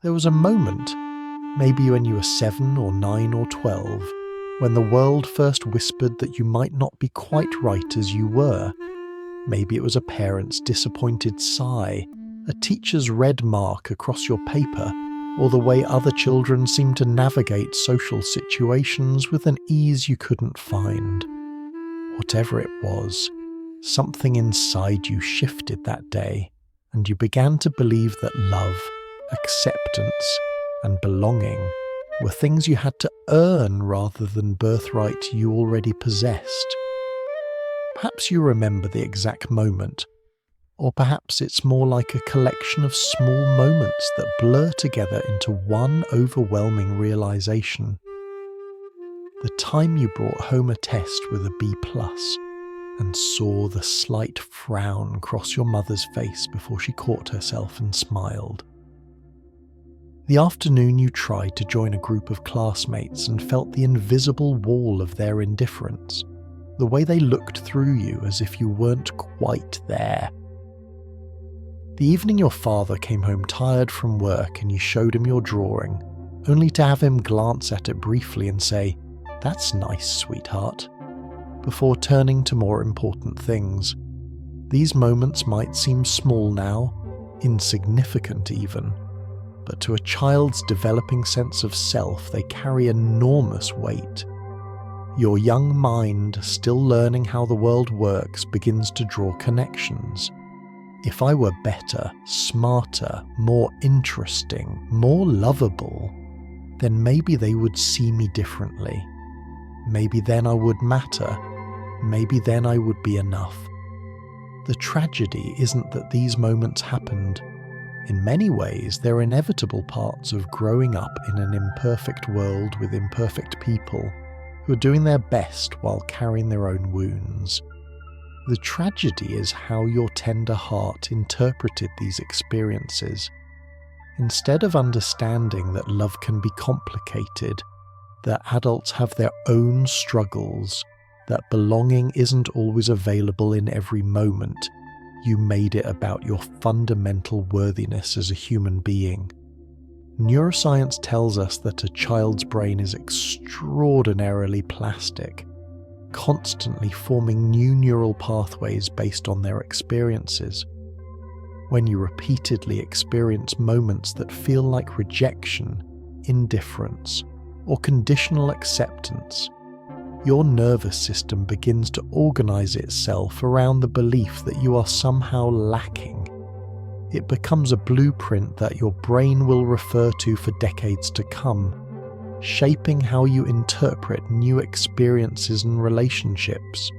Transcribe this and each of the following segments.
There was a moment, maybe when you were 7 or 9 or 12, when the world first whispered that you might not be quite right as you were. Maybe it was a parent's disappointed sigh, a teacher's red mark across your paper, or the way other children seemed to navigate social situations with an ease you couldn't find. Whatever it was, something inside you shifted that day, and you began to believe that love, acceptance, and belonging were things you had to earn rather than birthright you already possessed. Perhaps you remember the exact moment, or perhaps it's more like a collection of small moments that blur together into one overwhelming realization. The time you brought home a test with a B+ and saw the slight frown cross your mother's face before she caught herself and smiled. The afternoon you tried to join a group of classmates and felt the invisible wall of their indifference, the way they looked through you as if you weren't quite there. The evening your father came home tired from work and you showed him your drawing, only to have him glance at it briefly and say, "That's nice, sweetheart," before turning to more important things. These moments might seem small now, insignificant even, but to a child's developing sense of self they carry enormous weight. Your young mind, still learning how the world works, begins to draw connections. If I were better, smarter, more interesting, more lovable, then maybe they would see me differently. Maybe then I would matter. Maybe then I would be enough. The tragedy isn't that these moments happened. In many ways, they're inevitable parts of growing up in an imperfect world with imperfect people who are doing their best while carrying their own wounds. The tragedy is how your tender heart interpreted these experiences. Instead of understanding that love can be complicated, that adults have their own struggles, that belonging isn't always available in every moment, you made it about your fundamental worthiness as a human being. Neuroscience tells us that a child's brain is extraordinarily plastic, constantly forming new neural pathways based on their experiences. When you repeatedly experience moments that feel like rejection, indifference, or conditional acceptance, your nervous system begins to organize itself around the belief that you are somehow lacking. It becomes a blueprint that your brain will refer to for decades to come, shaping how you interpret new experiences and relationships.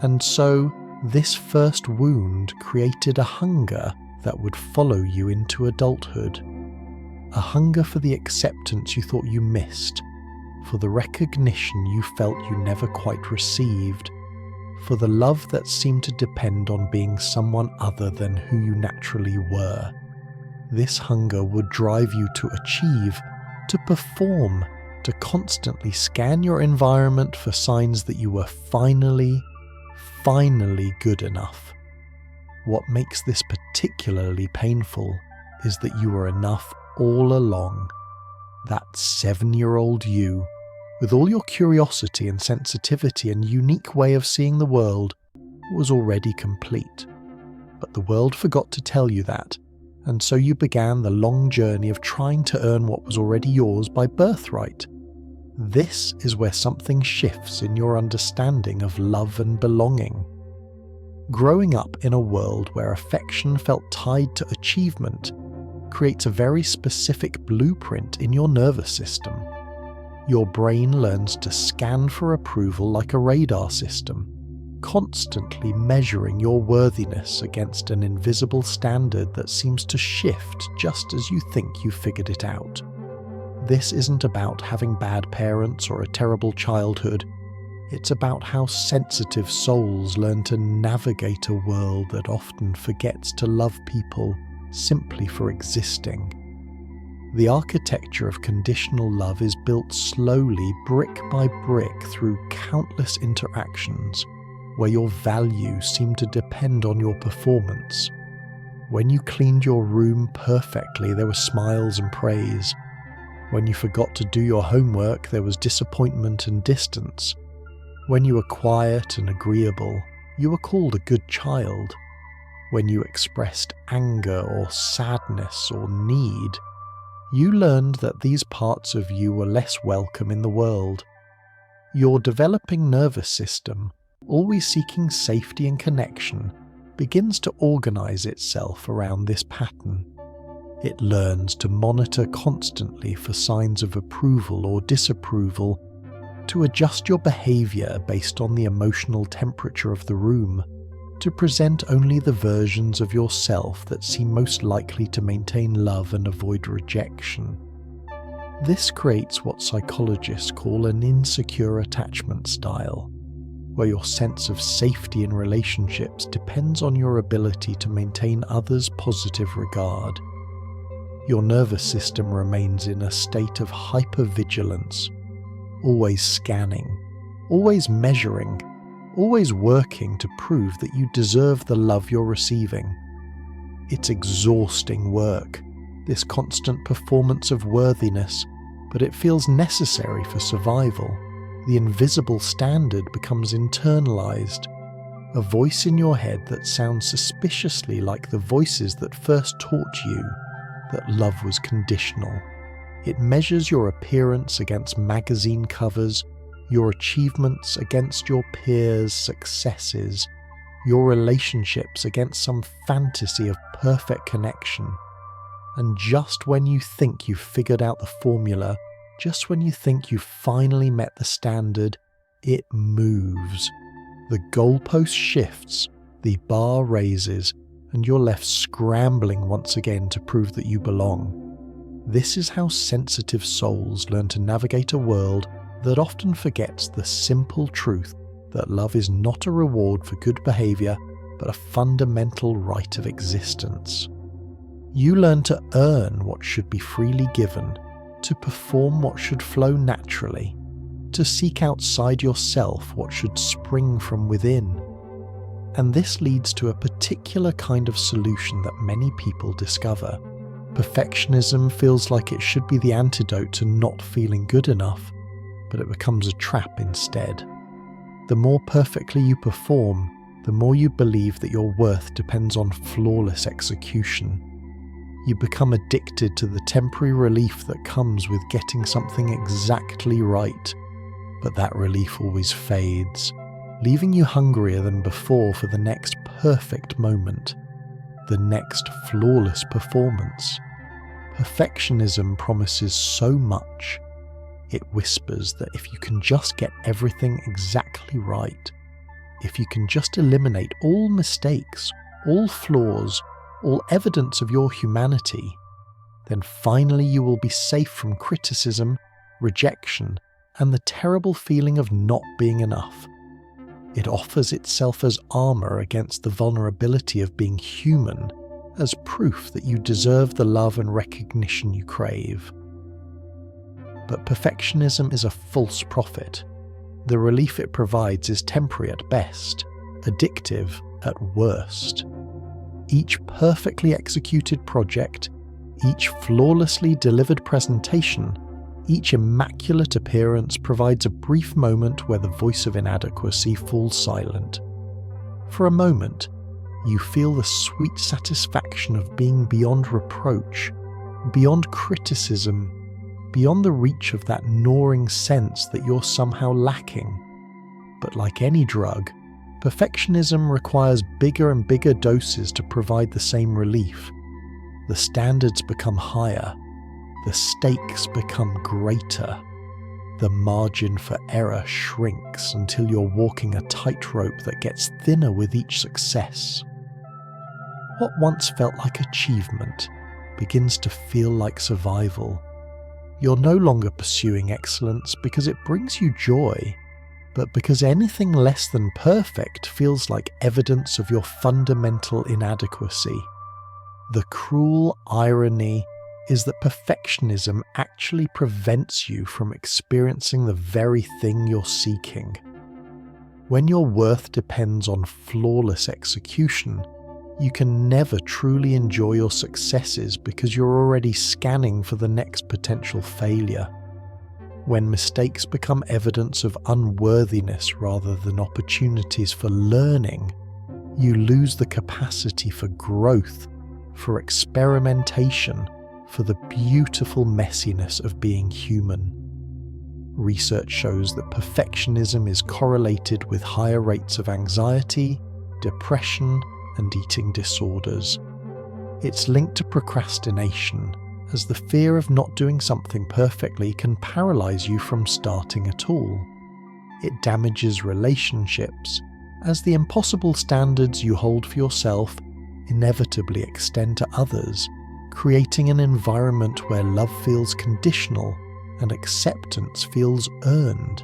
And so, this first wound created a hunger that would follow you into adulthood. A hunger for the acceptance you thought you missed, for the recognition you felt you never quite received, for the love that seemed to depend on being someone other than who you naturally were. This hunger would drive you to achieve, to perform, to constantly scan your environment for signs that you were finally good enough. What makes this particularly painful is that you were enough all along. That 7-year-old you, with all your curiosity and sensitivity and unique way of seeing the world, was already complete. But the world forgot to tell you that, and so you began the long journey of trying to earn what was already yours by birthright. This is where something shifts in your understanding of love and belonging. Growing up in a world where affection felt tied to achievement creates a very specific blueprint in your nervous system. Your brain learns to scan for approval like a radar system, constantly measuring your worthiness against an invisible standard that seems to shift just as you think you figured it out. This isn't about having bad parents or a terrible childhood. It's about how sensitive souls learn to navigate a world that often forgets to love people simply for existing. The architecture of conditional love is built slowly, brick by brick, through countless interactions where your values seem to depend on your performance. When you cleaned your room perfectly, there were smiles and praise. When you forgot to do your homework, there was disappointment and distance. When you were quiet and agreeable, you were called a good child. When you expressed anger or sadness or need, you learned that these parts of you were less welcome in the world. Your developing nervous system, always seeking safety and connection, begins to organize itself around this pattern. It learns to monitor constantly for signs of approval or disapproval, to adjust your behavior based on the emotional temperature of the room, to present only the versions of yourself that seem most likely to maintain love and avoid rejection. This creates what psychologists call an insecure attachment style, where your sense of safety in relationships depends on your ability to maintain others' positive regard. Your nervous system remains in a state of hypervigilance, always scanning, always measuring, always working to prove that you deserve the love you're receiving. It's exhausting work, this constant performance of worthiness, but it feels necessary for survival. The invisible standard becomes internalized, a voice in your head that sounds suspiciously like the voices that first taught you that love was conditional. It measures your appearance against magazine covers, your achievements against your peers' successes, your relationships against some fantasy of perfect connection. And just when you think you've figured out the formula, just when you think you've finally met the standard, it moves. The goalpost shifts, the bar raises, and you're left scrambling once again to prove that you belong. This is how sensitive souls learn to navigate a world that often forgets the simple truth that love is not a reward for good behavior, but a fundamental right of existence. You learn to earn what should be freely given, to perform what should flow naturally, to seek outside yourself what should spring from within. And this leads to a particular kind of solution that many people discover. Perfectionism feels like it should be the antidote to not feeling good enough, but it becomes a trap instead. The more perfectly you perform, the more you believe that your worth depends on flawless execution. You become addicted to the temporary relief that comes with getting something exactly right, but that relief always fades, leaving you hungrier than before for the next perfect moment, the next flawless performance. Perfectionism promises so much. It whispers that if you can just get everything exactly right, if you can just eliminate all mistakes, all flaws, all evidence of your humanity, then finally you will be safe from criticism, rejection, and the terrible feeling of not being enough. It offers itself as armor against the vulnerability of being human, as proof that you deserve the love and recognition you crave. But perfectionism is a false prophet. The relief it provides is temporary at best, addictive at worst. Each perfectly executed project, each flawlessly delivered presentation, each immaculate appearance provides a brief moment where the voice of inadequacy falls silent. For a moment, you feel the sweet satisfaction of being beyond reproach, beyond criticism, beyond the reach of that gnawing sense that you're somehow lacking. But like any drug, perfectionism requires bigger and bigger doses to provide the same relief. The standards become higher, the stakes become greater, the margin for error shrinks until you're walking a tightrope that gets thinner with each success. What once felt like achievement begins to feel like survival. You're no longer pursuing excellence because it brings you joy, but because anything less than perfect feels like evidence of your fundamental inadequacy. The cruel irony is that perfectionism actually prevents you from experiencing the very thing you're seeking. When your worth depends on flawless execution, You can never truly enjoy your successes because you're already scanning for the next potential failure. When mistakes become evidence of unworthiness rather than opportunities for learning, you lose the capacity for growth, for experimentation, for the beautiful messiness of being human. Research shows that perfectionism is correlated with higher rates of anxiety, depression, and eating disorders. It's linked to procrastination, as the fear of not doing something perfectly can paralyze you from starting at all. It damages relationships, as the impossible standards you hold for yourself inevitably extend to others, creating an environment where love feels conditional and acceptance feels earned.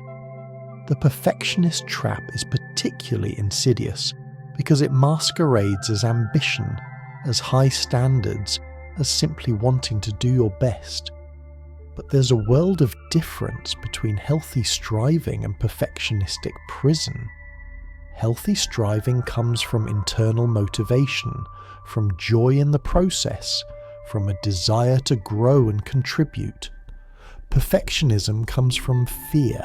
The perfectionist trap is particularly insidious because it masquerades as ambition, as high standards, as simply wanting to do your best. But there's a world of difference between healthy striving and perfectionistic prison. Healthy striving comes from internal motivation, from joy in the process, from a desire to grow and contribute. Perfectionism comes from fear,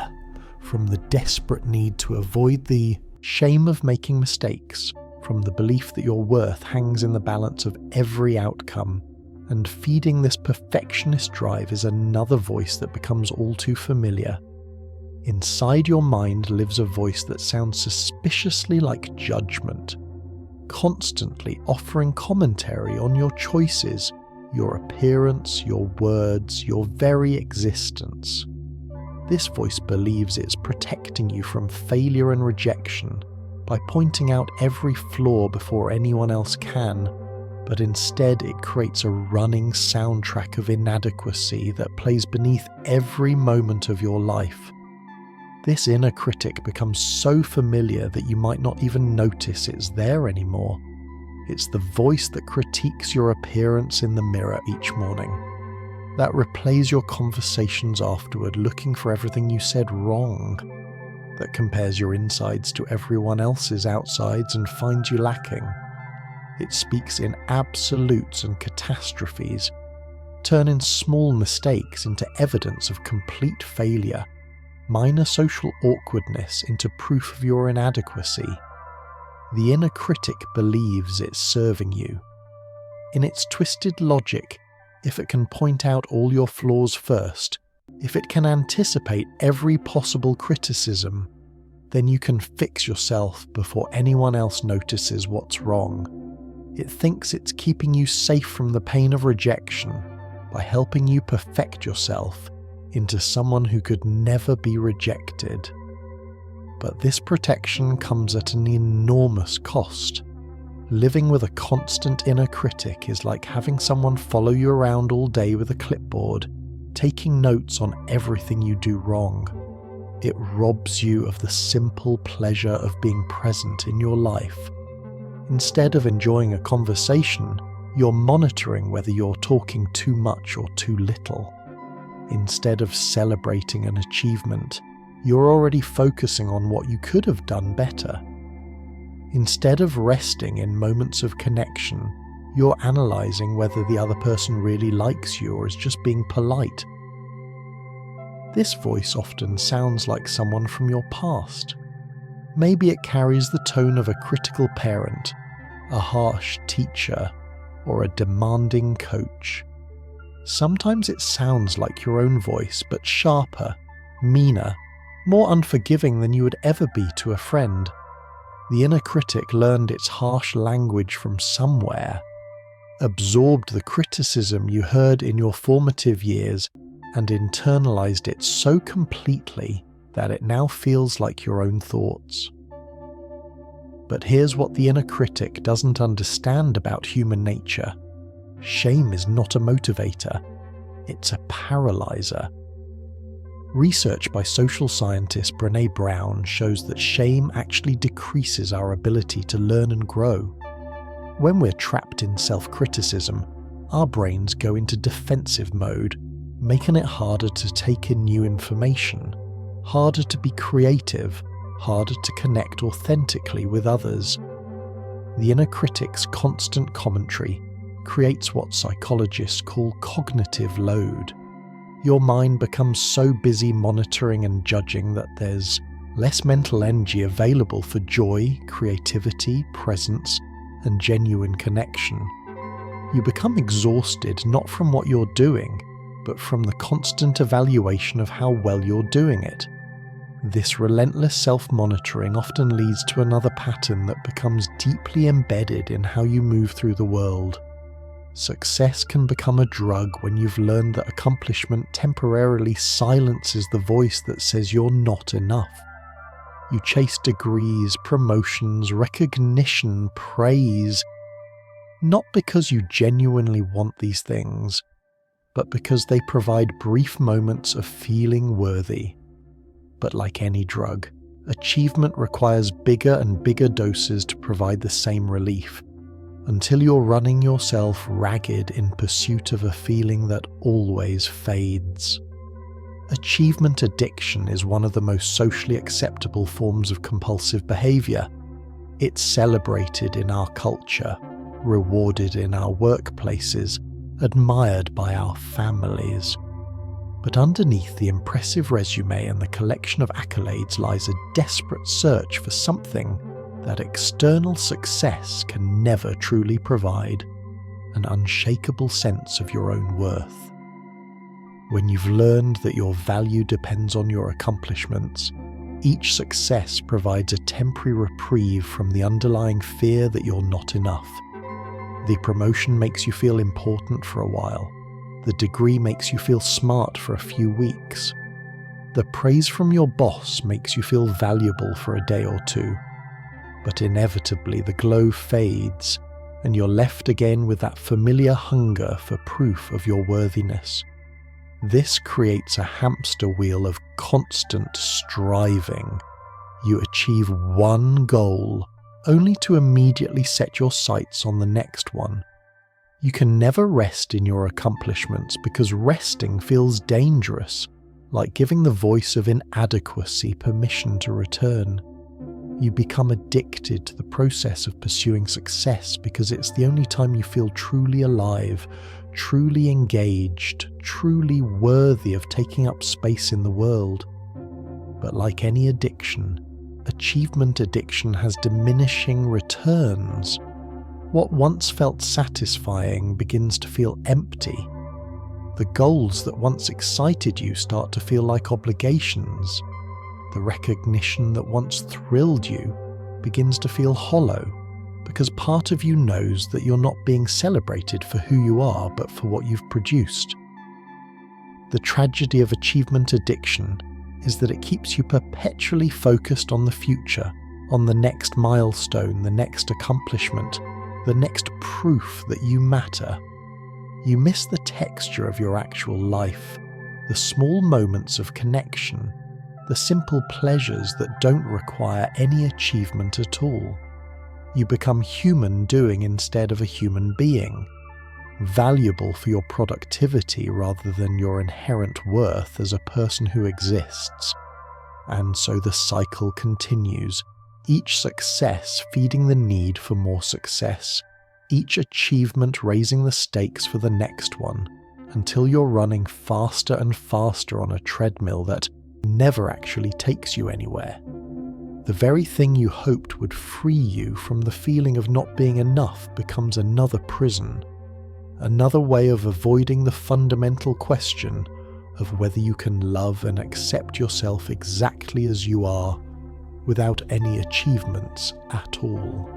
from the desperate need to avoid the shame of making mistakes, from the belief that your worth hangs in the balance of every outcome. And feeding this perfectionist drive is another voice that becomes all too familiar. Inside your mind lives a voice that sounds suspiciously like judgment, constantly offering commentary on your choices, your appearance, your words, your very existence. This voice believes it's protecting you from failure and rejection by pointing out every flaw before anyone else can, but instead it creates a running soundtrack of inadequacy that plays beneath every moment of your life. This inner critic becomes so familiar that you might not even notice it's there anymore. It's the voice that critiques your appearance in the mirror each morning, that replays your conversations afterward looking for everything you said wrong, that compares your insides to everyone else's outsides and finds you lacking. It speaks in absolutes and catastrophes, turning small mistakes into evidence of complete failure, minor social awkwardness into proof of your inadequacy. The inner critic believes it's serving you. In its twisted logic, if it can point out all your flaws first, if it can anticipate every possible criticism, then you can fix yourself before anyone else notices what's wrong. It thinks it's keeping you safe from the pain of rejection by helping you perfect yourself into someone who could never be rejected. But this protection comes at an enormous cost. Living with a constant inner critic is like having someone follow you around all day with a clipboard, taking notes on everything you do wrong. It robs you of the simple pleasure of being present in your life. Instead of enjoying a conversation, you're monitoring whether you're talking too much or too little. Instead of celebrating an achievement, you're already focusing on what you could have done better. Instead of resting in moments of connection, you're analysing whether the other person really likes you or is just being polite. This voice often sounds like someone from your past. Maybe it carries the tone of a critical parent, a harsh teacher, or a demanding coach. Sometimes it sounds like your own voice, but sharper, meaner, more unforgiving than you would ever be to a friend. The inner critic learned its harsh language from somewhere, absorbed the criticism you heard in your formative years, and internalized it so completely that it now feels like your own thoughts. But here's what the inner critic doesn't understand about human nature. Shame is not a motivator, it's a paralyzer. Research by social scientist Brené Brown shows that shame actually decreases our ability to learn and grow. When we're trapped in self-criticism, our brains go into defensive mode, making it harder to take in new information, harder to be creative, harder to connect authentically with others. The inner critic's constant commentary creates what psychologists call cognitive load. Your mind becomes so busy monitoring and judging that there's less mental energy available for joy, creativity, presence, and genuine connection. You become exhausted not from what you're doing, but from the constant evaluation of how well you're doing it. This relentless self-monitoring often leads to another pattern that becomes deeply embedded in how you move through the world. Success can become a drug when you've learned that accomplishment temporarily silences the voice that says you're not enough. You chase degrees, promotions, recognition, praise, not because you genuinely want these things, but because they provide brief moments of feeling worthy. But like any drug, achievement requires bigger and bigger doses to provide the same relief, until you're running yourself ragged in pursuit of a feeling that always fades. Achievement addiction is one of the most socially acceptable forms of compulsive behavior. It's celebrated in our culture, rewarded in our workplaces, admired by our families. But underneath the impressive resume and the collection of accolades lies a desperate search for something that external success can never truly provide, an unshakable sense of your own worth. When you've learned that your value depends on your accomplishments, each success provides a temporary reprieve from the underlying fear that you're not enough. The promotion makes you feel important for a while. The degree makes you feel smart for a few weeks. The praise from your boss makes you feel valuable for a day or two. But inevitably the glow fades, and you're left again with that familiar hunger for proof of your worthiness. This creates a hamster wheel of constant striving. You achieve one goal, only to immediately set your sights on the next one. You can never rest in your accomplishments because resting feels dangerous, like giving the voice of inadequacy permission to return. You become addicted to the process of pursuing success because it's the only time you feel truly alive, truly engaged, truly worthy of taking up space in the world. But like any addiction, achievement addiction has diminishing returns. What once felt satisfying begins to feel empty. The goals that once excited you start to feel like obligations. The recognition that once thrilled you begins to feel hollow, because part of you knows that you're not being celebrated for who you are, but for what you've produced. The tragedy of achievement addiction is that it keeps you perpetually focused on the future, on the next milestone, the next accomplishment, the next proof that you matter. You miss the texture of your actual life, the small moments of connection, the simple pleasures that don't require any achievement at all. You become human doing instead of a human being, valuable for your productivity rather than your inherent worth as a person who exists. And so the cycle continues, each success feeding the need for more success, each achievement raising the stakes for the next one, until you're running faster and faster on a treadmill that never actually takes you anywhere. The very thing you hoped would free you from the feeling of not being enough becomes another prison, another way of avoiding the fundamental question of whether you can love and accept yourself exactly as you are, without any achievements at all.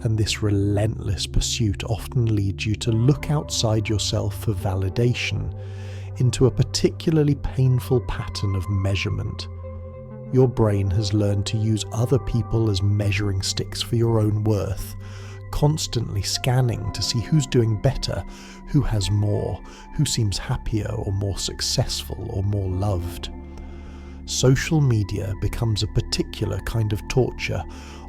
And this relentless pursuit often leads you to look outside yourself for validation, into a particularly painful pattern of measurement. Your brain has learned to use other people as measuring sticks for your own worth, constantly scanning to see who's doing better, who has more, who seems happier or more successful or more loved. Social media becomes a particular kind of torture,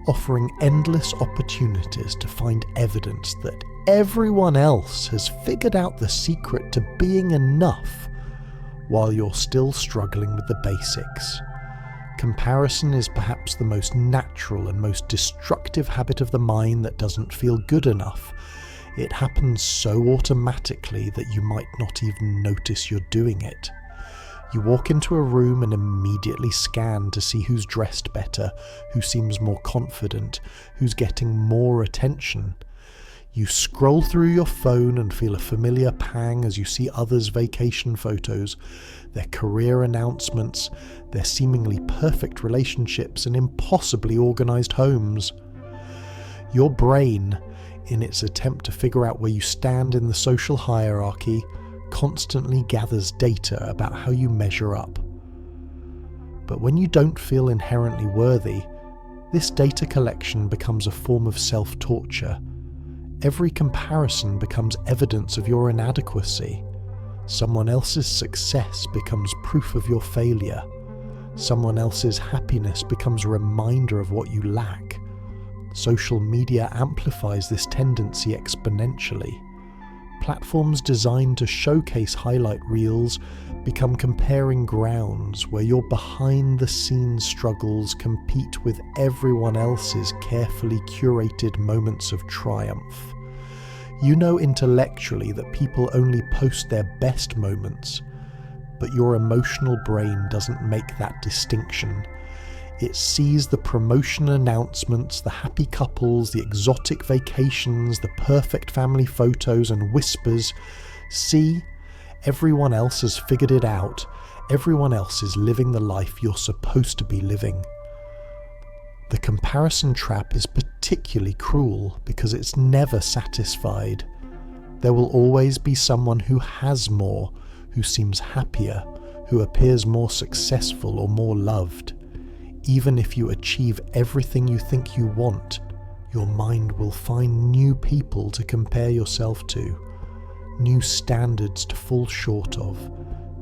offering endless opportunities to find evidence that everyone else has figured out the secret to being enough, while you're still struggling with the basics. Comparison is perhaps the most natural and most destructive habit of the mind that doesn't feel good enough. It happens so automatically that you might not even notice you're doing it. You walk into a room and immediately scan to see who's dressed better, who seems more confident, who's getting more attention. You scroll through your phone and feel a familiar pang as you see others' vacation photos, their career announcements, their seemingly perfect relationships and impossibly organised homes. Your brain, in its attempt to figure out where you stand in the social hierarchy, constantly gathers data about how you measure up. But when you don't feel inherently worthy, this data collection becomes a form of self-torture. Every comparison becomes evidence of your inadequacy. Someone else's success becomes proof of your failure. Someone else's happiness becomes a reminder of what you lack. Social media amplifies this tendency exponentially. Platforms designed to showcase highlight reels become comparing grounds where your behind-the-scenes struggles compete with everyone else's carefully curated moments of triumph. You know intellectually that people only post their best moments, but your emotional brain doesn't make that distinction. It sees the promotion announcements, the happy couples, the exotic vacations, the perfect family photos, and whispers, "See, everyone else has figured it out. Everyone else is living the life you're supposed to be living." The comparison trap is particularly cruel because it's never satisfied. There will always be someone who has more, who seems happier, who appears more successful or more loved. Even if you achieve everything you think you want, your mind will find new people to compare yourself to, new standards to fall short of,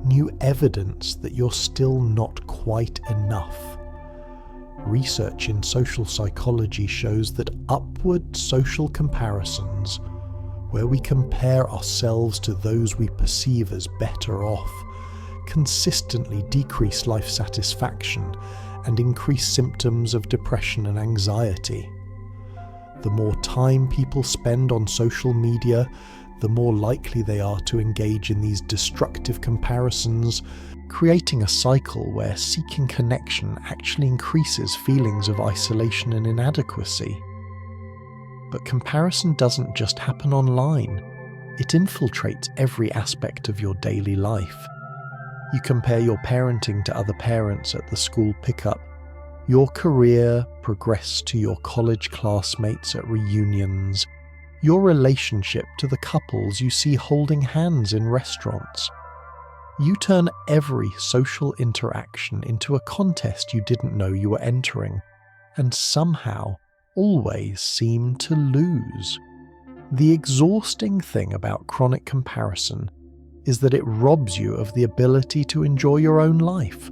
new evidence that you're still not quite enough. Research in social psychology shows that upward social comparisons, where we compare ourselves to those we perceive as better off, consistently decrease life satisfaction and increase symptoms of depression and anxiety. The more time people spend on social media, the more likely they are to engage in these destructive comparisons, creating a cycle where seeking connection actually increases feelings of isolation and inadequacy. But comparison doesn't just happen online. It infiltrates every aspect of your daily life. You compare your parenting to other parents at the school pickup, your career progress to your college classmates at reunions, your relationship to the couples you see holding hands in restaurants. You turn every social interaction into a contest you didn't know you were entering, and somehow always seem to lose. The exhausting thing about chronic comparison is that it robs you of the ability to enjoy your own life.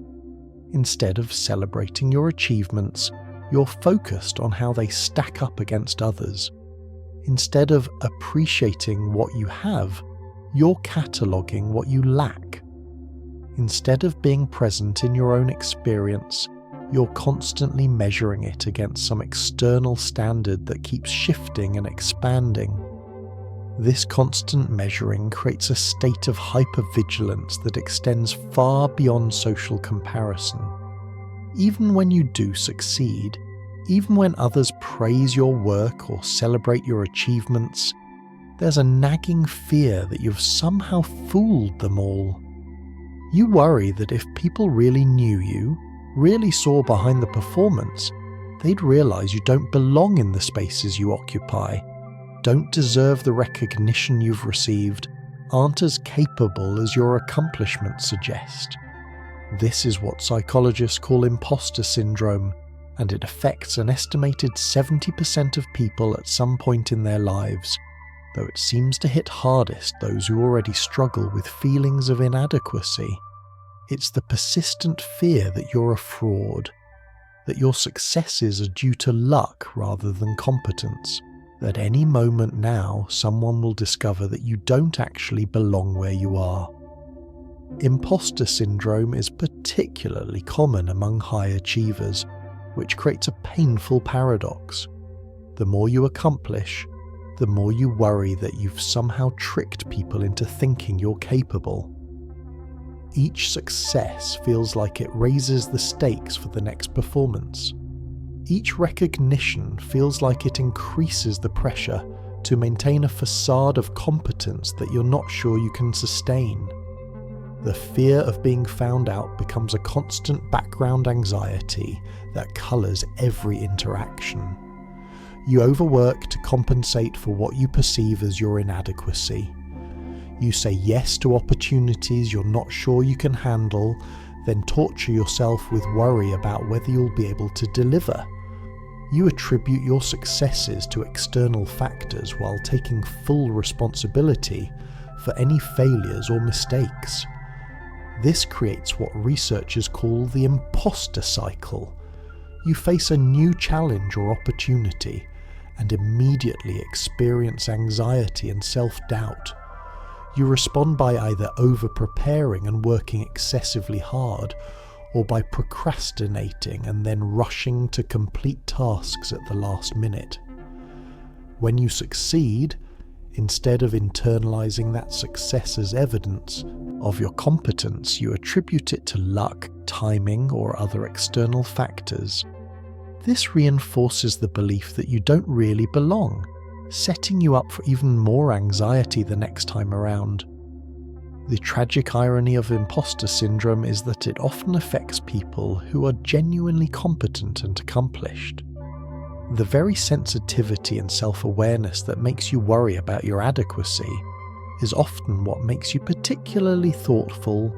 Instead of celebrating your achievements, you're focused on how they stack up against others. Instead of appreciating what you have, you're cataloguing what you lack. Instead of being present in your own experience, you're constantly measuring it against some external standard that keeps shifting and expanding. This constant measuring creates a state of hypervigilance that extends far beyond social comparison. Even when you do succeed, even when others praise your work or celebrate your achievements, there's a nagging fear that you've somehow fooled them all. You worry that if people really knew you, really saw behind the performance, they'd realize you don't belong in the spaces you occupy, don't deserve the recognition you've received, aren't as capable as your accomplishments suggest. This is what psychologists call imposter syndrome, and it affects an estimated 70% of people at some point in their lives, though it seems to hit hardest those who already struggle with feelings of inadequacy. It's the persistent fear that you're a fraud, that your successes are due to luck rather than competence. At any moment now, someone will discover that you don't actually belong where you are. Imposter syndrome is particularly common among high achievers, which creates a painful paradox. The more you accomplish, the more you worry that you've somehow tricked people into thinking you're capable. Each success feels like it raises the stakes for the next performance. Each recognition feels like it increases the pressure to maintain a facade of competence that you're not sure you can sustain. The fear of being found out becomes a constant background anxiety that colours every interaction. You overwork to compensate for what you perceive as your inadequacy. You say yes to opportunities you're not sure you can handle, then torture yourself with worry about whether you'll be able to deliver. You attribute your successes to external factors while taking full responsibility for any failures or mistakes. This creates what researchers call the imposter cycle. You face a new challenge or opportunity and immediately experience anxiety and self-doubt. You respond by either over-preparing and working excessively hard, or by procrastinating and then rushing to complete tasks at the last minute. When you succeed, instead of internalizing that success as evidence of your competence, you attribute it to luck, timing, or other external factors. This reinforces the belief that you don't really belong, setting you up for even more anxiety the next time around. The tragic irony of imposter syndrome is that it often affects people who are genuinely competent and accomplished. The very sensitivity and self-awareness that makes you worry about your adequacy is often what makes you particularly thoughtful,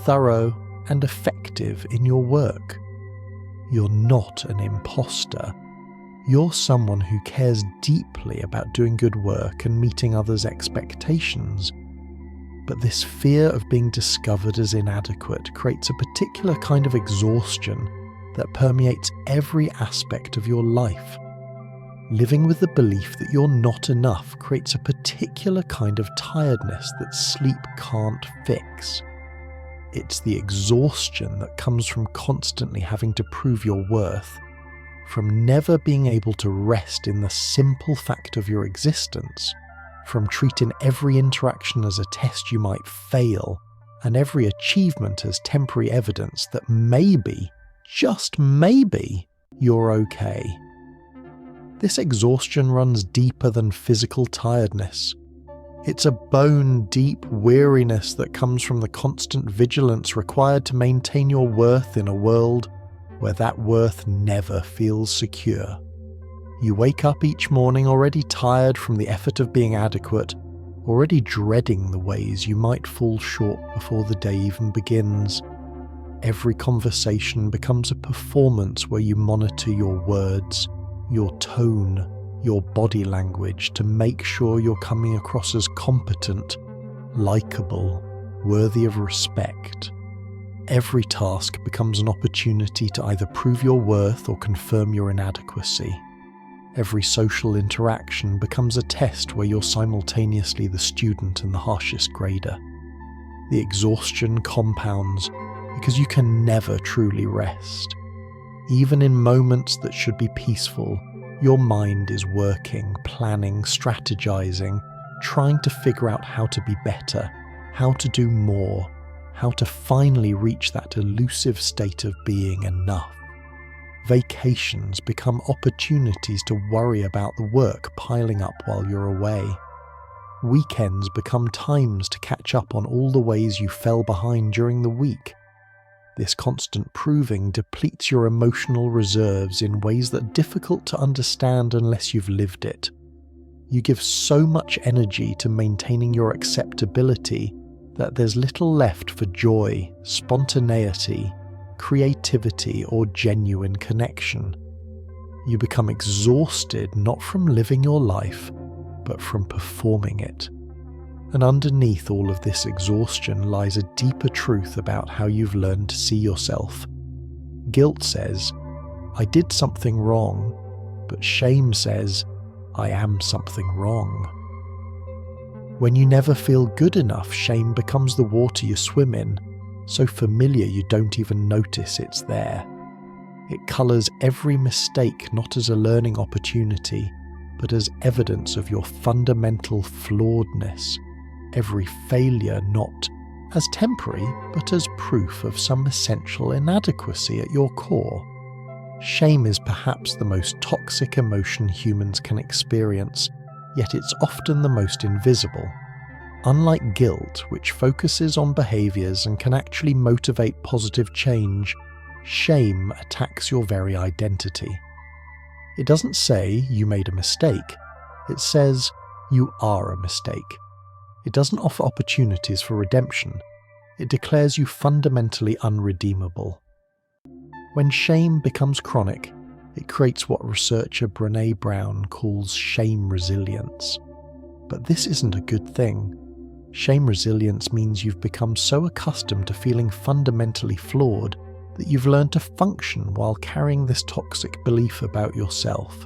thorough, and effective in your work. You're not an imposter. You're someone who cares deeply about doing good work and meeting others' expectations. But this fear of being discovered as inadequate creates a particular kind of exhaustion that permeates every aspect of your life. Living with the belief that you're not enough creates a particular kind of tiredness that sleep can't fix. It's the exhaustion that comes from constantly having to prove your worth, from never being able to rest in the simple fact of your existence, from treating every interaction as a test you might fail, and every achievement as temporary evidence that maybe, just maybe, you're okay. This exhaustion runs deeper than physical tiredness. It's a bone-deep weariness that comes from the constant vigilance required to maintain your worth in a world where that worth never feels secure. You wake up each morning already tired from the effort of being adequate, already dreading the ways you might fall short before the day even begins. Every conversation becomes a performance where you monitor your words, your tone, your body language to make sure you're coming across as competent, likable, worthy of respect. Every task becomes an opportunity to either prove your worth or confirm your inadequacy. Every social interaction becomes a test where you're simultaneously the student and the harshest grader. The exhaustion compounds because you can never truly rest. Even in moments that should be peaceful, your mind is working, planning, strategizing, trying to figure out how to be better, how to do more, how to finally reach that elusive state of being enough. Vacations become opportunities to worry about the work piling up while you're away. Weekends become times to catch up on all the ways you fell behind during the week. This constant proving depletes your emotional reserves in ways that are difficult to understand unless you've lived it. You give so much energy to maintaining your acceptability that there's little left for joy, spontaneity, creativity, or genuine connection. You become exhausted not from living your life, but from performing it. And underneath all of this exhaustion lies a deeper truth about how you've learned to see yourself. Guilt says, I did something wrong, but shame says, I am something wrong. When you never feel good enough, shame becomes the water you swim in, so familiar you don't even notice it's there. It colours every mistake not as a learning opportunity, but as evidence of your fundamental flawedness, every failure not as temporary, but as proof of some essential inadequacy at your core. Shame is perhaps the most toxic emotion humans can experience, yet it's often the most invisible. Unlike guilt, which focuses on behaviours and can actually motivate positive change, shame attacks your very identity. It doesn't say you made a mistake, it says you are a mistake. It doesn't offer opportunities for redemption, it declares you fundamentally unredeemable. When shame becomes chronic, it creates what researcher Brené Brown calls shame resilience. But this isn't a good thing. Shame resilience means you've become so accustomed to feeling fundamentally flawed that you've learned to function while carrying this toxic belief about yourself.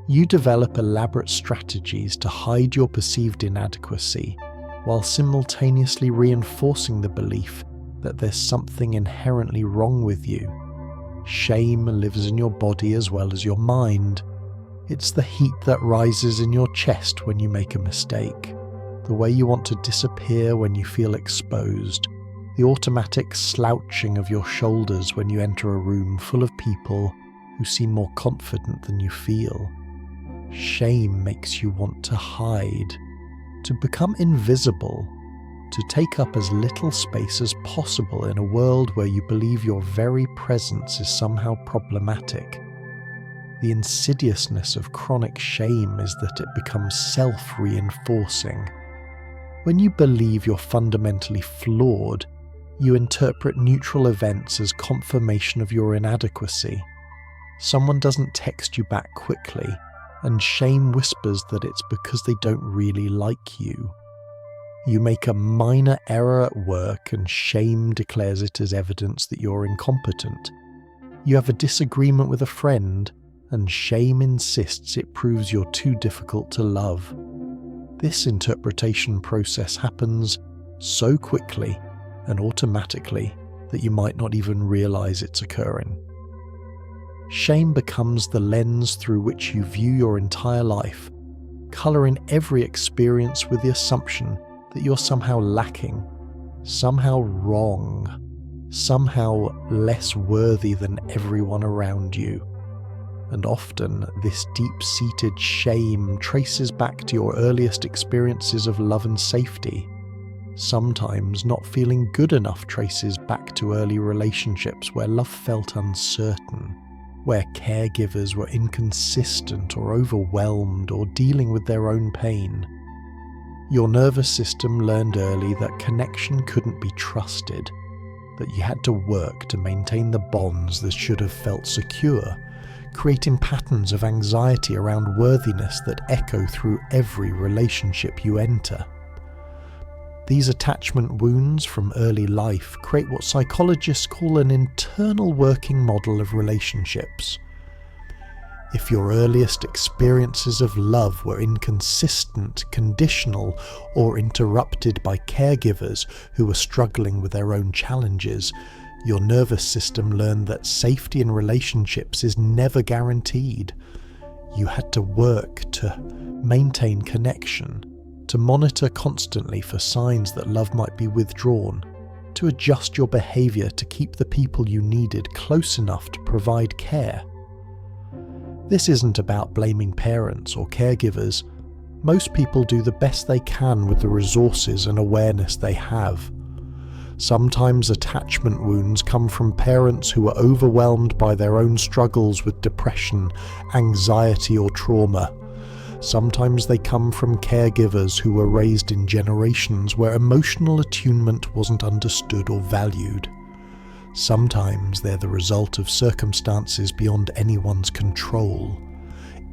You develop elaborate strategies to hide your perceived inadequacy, while simultaneously reinforcing the belief that there's something inherently wrong with you. Shame lives in your body as well as your mind. It's the heat that rises in your chest when you make a mistake, the way you want to disappear when you feel exposed, the automatic slouching of your shoulders when you enter a room full of people who seem more confident than you feel. Shame makes you want to hide, to become invisible, to take up as little space as possible in a world where you believe your very presence is somehow problematic. The insidiousness of chronic shame is that it becomes self-reinforcing. When you believe you're fundamentally flawed, you interpret neutral events as confirmation of your inadequacy. Someone doesn't text you back quickly, and shame whispers that it's because they don't really like you. You make a minor error at work and shame declares it as evidence that you're incompetent. You have a disagreement with a friend and shame insists it proves you're too difficult to love. This interpretation process happens so quickly and automatically that you might not even realize it's occurring. Shame becomes the lens through which you view your entire life, coloring every experience with the assumption that you're somehow lacking, somehow wrong, somehow less worthy than everyone around you. And often, this deep-seated shame traces back to your earliest experiences of love and safety. Sometimes not feeling good enough traces back to early relationships where love felt uncertain, where caregivers were inconsistent or overwhelmed or dealing with their own pain. Your nervous system learned early that connection couldn't be trusted, that you had to work to maintain the bonds that should have felt secure, creating patterns of anxiety around worthiness that echo through every relationship you enter. These attachment wounds from early life create what psychologists call an internal working model of relationships. If your earliest experiences of love were inconsistent, conditional, or interrupted by caregivers who were struggling with their own challenges, your nervous system learned that safety in relationships is never guaranteed. You had to work to maintain connection, to monitor constantly for signs that love might be withdrawn, to adjust your behaviour to keep the people you needed close enough to provide care. This isn't about blaming parents or caregivers. Most people do the best they can with the resources and awareness they have. Sometimes attachment wounds come from parents who are overwhelmed by their own struggles with depression, anxiety, or trauma. Sometimes they come from caregivers who were raised in generations where emotional attunement wasn't understood or valued. Sometimes they're the result of circumstances beyond anyone's control.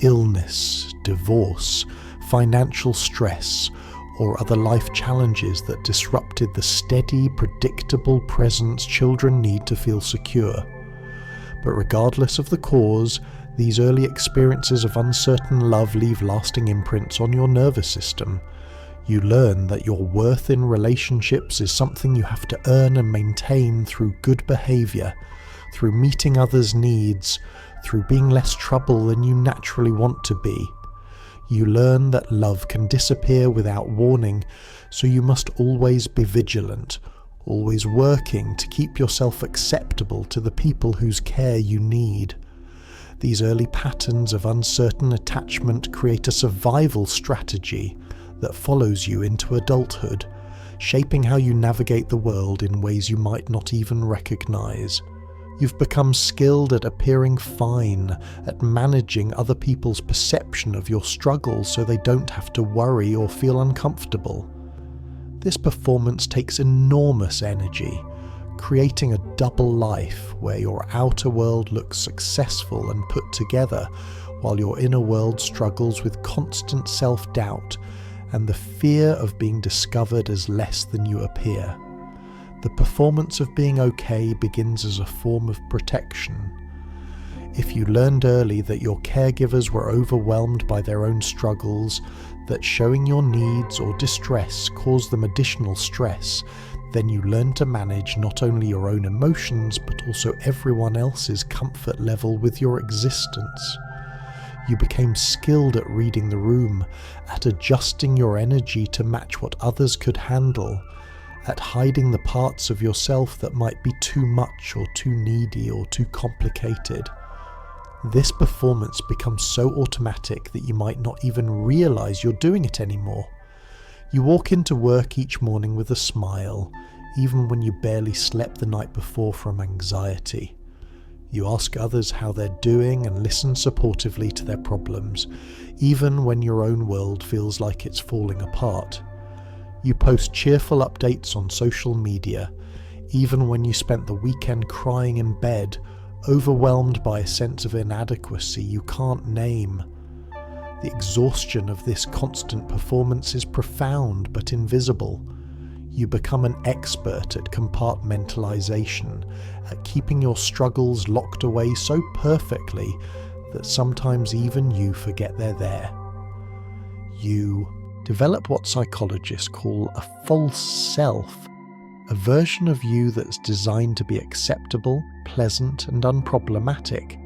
Illness, divorce, financial stress, or other life challenges that disrupted the steady, predictable presence children need to feel secure. But regardless of the cause, these early experiences of uncertain love leave lasting imprints on your nervous system. You learn that your worth in relationships is something you have to earn and maintain through good behaviour, through meeting others' needs, through being less trouble than you naturally want to be. You learn that love can disappear without warning, so you must always be vigilant, always working to keep yourself acceptable to the people whose care you need. These early patterns of uncertain attachment create a survival strategy that follows you into adulthood, shaping how you navigate the world in ways you might not even recognise. You've become skilled at appearing fine, at managing other people's perception of your struggles so they don't have to worry or feel uncomfortable. This performance takes enormous energy, creating a double life where your outer world looks successful and put together, while your inner world struggles with constant self-doubt and the fear of being discovered as less than you appear. The performance of being okay begins as a form of protection. If you learned early that your caregivers were overwhelmed by their own struggles, that showing your needs or distress caused them additional stress, then you learn to manage not only your own emotions but also everyone else's comfort level with your existence. You became skilled at reading the room, at adjusting your energy to match what others could handle, at hiding the parts of yourself that might be too much or too needy or too complicated. This performance becomes so automatic that you might not even realise you're doing it anymore. You walk into work each morning with a smile, even when you barely slept the night before from anxiety. You ask others how they're doing and listen supportively to their problems, even when your own world feels like it's falling apart. You post cheerful updates on social media, even when you spent the weekend crying in bed, overwhelmed by a sense of inadequacy you can't name. The exhaustion of this constant performance is profound but invisible. You become an expert at compartmentalization, at keeping your struggles locked away so perfectly that sometimes even you forget they're there. You develop what psychologists call a false self, a version of you that's designed to be acceptable, pleasant, and unproblematic,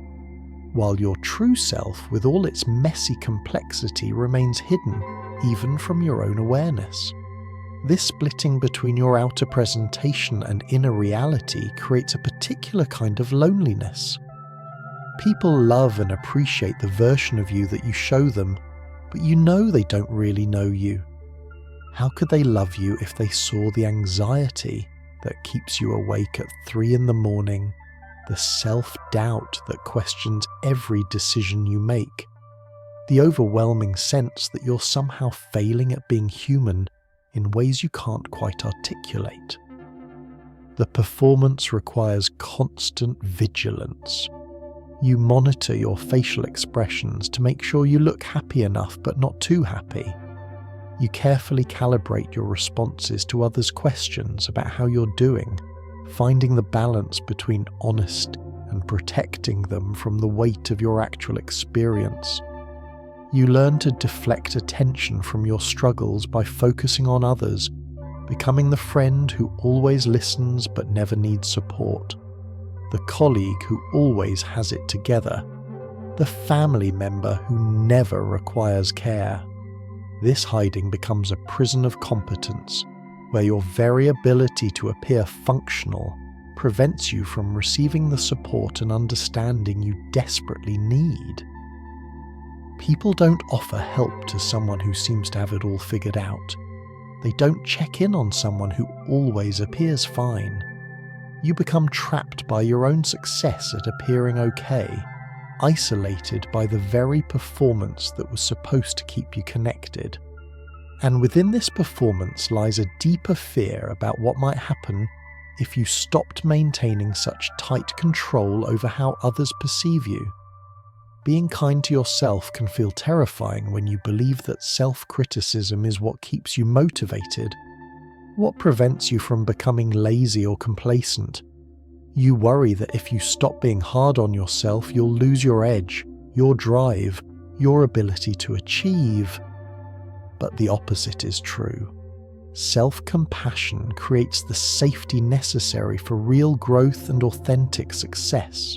while your true self, with all its messy complexity, remains hidden, even from your own awareness. This splitting between your outer presentation and inner reality creates a particular kind of loneliness. People love and appreciate the version of you that you show them, but you know they don't really know you. How could they love you if they saw the anxiety that keeps you awake at 3 a.m, the self-doubt that questions every decision you make, the overwhelming sense that you're somehow failing at being human in ways you can't quite articulate? The performance requires constant vigilance. You monitor your facial expressions to make sure you look happy enough but not too happy. You carefully calibrate your responses to others' questions about how you're doing, finding the balance between honest and protecting them from the weight of your actual experience. You learn to deflect attention from your struggles by focusing on others, becoming the friend who always listens but never needs support, the colleague who always has it together, the family member who never requires care. This hiding becomes a prison of competence, where your very ability to appear functional prevents you from receiving the support and understanding you desperately need. People don't offer help to someone who seems to have it all figured out. They don't check in on someone who always appears fine. You become trapped by your own success at appearing okay, isolated by the very performance that was supposed to keep you connected. And within this performance lies a deeper fear about what might happen if you stopped maintaining such tight control over how others perceive you. Being kind to yourself can feel terrifying when you believe that self-criticism is what keeps you motivated. What prevents you from becoming lazy or complacent? You worry that if you stop being hard on yourself, you'll lose your edge, your drive, your ability to achieve. but the opposite is true. Self-compassion creates the safety necessary for real growth and authentic success.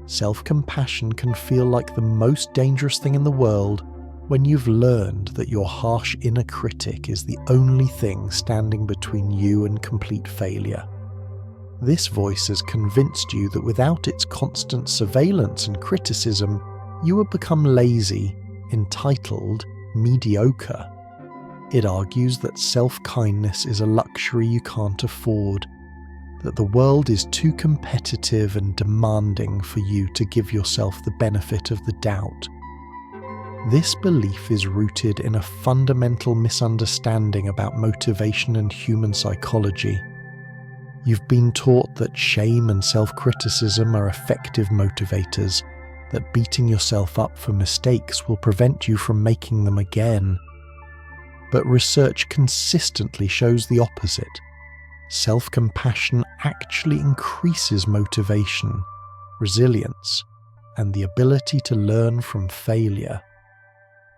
Self-compassion can feel like the most dangerous thing in the world when you've learned that your harsh inner critic is the only thing standing between you and complete failure. This voice has convinced you that without its constant surveillance and criticism, you would become lazy, entitled, mediocre. It argues that self-kindness is a luxury you can't afford, that the world is too competitive and demanding for you to give yourself the benefit of the doubt. This belief is rooted in a fundamental misunderstanding about motivation and human psychology. You've been taught that shame and self-criticism are effective motivators, that beating yourself up for mistakes will prevent you from making them again. But research consistently shows the opposite. Self-compassion actually increases motivation, resilience, and the ability to learn from failure.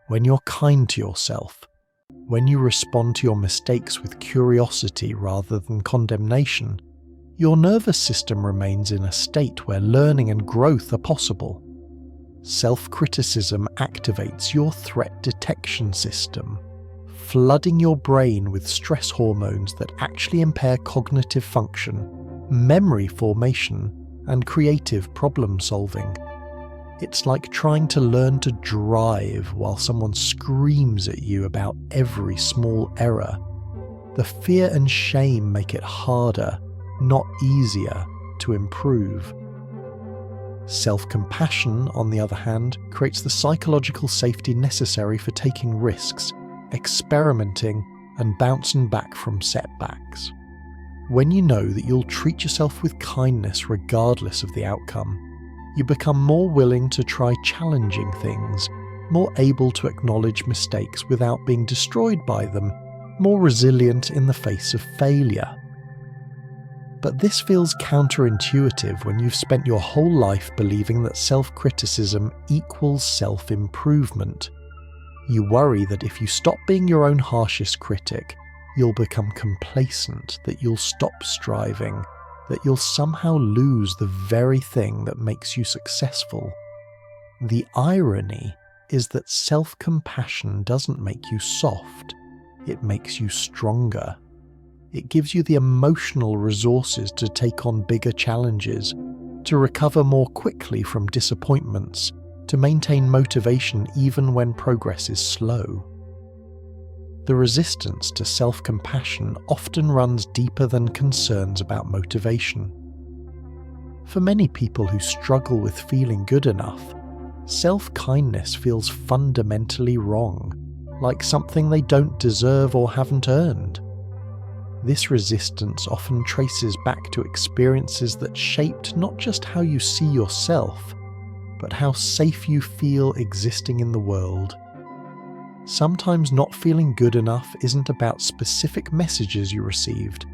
When you're kind to yourself, when you respond to your mistakes with curiosity rather than condemnation, your nervous system remains in a state where learning and growth are possible. Self-criticism activates your threat detection system, flooding your brain with stress hormones that actually impair cognitive function, memory formation, and creative problem solving. It's like trying to learn to drive while someone screams at you about every small error. The fear and shame make it harder, not easier, to improve. Self-compassion, on the other hand, creates the psychological safety necessary for taking risks, experimenting, and bouncing back from setbacks. When you know that you'll treat yourself with kindness regardless of the outcome, you become more willing to try challenging things, more able to acknowledge mistakes without being destroyed by them, more resilient in the face of failure. But this feels counterintuitive when you've spent your whole life believing that self-criticism equals self-improvement. You worry that if you stop being your own harshest critic, you'll become complacent, that you'll stop striving, that you'll somehow lose the very thing that makes you successful. The irony is that self-compassion doesn't make you soft, it makes you stronger. It gives you the emotional resources to take on bigger challenges, to recover more quickly from disappointments, to maintain motivation even when progress is slow. The resistance to self-compassion often runs deeper than concerns about motivation. For many people who struggle with feeling good enough, self-kindness feels fundamentally wrong, like something they don't deserve or haven't earned. This resistance often traces back to experiences that shaped not just how you see yourself, but how safe you feel existing in the world. Sometimes not feeling good enough isn't about specific messages you received,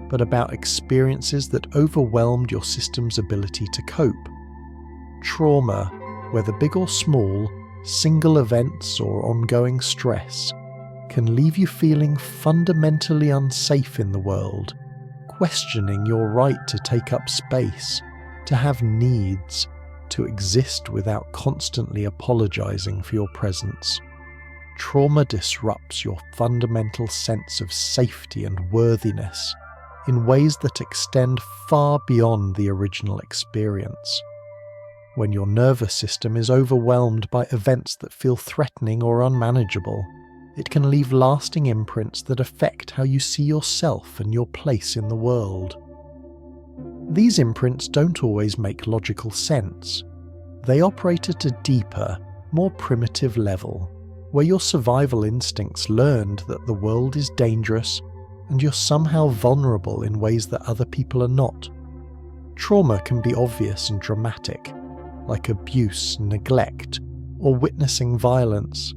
but about experiences that overwhelmed your system's ability to cope. Trauma, whether big or small, single events or ongoing stress, can leave you feeling fundamentally unsafe in the world, questioning your right to take up space, to have needs, to exist without constantly apologizing for your presence. Trauma disrupts your fundamental sense of safety and worthiness in ways that extend far beyond the original experience. When your nervous system is overwhelmed by events that feel threatening or unmanageable, it can leave lasting imprints that affect how you see yourself and your place in the world. These imprints don't always make logical sense. They operate at a deeper, more primitive level, where your survival instincts learned that the world is dangerous and you're somehow vulnerable in ways that other people are not. Trauma can be obvious and dramatic, like abuse, neglect, or witnessing violence,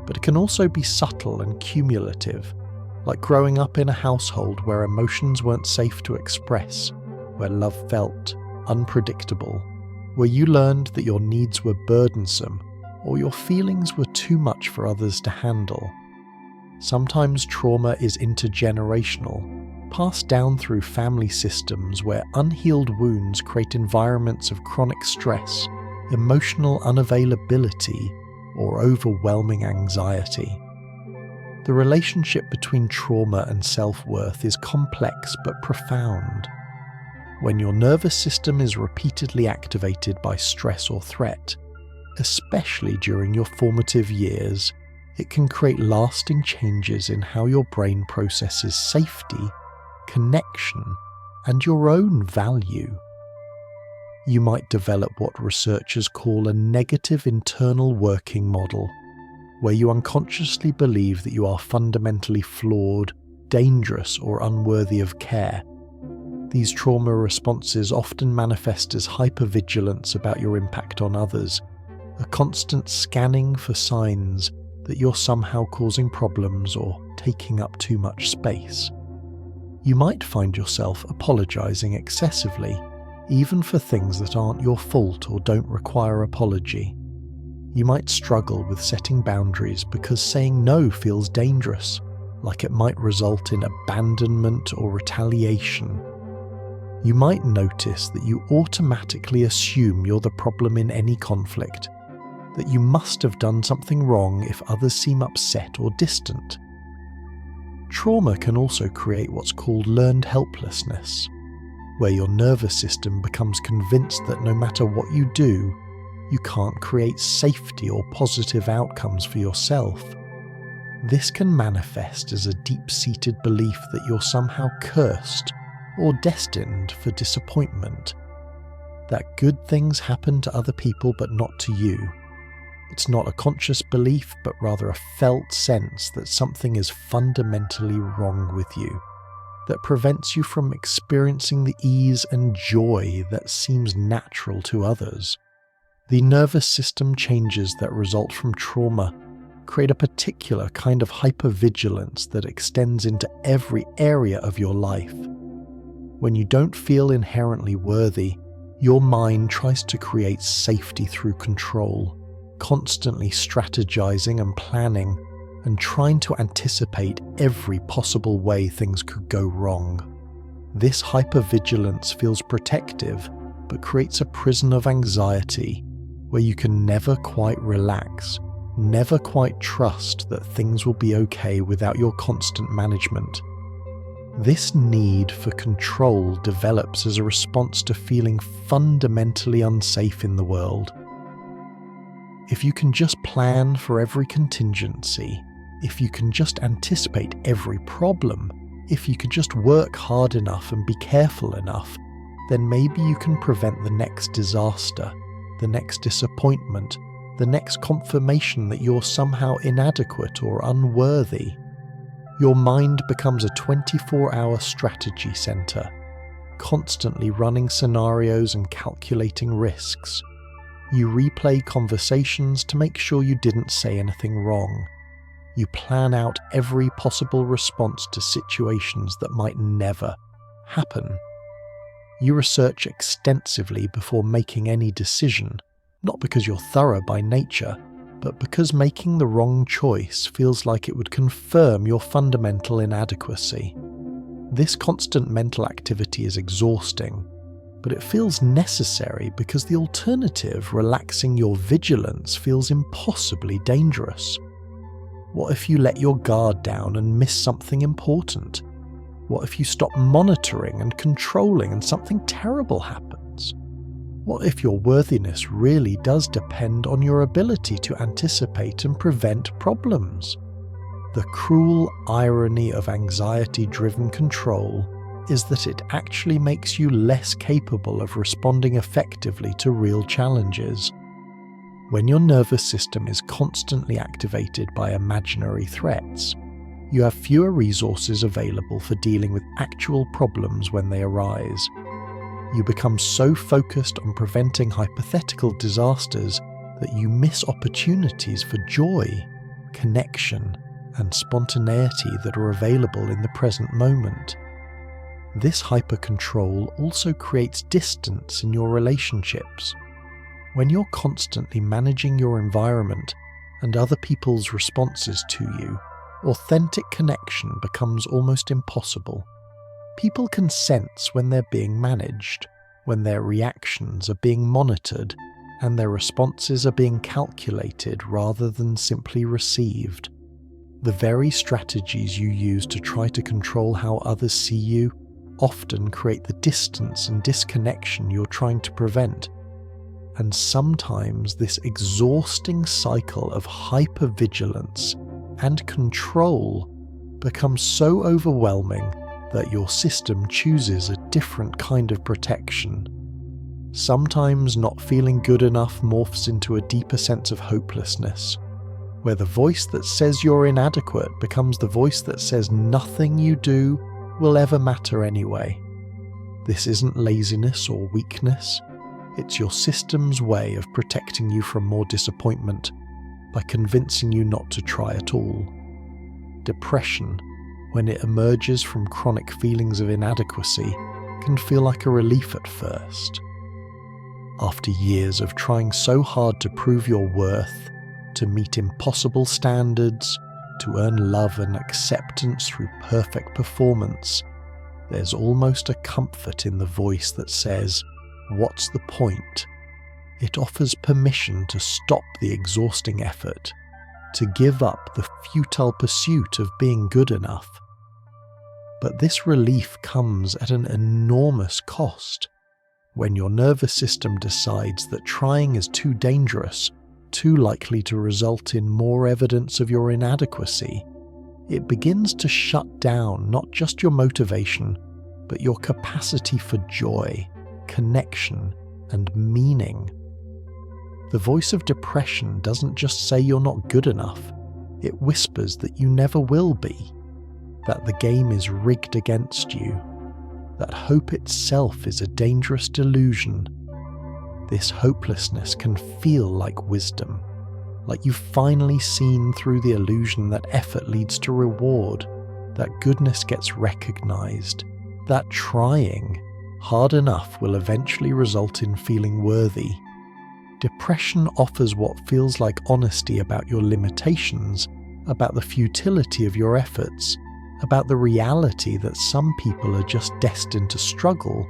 but it can also be subtle and cumulative, like growing up in a household where emotions weren't safe to express, where love felt unpredictable, where you learned that your needs were burdensome or your feelings were too much for others to handle. Sometimes trauma is intergenerational, passed down through family systems where unhealed wounds create environments of chronic stress, emotional unavailability, or overwhelming anxiety. The relationship between trauma and self-worth is complex but profound. When your nervous system is repeatedly activated by stress or threat, especially during your formative years, it can create lasting changes in how your brain processes safety, connection, and your own value. You might develop what researchers call a negative internal working model, where you unconsciously believe that you are fundamentally flawed, dangerous, or unworthy of care. These trauma responses often manifest as hypervigilance about your impact on others, a constant scanning for signs that you're somehow causing problems or taking up too much space. You might find yourself apologizing excessively, even for things that aren't your fault or don't require apology. You might struggle with setting boundaries because saying no feels dangerous, like it might result in abandonment or retaliation. You might notice that you automatically assume you're the problem in any conflict, that you must have done something wrong if others seem upset or distant. Trauma can also create what's called learned helplessness, where your nervous system becomes convinced that no matter what you do, you can't create safety or positive outcomes for yourself. This can manifest as a deep-seated belief that you're somehow cursed or destined for disappointment, that good things happen to other people but not to you. It's not a conscious belief, but rather a felt sense that something is fundamentally wrong with you, that prevents you from experiencing the ease and joy that seems natural to others. The nervous system changes that result from trauma create a particular kind of hypervigilance that extends into every area of your life. When you don't feel inherently worthy, your mind tries to create safety through control, constantly strategizing and planning, and trying to anticipate every possible way things could go wrong. This hypervigilance feels protective, but creates a prison of anxiety where you can never quite relax, never quite trust that things will be okay without your constant management. This need for control develops as a response to feeling fundamentally unsafe in the world. If you can just plan for every contingency, if you can just anticipate every problem, if you could just work hard enough and be careful enough, then maybe you can prevent the next disaster, the next disappointment, the next confirmation that you're somehow inadequate or unworthy. Your mind becomes a 24-hour strategy center, constantly running scenarios and calculating risks. You replay conversations to make sure you didn't say anything wrong. You plan out every possible response to situations that might never happen. You research extensively before making any decision, not because you're thorough by nature, but because making the wrong choice feels like it would confirm your fundamental inadequacy. This constant mental activity is exhausting, but it feels necessary because the alternative, relaxing your vigilance, feels impossibly dangerous. What if you let your guard down and miss something important? What if you stop monitoring and controlling and something terrible happens? What if your worthiness really does depend on your ability to anticipate and prevent problems? The cruel irony of anxiety-driven control is that it actually makes you less capable of responding effectively to real challenges. When your nervous system is constantly activated by imaginary threats, you have fewer resources available for dealing with actual problems when they arise. You become so focused on preventing hypothetical disasters that you miss opportunities for joy, connection, and spontaneity that are available in the present moment. This hyper-control also creates distance in your relationships. When you're constantly managing your environment and other people's responses to you, authentic connection becomes almost impossible. People can sense when they're being managed, when their reactions are being monitored, and their responses are being calculated rather than simply received. The very strategies you use to try to control how others see you often create the distance and disconnection you're trying to prevent. And sometimes this exhausting cycle of hypervigilance and control becomes so overwhelming that your system chooses a different kind of protection. Sometimes not feeling good enough morphs into a deeper sense of hopelessness, where the voice that says you're inadequate becomes the voice that says nothing you do will ever matter anyway. This isn't laziness or weakness, it's your system's way of protecting you from more disappointment by convincing you not to try at all. Depression, when it emerges from chronic feelings of inadequacy, can feel like a relief at first. After years of trying so hard to prove your worth, to meet impossible standards, to earn love and acceptance through perfect performance, there's almost a comfort in the voice that says, "What's the point?" It offers permission to stop the exhausting effort, to give up the futile pursuit of being good enough. But this relief comes at an enormous cost. When your nervous system decides that trying is too dangerous, too likely to result in more evidence of your inadequacy, it begins to shut down not just your motivation, but your capacity for joy, connection, and meaning. The voice of depression doesn't just say you're not good enough, it whispers that you never will be, that the game is rigged against you, that hope itself is a dangerous delusion. This hopelessness can feel like wisdom, like you've finally seen through the illusion that effort leads to reward, that goodness gets recognized, that trying hard enough will eventually result in feeling worthy. Depression offers what feels like honesty about your limitations, about the futility of your efforts, about the reality that some people are just destined to struggle,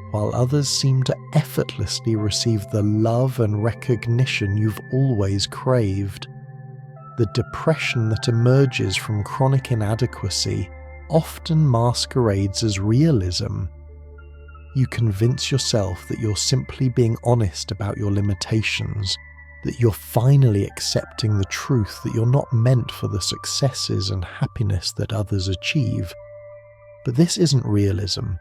while others seem to effortlessly receive the love and recognition you've always craved. The depression that emerges from chronic inadequacy often masquerades as realism. You convince yourself that you're simply being honest about your limitations, that you're finally accepting the truth that you're not meant for the successes and happiness that others achieve. But this isn't realism.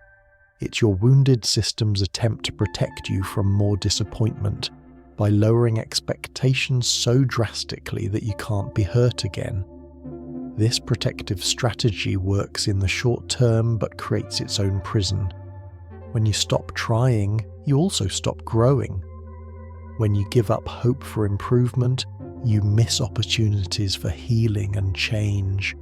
It's your wounded system's attempt to protect you from more disappointment by lowering expectations so drastically that you can't be hurt again. This protective strategy works in the short term but creates its own prison. When you stop trying, you also stop growing. When you give up hope for improvement, you miss opportunities for healing and change.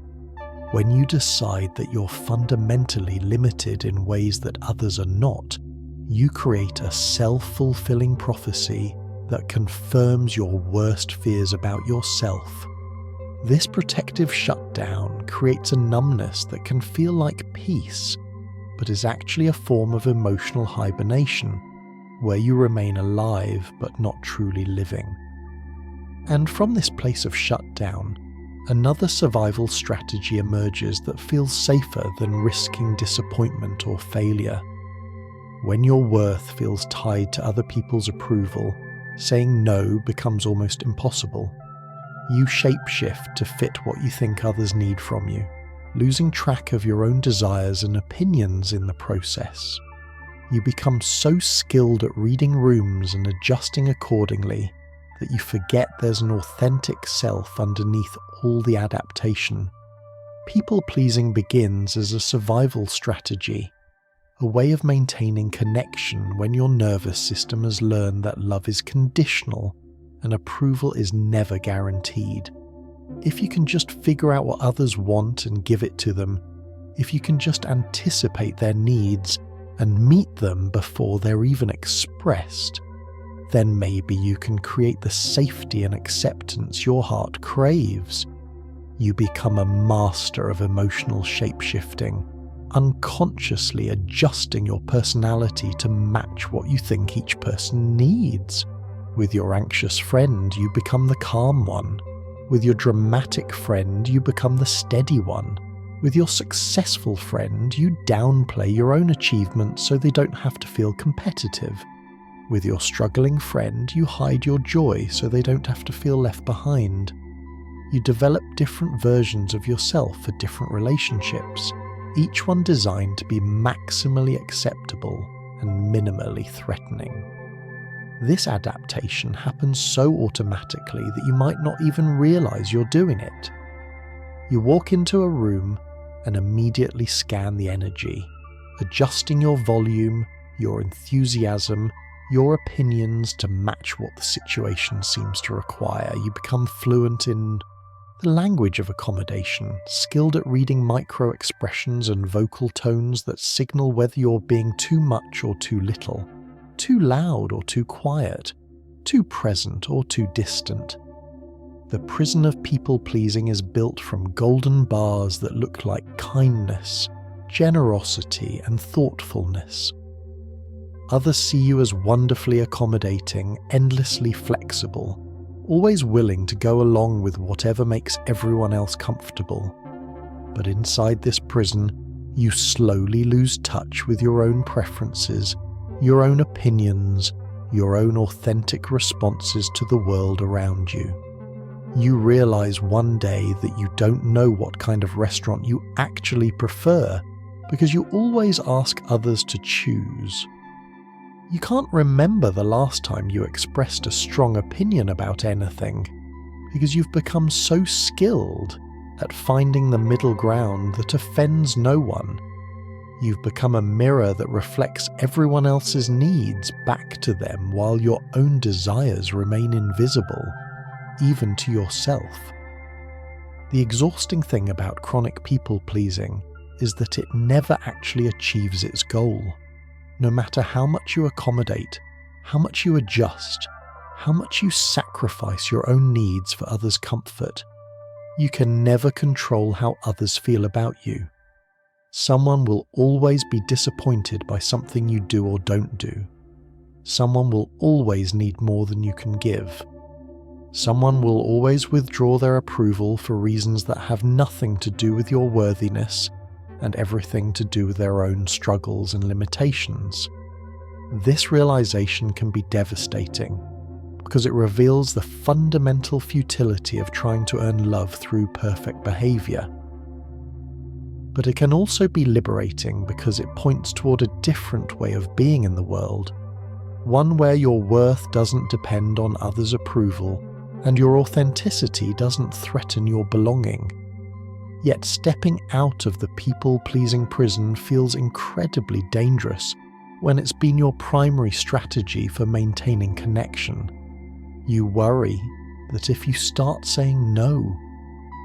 When you decide that you're fundamentally limited in ways that others are not, you create a self-fulfilling prophecy that confirms your worst fears about yourself. This protective shutdown creates a numbness that can feel like peace, but is actually a form of emotional hibernation, where you remain alive but not truly living. And from this place of shutdown, another survival strategy emerges that feels safer than risking disappointment or failure. When your worth feels tied to other people's approval, saying no becomes almost impossible. You shapeshift to fit what you think others need from you, losing track of your own desires and opinions in the process. You become so skilled at reading rooms and adjusting accordingly that you forget there's an authentic self underneath all the adaptation. People-pleasing begins as a survival strategy, a way of maintaining connection when your nervous system has learned that love is conditional and approval is never guaranteed. If you can just figure out what others want and give it to them, if you can just anticipate their needs and meet them before they're even expressed, then maybe you can create the safety and acceptance your heart craves. You become a master of emotional shape-shifting, unconsciously adjusting your personality to match what you think each person needs. With your anxious friend, you become the calm one. With your dramatic friend, you become the steady one. With your successful friend, you downplay your own achievements so they don't have to feel competitive. With your struggling friend, you hide your joy so they don't have to feel left behind. You develop different versions of yourself for different relationships, each one designed to be maximally acceptable and minimally threatening. This adaptation happens so automatically that you might not even realize you're doing it. You walk into a room and immediately scan the energy, adjusting your volume, your enthusiasm, your opinions to match what the situation seems to require. You become fluent in the language of accommodation, skilled at reading micro-expressions and vocal tones that signal whether you're being too much or too little, too loud or too quiet, too present or too distant. The prison of people-pleasing is built from golden bars that look like kindness, generosity, and thoughtfulness. Others see you as wonderfully accommodating, endlessly flexible, always willing to go along with whatever makes everyone else comfortable. But inside this prison, you slowly lose touch with your own preferences, your own opinions, your own authentic responses to the world around you. You realize one day that you don't know what kind of restaurant you actually prefer because you always ask others to choose. You can't remember the last time you expressed a strong opinion about anything because you've become so skilled at finding the middle ground that offends no one. You've become a mirror that reflects everyone else's needs back to them while your own desires remain invisible, even to yourself. The exhausting thing about chronic people-pleasing is that it never actually achieves its goal. No matter how much you accommodate, how much you adjust, how much you sacrifice your own needs for others' comfort, you can never control how others feel about you. Someone will always be disappointed by something you do or don't do. Someone will always need more than you can give. Someone will always withdraw their approval for reasons that have nothing to do with your worthiness and everything to do with their own struggles and limitations. This realization can be devastating because it reveals the fundamental futility of trying to earn love through perfect behavior. But it can also be liberating because it points toward a different way of being in the world, one where your worth doesn't depend on others' approval and your authenticity doesn't threaten your belonging. Yet stepping out of the people-pleasing prison feels incredibly dangerous when it's been your primary strategy for maintaining connection. You worry that if you start saying no,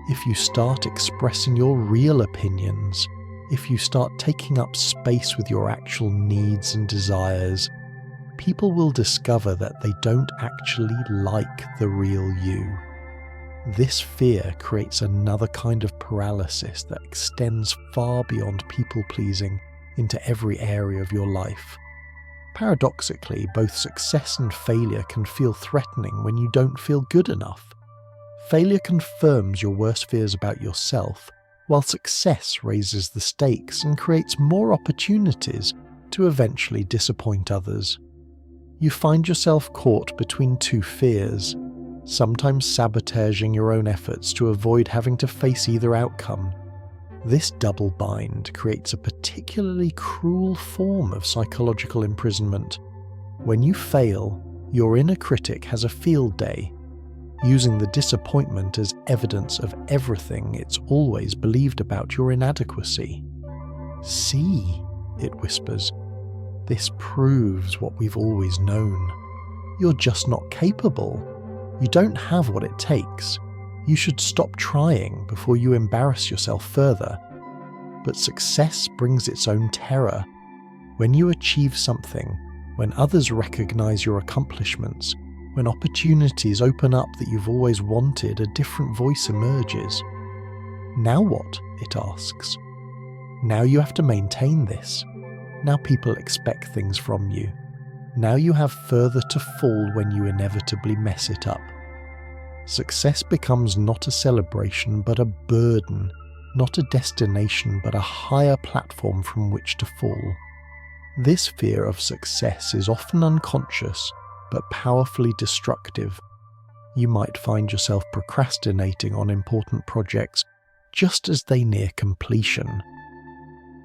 if you start expressing your real opinions, if you start taking up space with your actual needs and desires, people will discover that they don't actually like the real you. This fear creates another kind of paralysis that extends far beyond people-pleasing into every area of your life. Paradoxically, both success and failure can feel threatening when you don't feel good enough. Failure confirms your worst fears about yourself, while success raises the stakes and creates more opportunities to eventually disappoint others. You find yourself caught between two fears, sometimes sabotaging your own efforts to avoid having to face either outcome. This double bind creates a particularly cruel form of psychological imprisonment. When you fail, your inner critic has a field day, using the disappointment as evidence of everything it's always believed about your inadequacy. "See," it whispers, "this proves what we've always known. You're just not capable. You don't have what it takes. You should stop trying before you embarrass yourself further." But success brings its own terror. When you achieve something, when others recognize your accomplishments, when opportunities open up that you've always wanted, a different voice emerges. Now what? It asks. Now you have to maintain this. Now people expect things from you. Now you have further to fall when you inevitably mess it up. Success becomes not a celebration but a burden, not a destination but a higher platform from which to fall. This fear of success is often unconscious but powerfully destructive. You might find yourself procrastinating on important projects just as they near completion.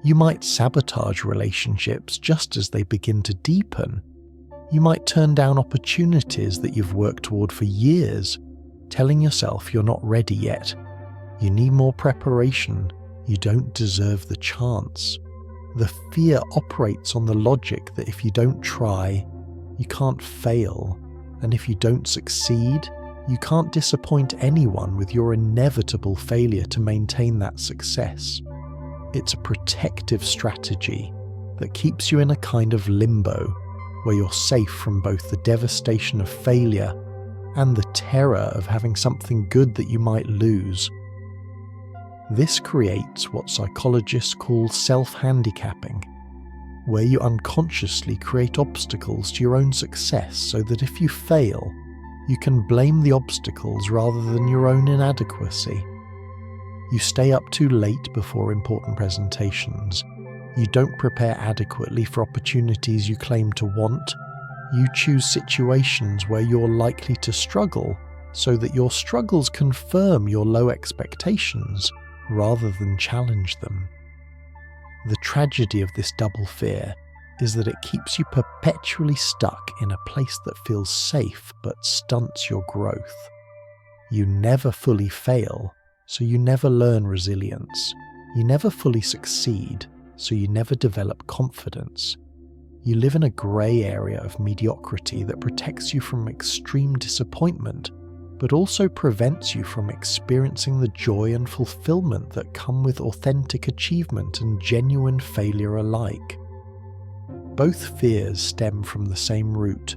You might sabotage relationships just as they begin to deepen. You might turn down opportunities that you've worked toward for years, telling yourself you're not ready yet. You need more preparation. You don't deserve the chance. The fear operates on the logic that if you don't try, you can't fail, and if you don't succeed, you can't disappoint anyone with your inevitable failure to maintain that success. It's a protective strategy that keeps you in a kind of limbo, where you're safe from both the devastation of failure and the terror of having something good that you might lose. This creates what psychologists call self-handicapping, where you unconsciously create obstacles to your own success so that if you fail, you can blame the obstacles rather than your own inadequacy. You stay up too late before important presentations. You don't prepare adequately for opportunities you claim to want. You choose situations where you're likely to struggle so that your struggles confirm your low expectations rather than challenge them. The tragedy of this double fear is that it keeps you perpetually stuck in a place that feels safe but stunts your growth. You never fully fail, so you never learn resilience. You never fully succeed, so you never develop confidence. You live in a grey area of mediocrity that protects you from extreme disappointment, but also prevents you from experiencing the joy and fulfillment that come with authentic achievement and genuine failure alike. Both fears stem from the same root,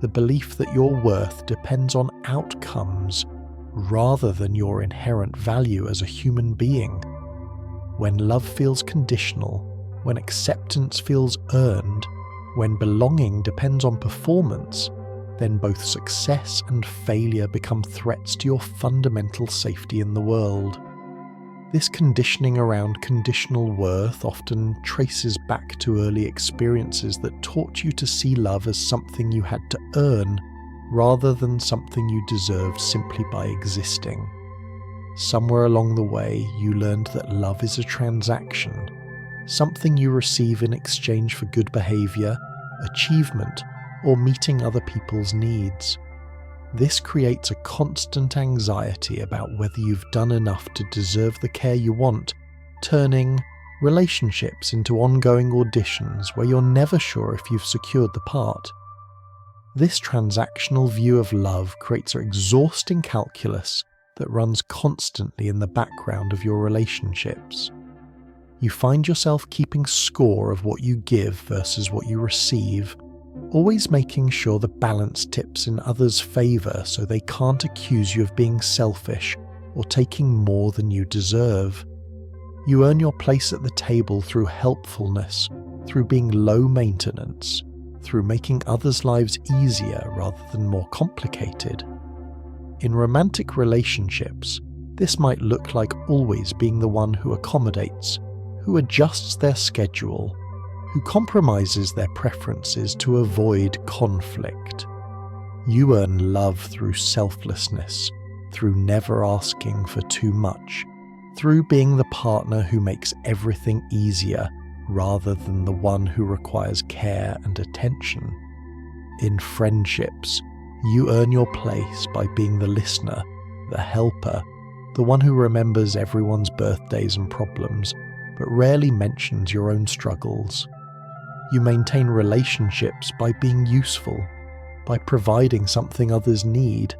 the belief that your worth depends on outcomes rather than your inherent value as a human being. When love feels conditional, when acceptance feels earned, when belonging depends on performance, then both success and failure become threats to your fundamental safety in the world. This conditioning around conditional worth often traces back to early experiences that taught you to see love as something you had to earn, rather than something you deserved simply by existing. Somewhere along the way, you learned that love is a transaction, something you receive in exchange for good behavior, achievement, or meeting other people's needs. This creates a constant anxiety about whether you've done enough to deserve the care you want, turning relationships into ongoing auditions where you're never sure if you've secured the part. This transactional view of love creates an exhausting calculus that runs constantly in the background of your relationships. You find yourself keeping score of what you give versus what you receive, always making sure the balance tips in others' favour so they can't accuse you of being selfish or taking more than you deserve. You earn your place at the table through helpfulness, through being low maintenance, through making others' lives easier rather than more complicated. In romantic relationships, this might look like always being the one who accommodates, who adjusts their schedule, who compromises their preferences to avoid conflict. You earn love through selflessness, through never asking for too much, through being the partner who makes everything easier rather than the one who requires care and attention. In friendships, you earn your place by being the listener, the helper, the one who remembers everyone's birthdays and problems, but rarely mentions your own struggles. You maintain relationships by being useful, by providing something others need,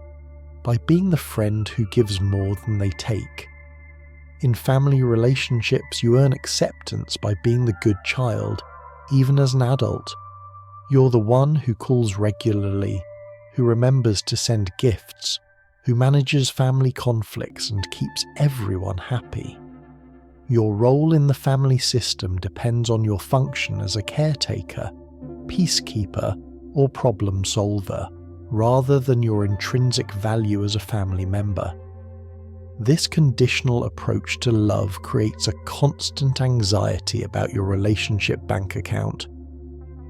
by being the friend who gives more than they take. In family relationships, you earn acceptance by being the good child, even as an adult. You're the one who calls regularly, who remembers to send gifts, who manages family conflicts and keeps everyone happy. Your role in the family system depends on your function as a caretaker, peacekeeper, or problem solver, rather than your intrinsic value as a family member. This conditional approach to love creates a constant anxiety about your relationship bank account.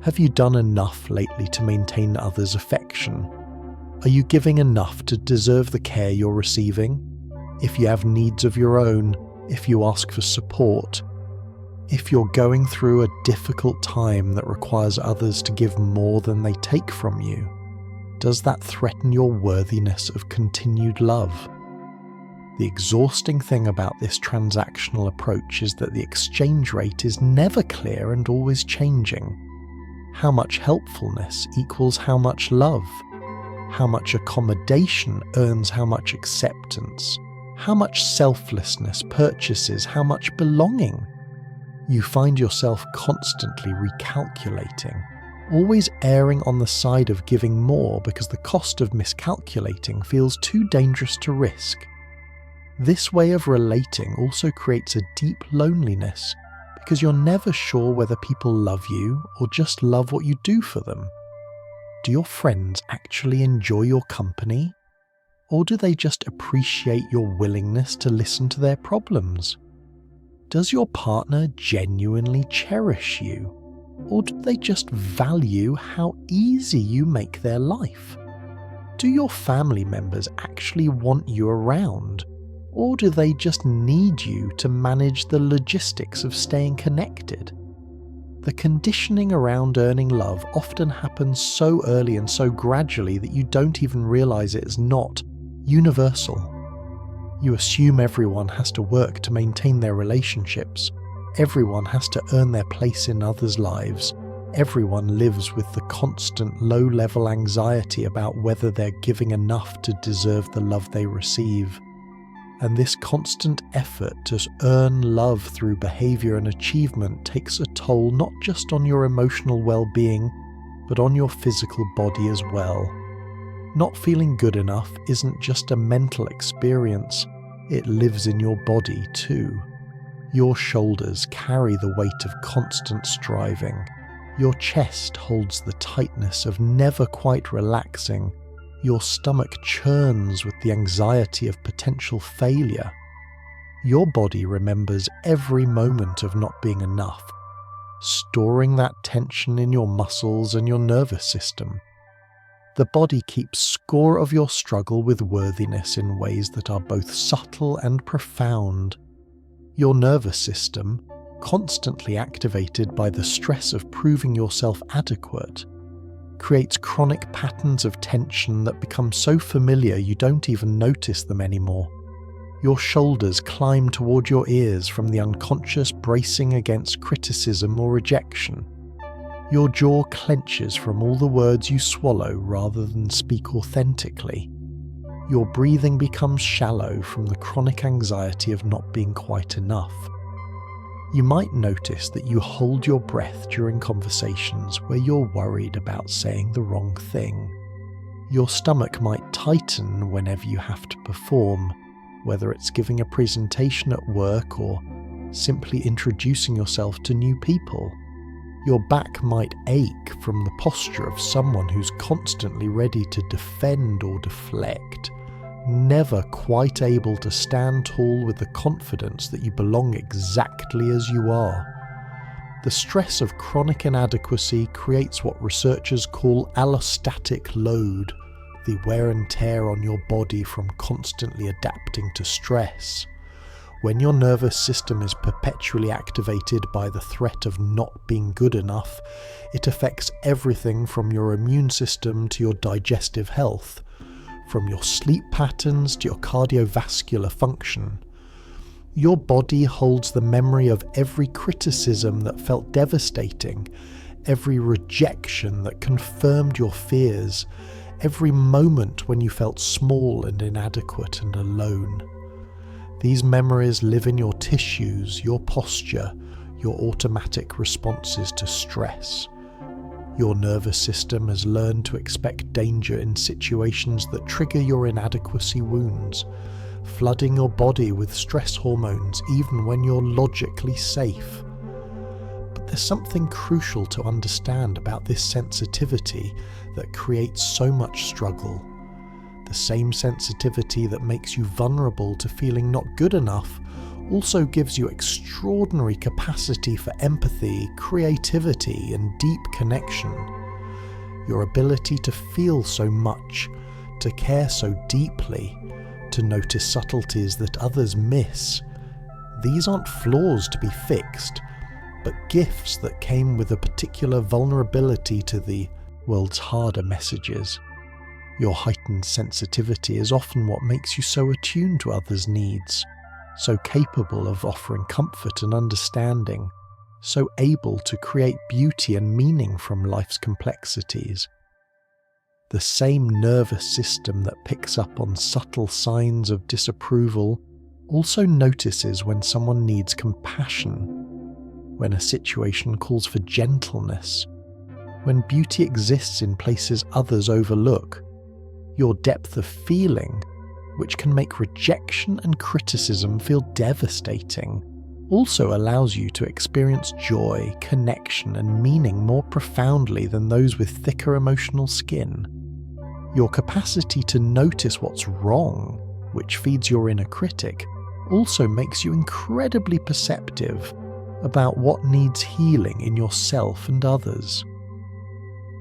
Have you done enough lately to maintain others' affection? Are you giving enough to deserve the care you're receiving? If you have needs of your own, if you ask for support, if you're going through a difficult time that requires others to give more than they take from you, does that threaten your worthiness of continued love? The exhausting thing about this transactional approach is that the exchange rate is never clear and always changing. How much helpfulness equals how much love? How much accommodation earns how much acceptance? How much selflessness purchases how much belonging? You find yourself constantly recalculating, always erring on the side of giving more because the cost of miscalculating feels too dangerous to risk. This way of relating also creates a deep loneliness because you're never sure whether people love you or just love what you do for them. Do your friends actually enjoy your company? Or do they just appreciate your willingness to listen to their problems? Does your partner genuinely cherish you? Or do they just value how easy you make their life? Do your family members actually want you around? Or do they just need you to manage the logistics of staying connected? The conditioning around earning love often happens so early and so gradually that you don't even realize it is not universal. You assume everyone has to work to maintain their relationships. Everyone has to earn their place in others' lives. Everyone lives with the constant low-level anxiety about whether they're giving enough to deserve the love they receive. And this constant effort to earn love through behavior and achievement takes a toll not just on your emotional well-being, but on your physical body as well. Not feeling good enough isn't just a mental experience, it lives in your body too. Your shoulders carry the weight of constant striving. Your chest holds the tightness of never quite relaxing. Your stomach churns with the anxiety of potential failure. Your body remembers every moment of not being enough, storing that tension in your muscles and your nervous system. The body keeps score of your struggle with worthiness in ways that are both subtle and profound. Your nervous system, constantly activated by the stress of proving yourself adequate, creates chronic patterns of tension that become so familiar you don't even notice them anymore. Your shoulders climb toward your ears from the unconscious bracing against criticism or rejection. Your jaw clenches from all the words you swallow rather than speak authentically. Your breathing becomes shallow from the chronic anxiety of not being quite enough. You might notice that you hold your breath during conversations where you're worried about saying the wrong thing. Your stomach might tighten whenever you have to perform, whether it's giving a presentation at work or simply introducing yourself to new people. Your back might ache from the posture of someone who's constantly ready to defend or deflect, never quite able to stand tall with the confidence that you belong exactly as you are. The stress of chronic inadequacy creates what researchers call allostatic load, the wear and tear on your body from constantly adapting to stress. When your nervous system is perpetually activated by the threat of not being good enough, it affects everything from your immune system to your digestive health, from your sleep patterns to your cardiovascular function. Your body holds the memory of every criticism that felt devastating, every rejection that confirmed your fears, every moment when you felt small and inadequate and alone. These memories live in your tissues, your posture, your automatic responses to stress. Your nervous system has learned to expect danger in situations that trigger your inadequacy wounds, flooding your body with stress hormones even when you're logically safe. But there's something crucial to understand about this sensitivity that creates so much struggle. The same sensitivity that makes you vulnerable to feeling not good enough also gives you extraordinary capacity for empathy, creativity, and deep connection. Your ability to feel so much, to care so deeply, to notice subtleties that others miss. These aren't flaws to be fixed, but gifts that came with a particular vulnerability to the world's harder messages. Your heightened sensitivity is often what makes you so attuned to others' needs, so capable of offering comfort and understanding, so able to create beauty and meaning from life's complexities. The same nervous system that picks up on subtle signs of disapproval also notices when someone needs compassion, when a situation calls for gentleness, when beauty exists in places others overlook. Your depth of feeling, which can make rejection and criticism feel devastating, also allows you to experience joy, connection, and meaning more profoundly than those with thicker emotional skin. Your capacity to notice what's wrong, which feeds your inner critic, also makes you incredibly perceptive about what needs healing in yourself and others.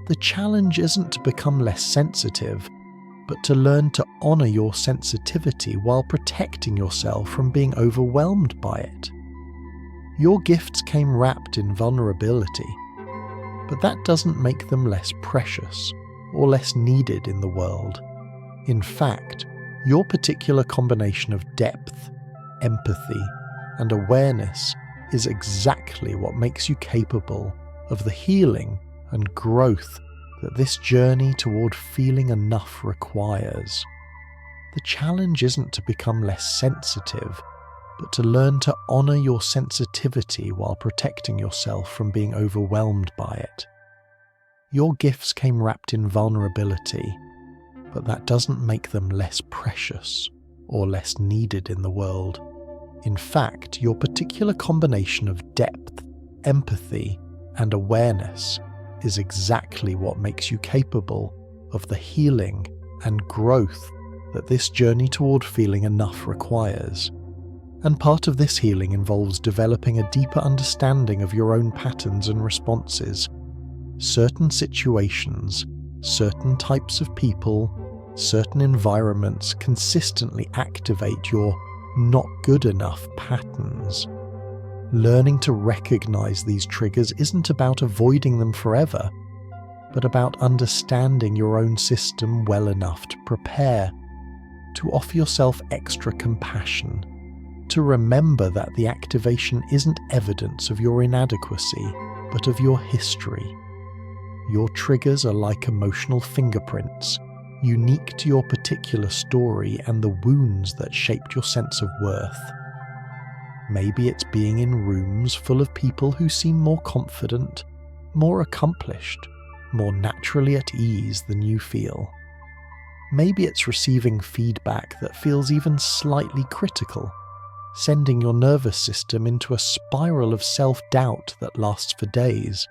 The challenge isn't to become less sensitive, but to learn to honour your sensitivity while protecting yourself from being overwhelmed by it. Your gifts came wrapped in vulnerability, but that doesn't make them less precious or less needed in the world. In fact, your particular combination of depth, empathy, and awareness is exactly what makes you capable of the healing and growth that this journey toward feeling enough requires. The challenge isn't to become less sensitive, but to learn to honour your sensitivity while protecting yourself from being overwhelmed by it. Your gifts came wrapped in vulnerability, but that doesn't make them less precious or less needed in the world. In fact, your particular combination of depth, empathy, and awareness is exactly what makes you capable of the healing and growth that this journey toward feeling enough requires. And part of this healing involves developing a deeper understanding of your own patterns and responses. Certain situations, certain types of people, certain environments consistently activate your not good enough patterns. Learning to recognize these triggers isn't about avoiding them forever, but about understanding your own system well enough to prepare, to offer yourself extra compassion, to remember that the activation isn't evidence of your inadequacy, but of your history. Your triggers are like emotional fingerprints, unique to your particular story and the wounds that shaped your sense of worth. Maybe it's being in rooms full of people who seem more confident, more accomplished, more naturally at ease than you feel. Maybe it's receiving feedback that feels even slightly critical, sending your nervous system into a spiral of self-doubt that lasts for days.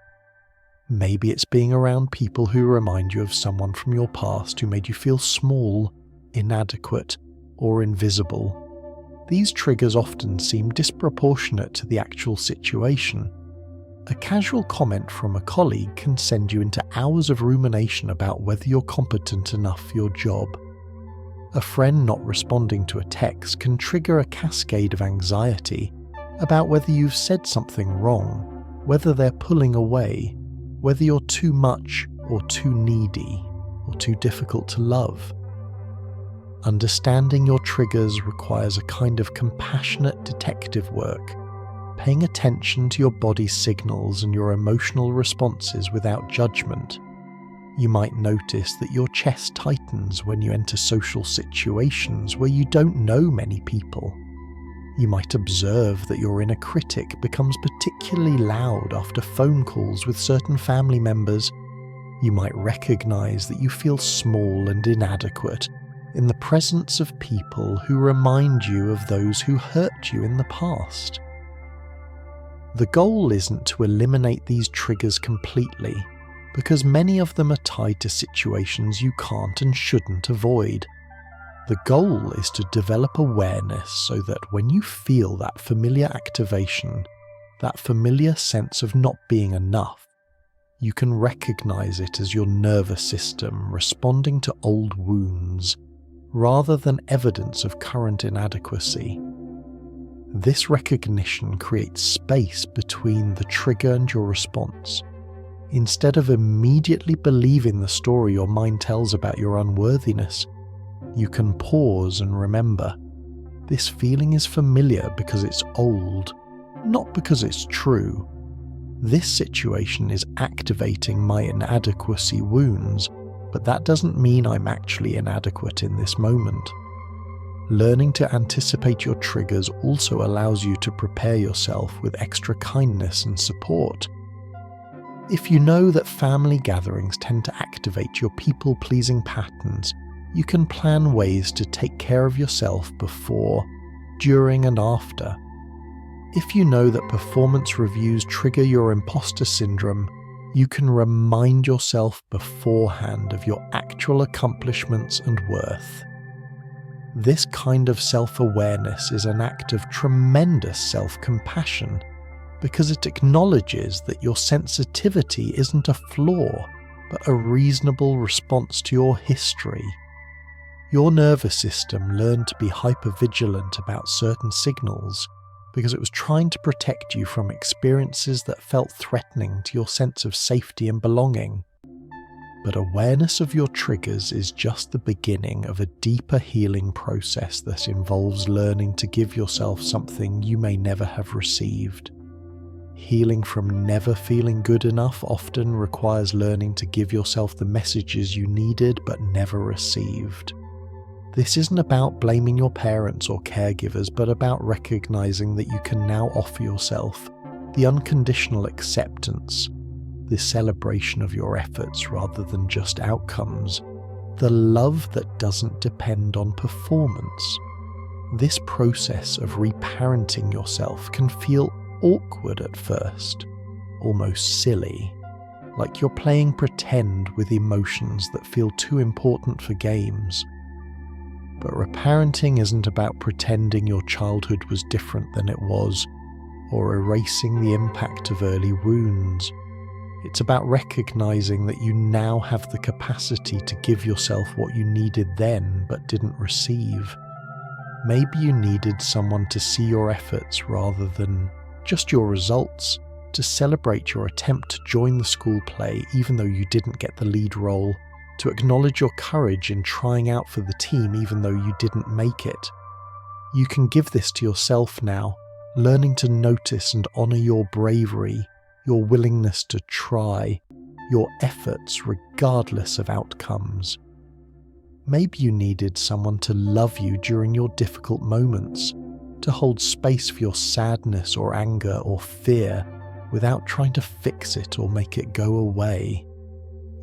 Maybe it's being around people who remind you of someone from your past who made you feel small, inadequate, or invisible. These triggers often seem disproportionate to the actual situation. A casual comment from a colleague can send you into hours of rumination about whether you're competent enough for your job. A friend not responding to a text can trigger a cascade of anxiety about whether you've said something wrong, whether they're pulling away, whether you're too much or too needy or too difficult to love. Understanding your triggers requires a kind of compassionate detective work, paying attention to your body's signals and your emotional responses without judgment. You might notice that your chest tightens when you enter social situations where you don't know many people. You might observe that your inner critic becomes particularly loud after phone calls with certain family members You might recognize that you feel small and inadequate in the presence of people who remind you of those who hurt you in the past. The goal isn't to eliminate these triggers completely, because many of them are tied to situations you can't and shouldn't avoid. The goal is to develop awareness so that when you feel that familiar activation, that familiar sense of not being enough, you can recognize it as your nervous system responding to old wounds rather than evidence of current inadequacy. This recognition creates space between the trigger and your response. Instead of immediately believing the story your mind tells about your unworthiness, you can pause and remember, this feeling is familiar because it's old, not because it's true. This situation is activating my inadequacy wounds, but that doesn't mean I'm actually inadequate in this moment. Learning to anticipate your triggers also allows you to prepare yourself with extra kindness and support. If you know that family gatherings tend to activate your people-pleasing patterns, you can plan ways to take care of yourself before, during, and after. If you know that performance reviews trigger your imposter syndrome, you can remind yourself beforehand of your actual accomplishments and worth. This kind of self-awareness is an act of tremendous self-compassion because it acknowledges that your sensitivity isn't a flaw, but a reasonable response to your history. Your nervous system learned to be hypervigilant about certain signals because it was trying to protect you from experiences that felt threatening to your sense of safety and belonging. But awareness of your triggers is just the beginning of a deeper healing process that involves learning to give yourself something you may never have received. Healing from never feeling good enough often requires learning to give yourself the messages you needed but never received. This isn't about blaming your parents or caregivers, but about recognizing that you can now offer yourself the unconditional acceptance, the celebration of your efforts rather than just outcomes, the love that doesn't depend on performance. This process of reparenting yourself can feel awkward at first, almost silly, like you're playing pretend with emotions that feel too important for games. But reparenting isn't about pretending your childhood was different than it was, or erasing the impact of early wounds. It's about recognizing that you now have the capacity to give yourself what you needed then but didn't receive. Maybe you needed someone to see your efforts rather than just your results, to celebrate your attempt to join the school play even though you didn't get the lead role, to acknowledge your courage in trying out for the team even though you didn't make it. You can give this to yourself now, learning to notice and honor your bravery, your willingness to try, your efforts regardless of outcomes. Maybe you needed someone to love you during your difficult moments, to hold space for your sadness or anger or fear without trying to fix it or make it go away.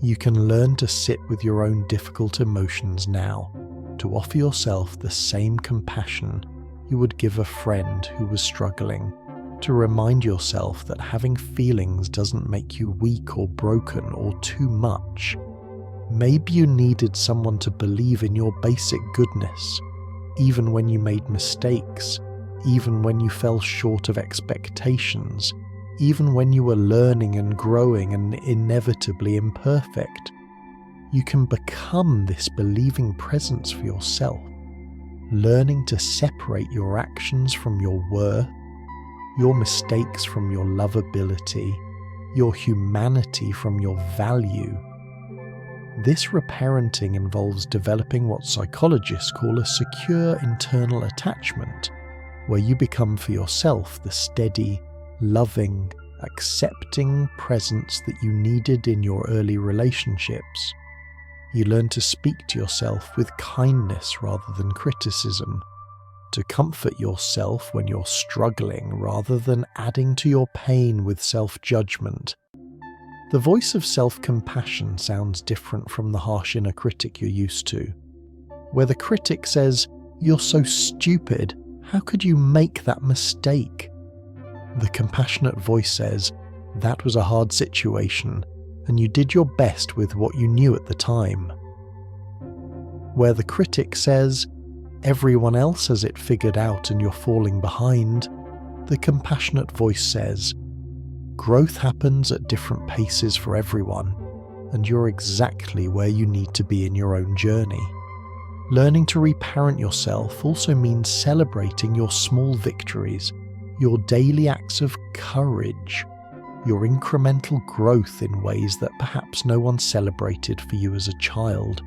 You can learn to sit with your own difficult emotions now, to offer yourself the same compassion you would give a friend who was struggling, to remind yourself that having feelings doesn't make you weak or broken or too much. Maybe you needed someone to believe in your basic goodness, even when you made mistakes, even when you fell short of expectations, even when you were learning and growing and inevitably imperfect. You can become this believing presence for yourself, learning to separate your actions from your worth, your mistakes from your lovability, your humanity from your value. This reparenting involves developing what psychologists call a secure internal attachment, where you become for yourself the steady, loving, accepting presence that you needed in your early relationships. You learn to speak to yourself with kindness rather than criticism, to comfort yourself when you're struggling rather than adding to your pain with self-judgment. The voice of self-compassion sounds different from the harsh inner critic you're used to, where the critic says, "You're so stupid, how could you make that mistake?" The compassionate voice says, "That was a hard situation, and you did your best with what you knew at the time." Where the critic says, "Everyone else has it figured out and you're falling behind," the compassionate voice says, "Growth happens at different paces for everyone, and you're exactly where you need to be in your own journey." Learning to reparent yourself also means celebrating your small victories, your daily acts of courage, your incremental growth in ways that perhaps no one celebrated for you as a child.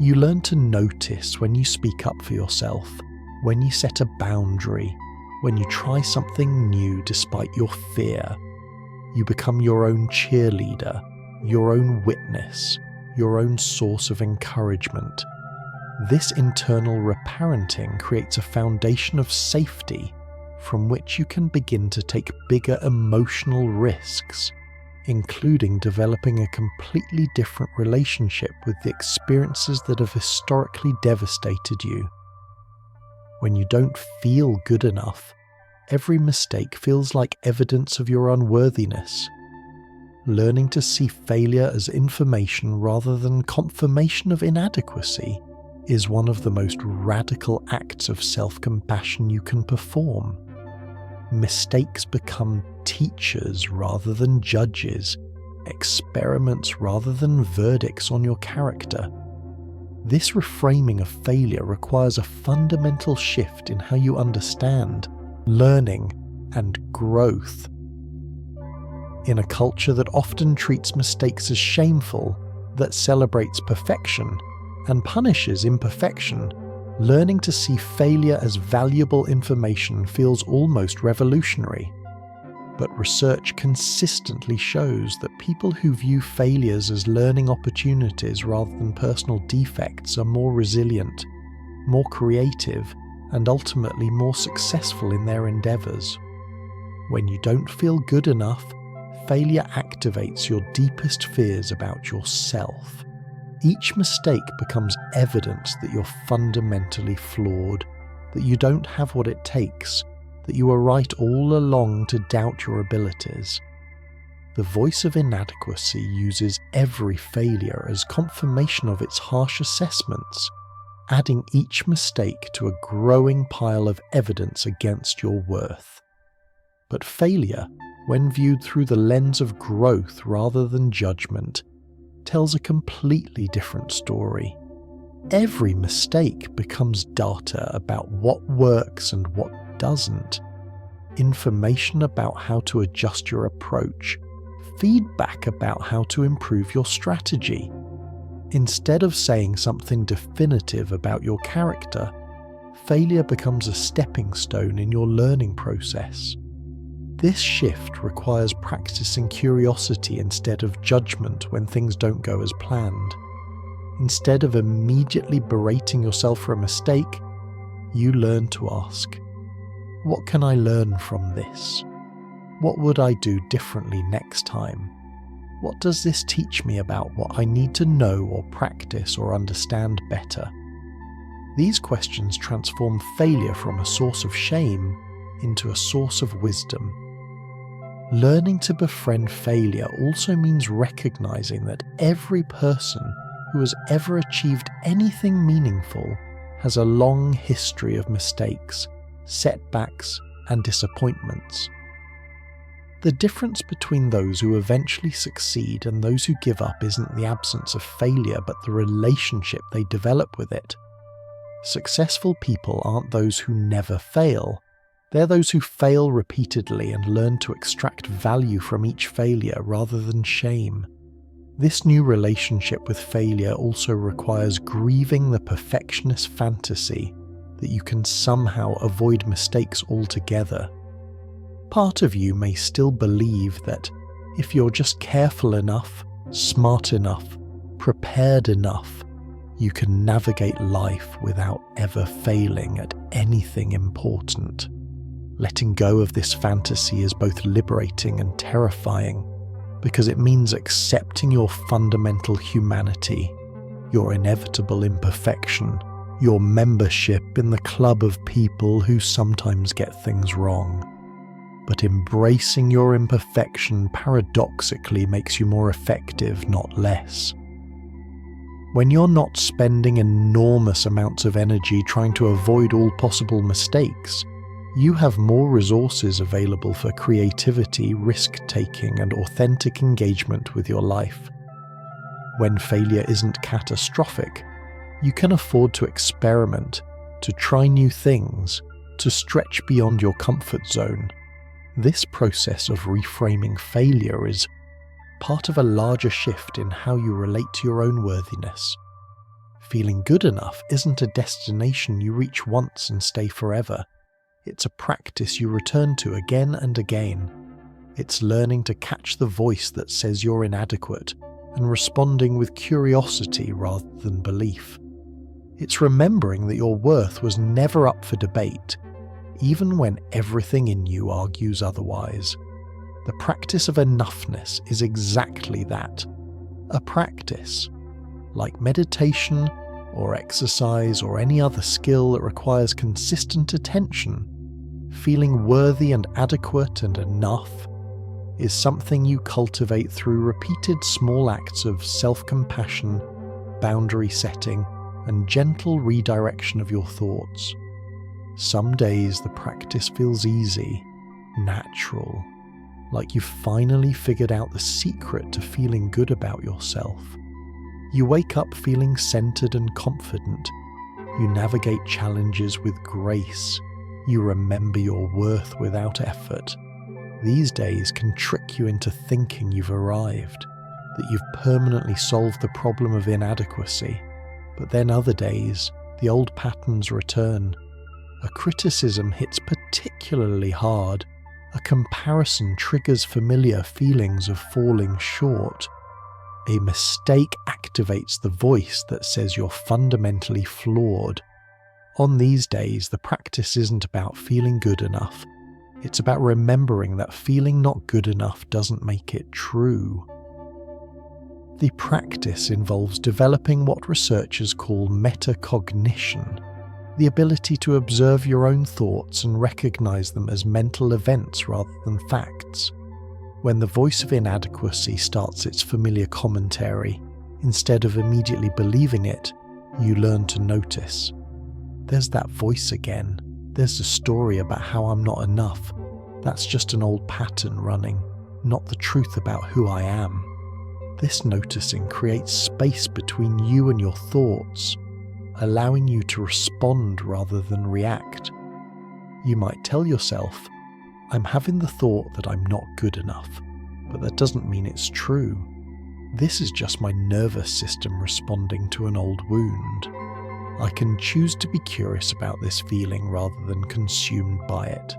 You learn to notice when you speak up for yourself, when you set a boundary, when you try something new despite your fear. You become your own cheerleader, your own witness, your own source of encouragement. This internal reparenting creates a foundation of safety from which you can begin to take bigger emotional risks, including developing a completely different relationship with the experiences that have historically devastated you. When you don't feel good enough, every mistake feels like evidence of your unworthiness. Learning to see failure as information rather than confirmation of inadequacy is one of the most radical acts of self-compassion you can perform. Mistakes become teachers rather than judges, experiments rather than verdicts on your character. This reframing of failure requires a fundamental shift in how you understand learning and growth. In a culture that often treats mistakes as shameful, that celebrates perfection, and punishes imperfection, learning to see failure as valuable information feels almost revolutionary. But research consistently shows that people who view failures as learning opportunities rather than personal defects are more resilient, more creative, and ultimately more successful in their endeavors. When you don't feel good enough, failure activates your deepest fears about yourself. Each mistake becomes evidence that you're fundamentally flawed, that you don't have what it takes, that you were right all along to doubt your abilities. The voice of inadequacy uses every failure as confirmation of its harsh assessments, adding each mistake to a growing pile of evidence against your worth. But failure, when viewed through the lens of growth rather than judgment, tells a completely different story. Every mistake becomes data about what works and what doesn't, information about how to adjust your approach, feedback about how to improve your strategy. Instead of saying something definitive about your character, failure becomes a stepping stone in your learning process. This shift requires practicing curiosity instead of judgment when things don't go as planned. Instead of immediately berating yourself for a mistake, you learn to ask, "What can I learn from this? What would I do differently next time? What does this teach me about what I need to know or practice or understand better?" These questions transform failure from a source of shame into a source of wisdom. Learning to befriend failure also means recognizing that every person who has ever achieved anything meaningful has a long history of mistakes, setbacks, and disappointments. The difference between those who eventually succeed and those who give up isn't the absence of failure, but the relationship they develop with it. Successful people aren't those who never fail. They're those who fail repeatedly and learn to extract value from each failure rather than shame. This new relationship with failure also requires grieving the perfectionist fantasy that you can somehow avoid mistakes altogether. Part of you may still believe that if you're just careful enough, smart enough, prepared enough, you can navigate life without ever failing at anything important. Letting go of this fantasy is both liberating and terrifying, because it means accepting your fundamental humanity, your inevitable imperfection, your membership in the club of people who sometimes get things wrong. But embracing your imperfection paradoxically makes you more effective, not less. When you're not spending enormous amounts of energy trying to avoid all possible mistakes, you have more resources available for creativity, risk-taking, and authentic engagement with your life. When failure isn't catastrophic, you can afford to experiment, to try new things, to stretch beyond your comfort zone. This process of reframing failure is part of a larger shift in how you relate to your own worthiness. Feeling good enough isn't a destination you reach once and stay forever. It's a practice you return to again and again. It's learning to catch the voice that says you're inadequate and responding with curiosity rather than belief. It's remembering that your worth was never up for debate, even when everything in you argues otherwise. The practice of enoughness is exactly that, a practice. Like meditation or exercise or any other skill that requires consistent attention, feeling worthy and adequate and enough is something you cultivate through repeated small acts of self-compassion, boundary setting, and gentle redirection of your thoughts. Some days the practice feels easy, natural, like you've finally figured out the secret to feeling good about yourself. You wake up feeling centered and confident. You navigate challenges with grace. You remember your worth without effort. These days can trick you into thinking you've arrived, that you've permanently solved the problem of inadequacy. But then other days, the old patterns return. A criticism hits particularly hard. A comparison triggers familiar feelings of falling short. A mistake activates the voice that says you're fundamentally flawed. On these days, the practice isn't about feeling good enough. It's about remembering that feeling not good enough doesn't make it true. The practice involves developing what researchers call metacognition, the ability to observe your own thoughts and recognize them as mental events rather than facts. When the voice of inadequacy starts its familiar commentary, instead of immediately believing it, you learn to notice. There's that voice again. There's a story about how I'm not enough. That's just an old pattern running, not the truth about who I am. This noticing creates space between you and your thoughts, allowing you to respond rather than react. You might tell yourself, I'm having the thought that I'm not good enough, but that doesn't mean it's true. This is just my nervous system responding to an old wound. I can choose to be curious about this feeling rather than consumed by it.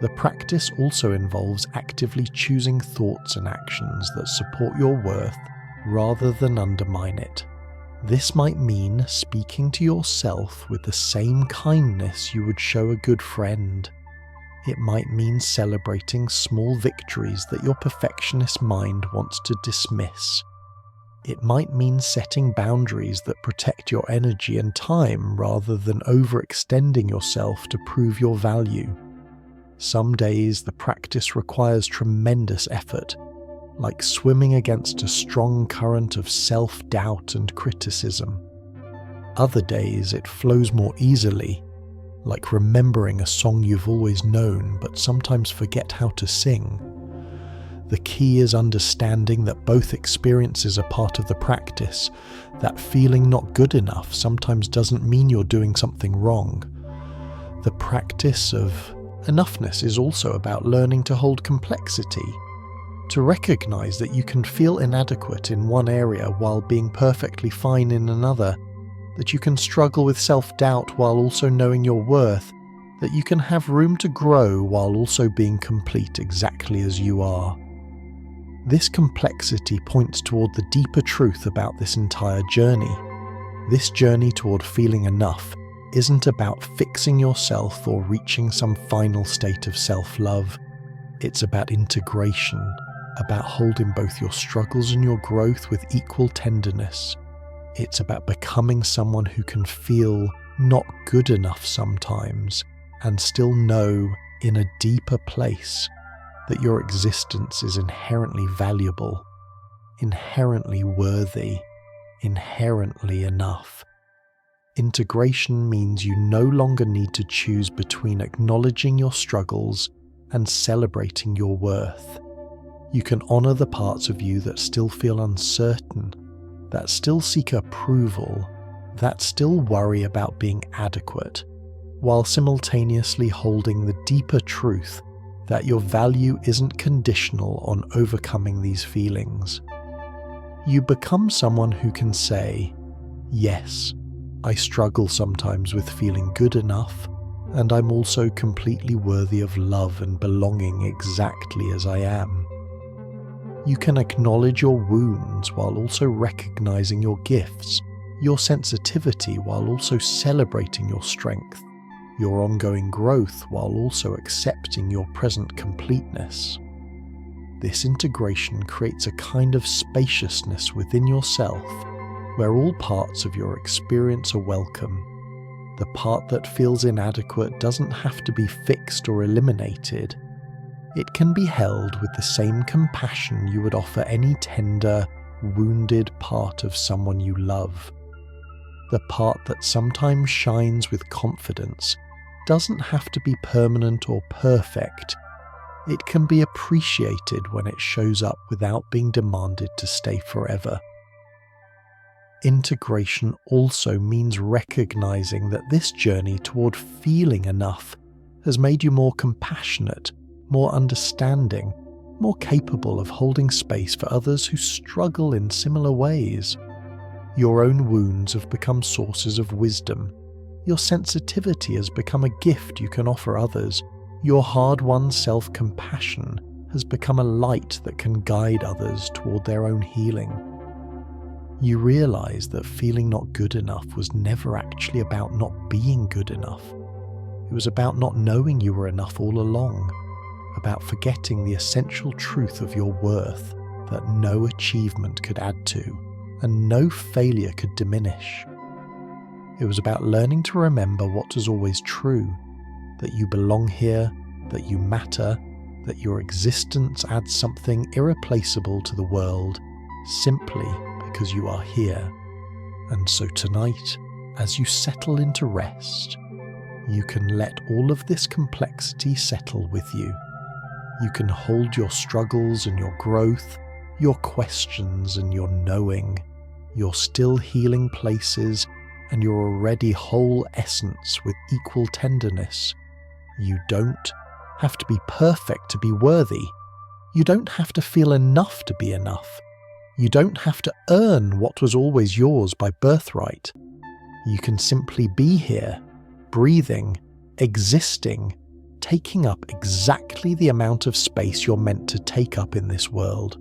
The practice also involves actively choosing thoughts and actions that support your worth rather than undermine it. This might mean speaking to yourself with the same kindness you would show a good friend. It might mean celebrating small victories that your perfectionist mind wants to dismiss. It might mean setting boundaries that protect your energy and time rather than overextending yourself to prove your value. Some days the practice requires tremendous effort, like swimming against a strong current of self-doubt and criticism. Other days it flows more easily, like remembering a song you've always known but sometimes forget how to sing. The key is understanding that both experiences are part of the practice, that feeling not good enough sometimes doesn't mean you're doing something wrong. The practice of enoughness is also about learning to hold complexity, to recognize that you can feel inadequate in one area while being perfectly fine in another, that you can struggle with self-doubt while also knowing your worth, that you can have room to grow while also being complete exactly as you are. This complexity points toward the deeper truth about this entire journey. This journey toward feeling enough isn't about fixing yourself or reaching some final state of self-love. It's about integration, about holding both your struggles and your growth with equal tenderness. It's about becoming someone who can feel not good enough sometimes and still know in a deeper place that your existence is inherently valuable, inherently worthy, inherently enough. Integration means you no longer need to choose between acknowledging your struggles and celebrating your worth. You can honor the parts of you that still feel uncertain, that still seek approval, that still worry about being adequate, while simultaneously holding the deeper truth that your value isn't conditional on overcoming these feelings. You become someone who can say, yes, I struggle sometimes with feeling good enough, and I'm also completely worthy of love and belonging exactly as I am. You can acknowledge your wounds while also recognizing your gifts, your sensitivity while also celebrating your strength, your ongoing growth while also accepting your present completeness. This integration creates a kind of spaciousness within yourself where all parts of your experience are welcome. The part that feels inadequate doesn't have to be fixed or eliminated. It can be held with the same compassion you would offer any tender, wounded part of someone you love. The part that sometimes shines with confidence doesn't have to be permanent or perfect. It can be appreciated when it shows up without being demanded to stay forever. Integration also means recognizing that this journey toward feeling enough has made you more compassionate, more understanding, more capable of holding space for others who struggle in similar ways. Your own wounds have become sources of wisdom. Your sensitivity has become a gift you can offer others. Your hard-won self-compassion has become a light that can guide others toward their own healing. You realize that feeling not good enough was never actually about not being good enough. It was about not knowing you were enough all along, about forgetting the essential truth of your worth that no achievement could add to, and no failure could diminish. It was about learning to remember what was always true, that you belong here, that you matter, that your existence adds something irreplaceable to the world, simply because you are here. And so tonight, as you settle into rest, you can let all of this complexity settle with you. You can hold your struggles and your growth, your questions and your knowing, your still healing places and your already whole essence with equal tenderness. You don't have to be perfect to be worthy. You don't have to feel enough to be enough. You don't have to earn what was always yours by birthright. You can simply be here, breathing, existing, taking up exactly the amount of space you're meant to take up in this world.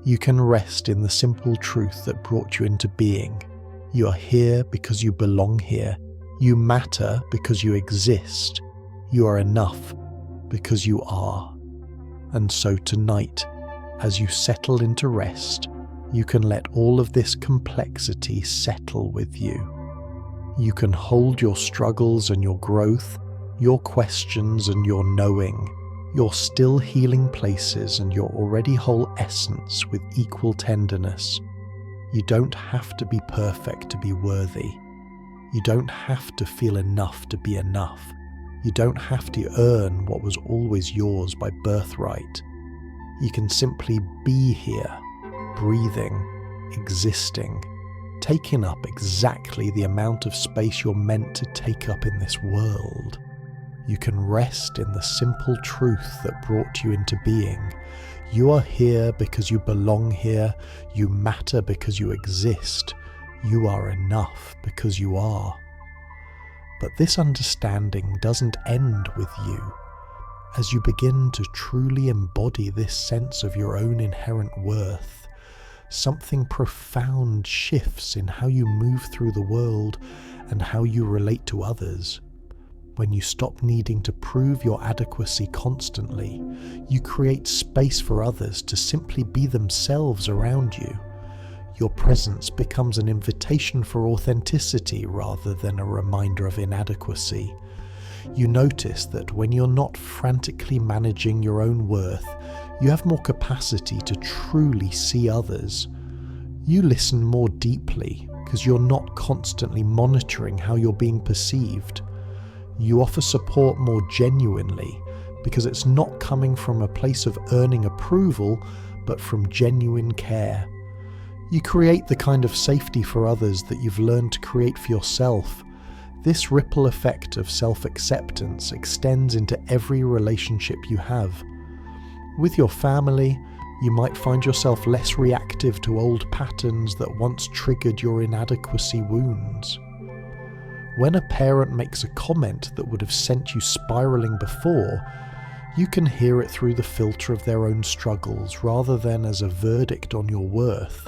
You can rest in the simple truth that brought you into being. You are here because you belong here. You matter because you exist. You are enough because you are. And so tonight, as you settle into rest, you can let all of this complexity settle with you. You can hold your struggles and your growth, your questions and your knowing, your still healing places and your already whole essence with equal tenderness. You don't have to be perfect to be worthy. You don't have to feel enough to be enough. You don't have to earn what was always yours by birthright. You can simply be here, breathing, existing, taking up exactly the amount of space you're meant to take up in this world. You can rest in the simple truth that brought you into being. You are here because you belong here. You matter because you exist. You are enough because you are. But this understanding doesn't end with you. As you begin to truly embody this sense of your own inherent worth, something profound shifts in how you move through the world and how you relate to others. When you stop needing to prove your adequacy constantly, you create space for others to simply be themselves around you. Your presence becomes an invitation for authenticity rather than a reminder of inadequacy. You notice that when you're not frantically managing your own worth, you have more capacity to truly see others. You listen more deeply because you're not constantly monitoring how you're being perceived. You offer support more genuinely because it's not coming from a place of earning approval, but from genuine care. You create the kind of safety for others that you've learned to create for yourself. This ripple effect of self-acceptance extends into every relationship you have. With your family, you might find yourself less reactive to old patterns that once triggered your inadequacy wounds. When a parent makes a comment that would have sent you spiraling before, you can hear it through the filter of their own struggles rather than as a verdict on your worth.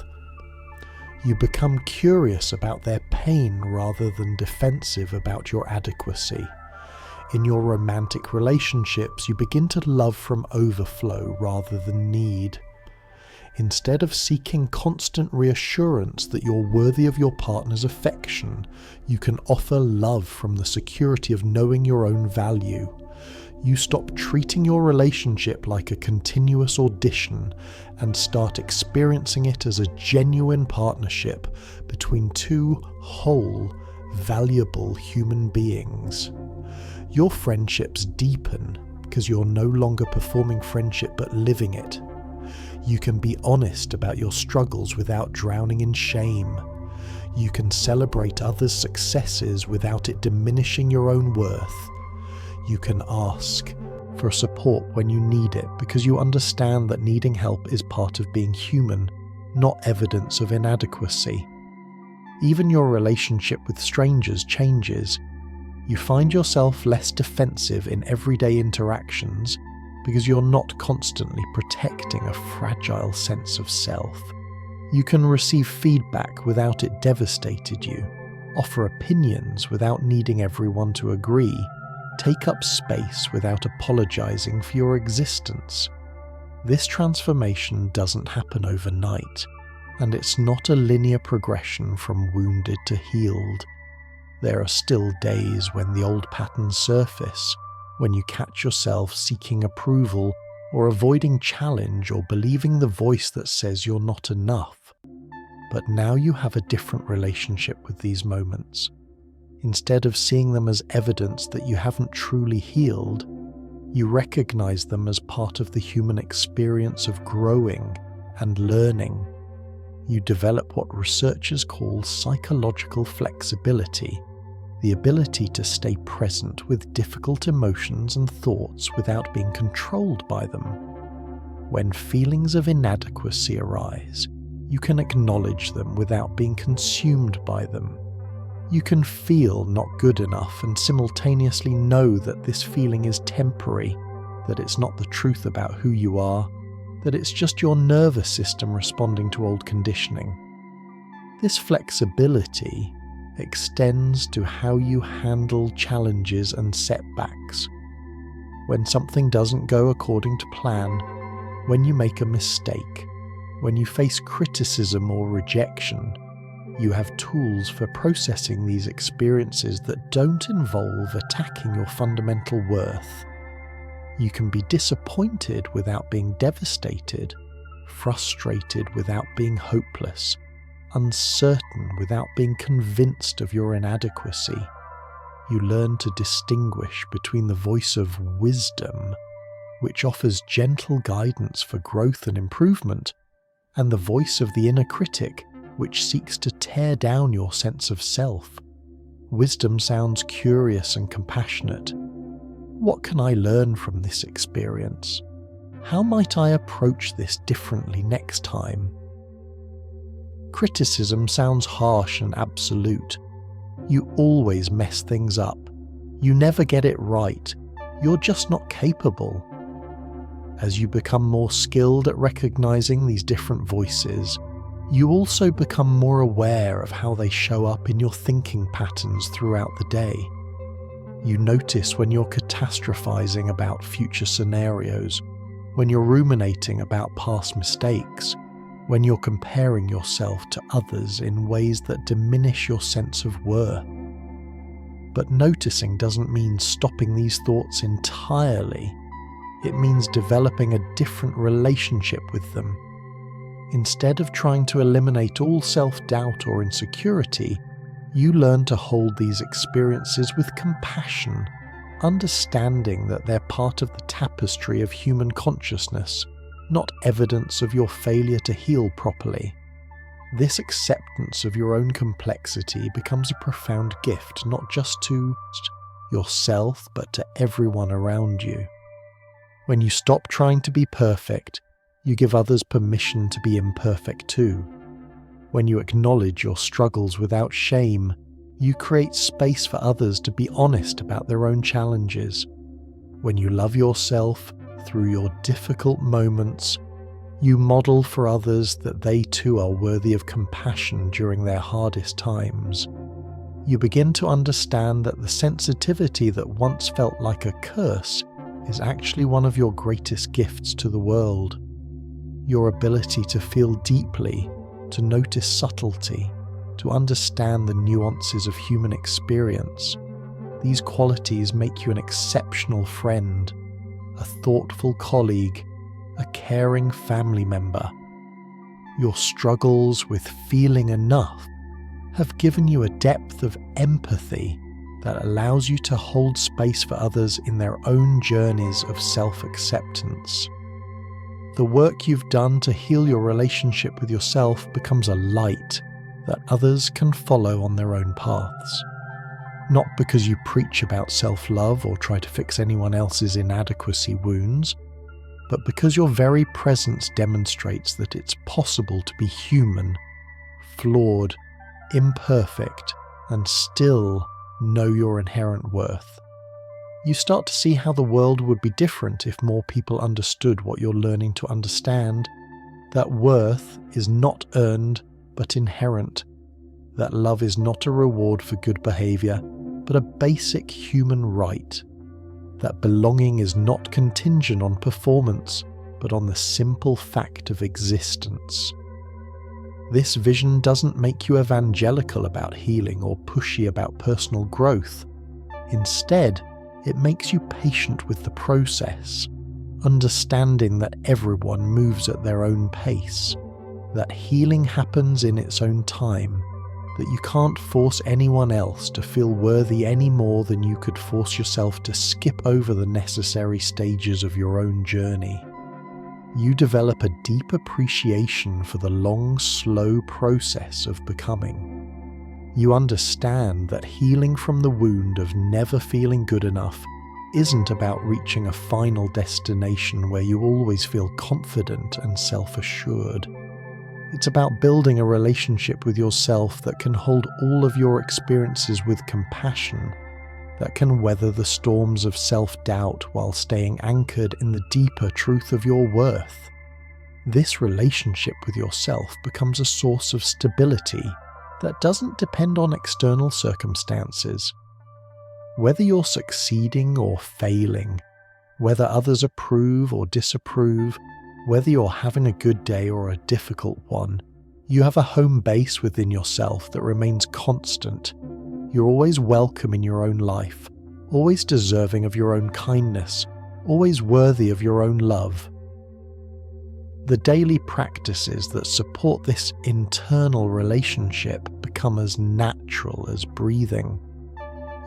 You become curious about their pain rather than defensive about your adequacy. In your romantic relationships, you begin to love from overflow rather than need. Instead of seeking constant reassurance that you're worthy of your partner's affection, you can offer love from the security of knowing your own value. You stop treating your relationship like a continuous audition and start experiencing it as a genuine partnership between two whole, valuable human beings. Your friendships deepen because you're no longer performing friendship but living it. You can be honest about your struggles without drowning in shame. You can celebrate others' successes without it diminishing your own worth. You can ask for support when you need it because you understand that needing help is part of being human, not evidence of inadequacy. Even your relationship with strangers changes. You find yourself less defensive in everyday interactions because you're not constantly protecting a fragile sense of self. You can receive feedback without it devastating you, offer opinions without needing everyone to agree, take up space without apologizing for your existence. This transformation doesn't happen overnight, and it's not a linear progression from wounded to healed. There are still days when the old patterns surface, when you catch yourself seeking approval or avoiding challenge or believing the voice that says you're not enough. But now you have a different relationship with these moments. Instead of seeing them as evidence that you haven't truly healed, you recognize them as part of the human experience of growing and learning. You develop what researchers call psychological flexibility, the ability to stay present with difficult emotions and thoughts without being controlled by them. When feelings of inadequacy arise, you can acknowledge them without being consumed by them. You can feel not good enough and simultaneously know that this feeling is temporary, that it's not the truth about who you are, that it's just your nervous system responding to old conditioning. This flexibility extends to how you handle challenges and setbacks. When something doesn't go according to plan, when you make a mistake, when you face criticism or rejection, you have tools for processing these experiences that don't involve attacking your fundamental worth. You can be disappointed without being devastated, frustrated without being hopeless, uncertain without being convinced of your inadequacy. You learn to distinguish between the voice of wisdom, which offers gentle guidance for growth and improvement, and the voice of the inner critic, which seeks to tear down your sense of self. Wisdom sounds curious and compassionate. What can I learn from this experience? How might I approach this differently next time? Criticism sounds harsh and absolute. You always mess things up. You never get it right. You're just not capable. As you become more skilled at recognizing these different voices, you also become more aware of how they show up in your thinking patterns throughout the day. You notice when you're catastrophizing about future scenarios, when you're ruminating about past mistakes, when you're comparing yourself to others in ways that diminish your sense of worth. But noticing doesn't mean stopping these thoughts entirely. It means developing a different relationship with them. Instead of trying to eliminate all self-doubt or insecurity, you learn to hold these experiences with compassion, understanding that they're part of the tapestry of human consciousness, not evidence of your failure to heal properly. This acceptance of your own complexity becomes a profound gift, not just to yourself, but to everyone around you. When you stop trying to be perfect, you give others permission to be imperfect too. When you acknowledge your struggles without shame, you create space for others to be honest about their own challenges. When you love yourself through your difficult moments, you model for others that they too are worthy of compassion during their hardest times. You begin to understand that the sensitivity that once felt like a curse is actually one of your greatest gifts to the world. Your ability to feel deeply, to notice subtlety, to understand the nuances of human experience. These qualities make you an exceptional friend, a thoughtful colleague, a caring family member. Your struggles with feeling enough have given you a depth of empathy that allows you to hold space for others in their own journeys of self-acceptance. The work you've done to heal your relationship with yourself becomes a light that others can follow on their own paths. Not because you preach about self-love or try to fix anyone else's inadequacy wounds, but because your very presence demonstrates that it's possible to be human, flawed, imperfect, and still know your inherent worth. You start to see how the world would be different if more people understood what you're learning to understand, that worth is not earned but inherent, that love is not a reward for good behavior, but a basic human right, that belonging is not contingent on performance, but on the simple fact of existence. This vision doesn't make you evangelical about healing or pushy about personal growth. Instead, it makes you patient with the process, understanding that everyone moves at their own pace, that healing happens in its own time, that you can't force anyone else to feel worthy any more than you could force yourself to skip over the necessary stages of your own journey. You develop a deep appreciation for the long, slow process of becoming. You understand that healing from the wound of never feeling good enough isn't about reaching a final destination where you always feel confident and self-assured. It's about building a relationship with yourself that can hold all of your experiences with compassion, that can weather the storms of self-doubt while staying anchored in the deeper truth of your worth. This relationship with yourself becomes a source of stability that doesn't depend on external circumstances. Whether you're succeeding or failing, whether others approve or disapprove, whether you're having a good day or a difficult one, you have a home base within yourself that remains constant. You're always welcome in your own life, always deserving of your own kindness, always worthy of your own love. The daily practices that support this internal relationship become as natural as breathing.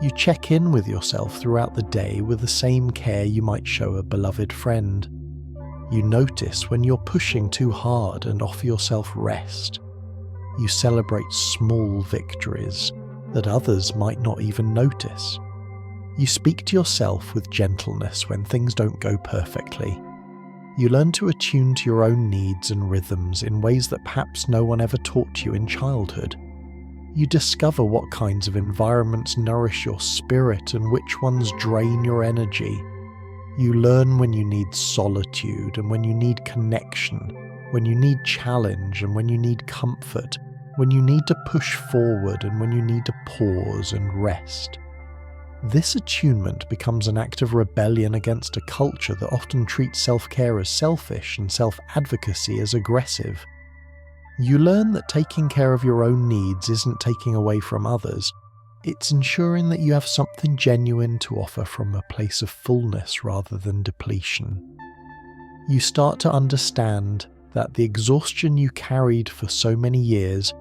You check in with yourself throughout the day with the same care you might show a beloved friend. You notice when you're pushing too hard and offer yourself rest. You celebrate small victories that others might not even notice. You speak to yourself with gentleness when things don't go perfectly. You learn to attune to your own needs and rhythms in ways that perhaps no one ever taught you in childhood. You discover what kinds of environments nourish your spirit and which ones drain your energy. You learn when you need solitude and when you need connection, when you need challenge and when you need comfort, when you need to push forward and when you need to pause and rest. This attunement becomes an act of rebellion against a culture that often treats self-care as selfish and self-advocacy as aggressive. You learn that taking care of your own needs isn't taking away from others. It's ensuring that you have something genuine to offer from a place of fullness rather than depletion. You start to understand that the exhaustion you carried for so many years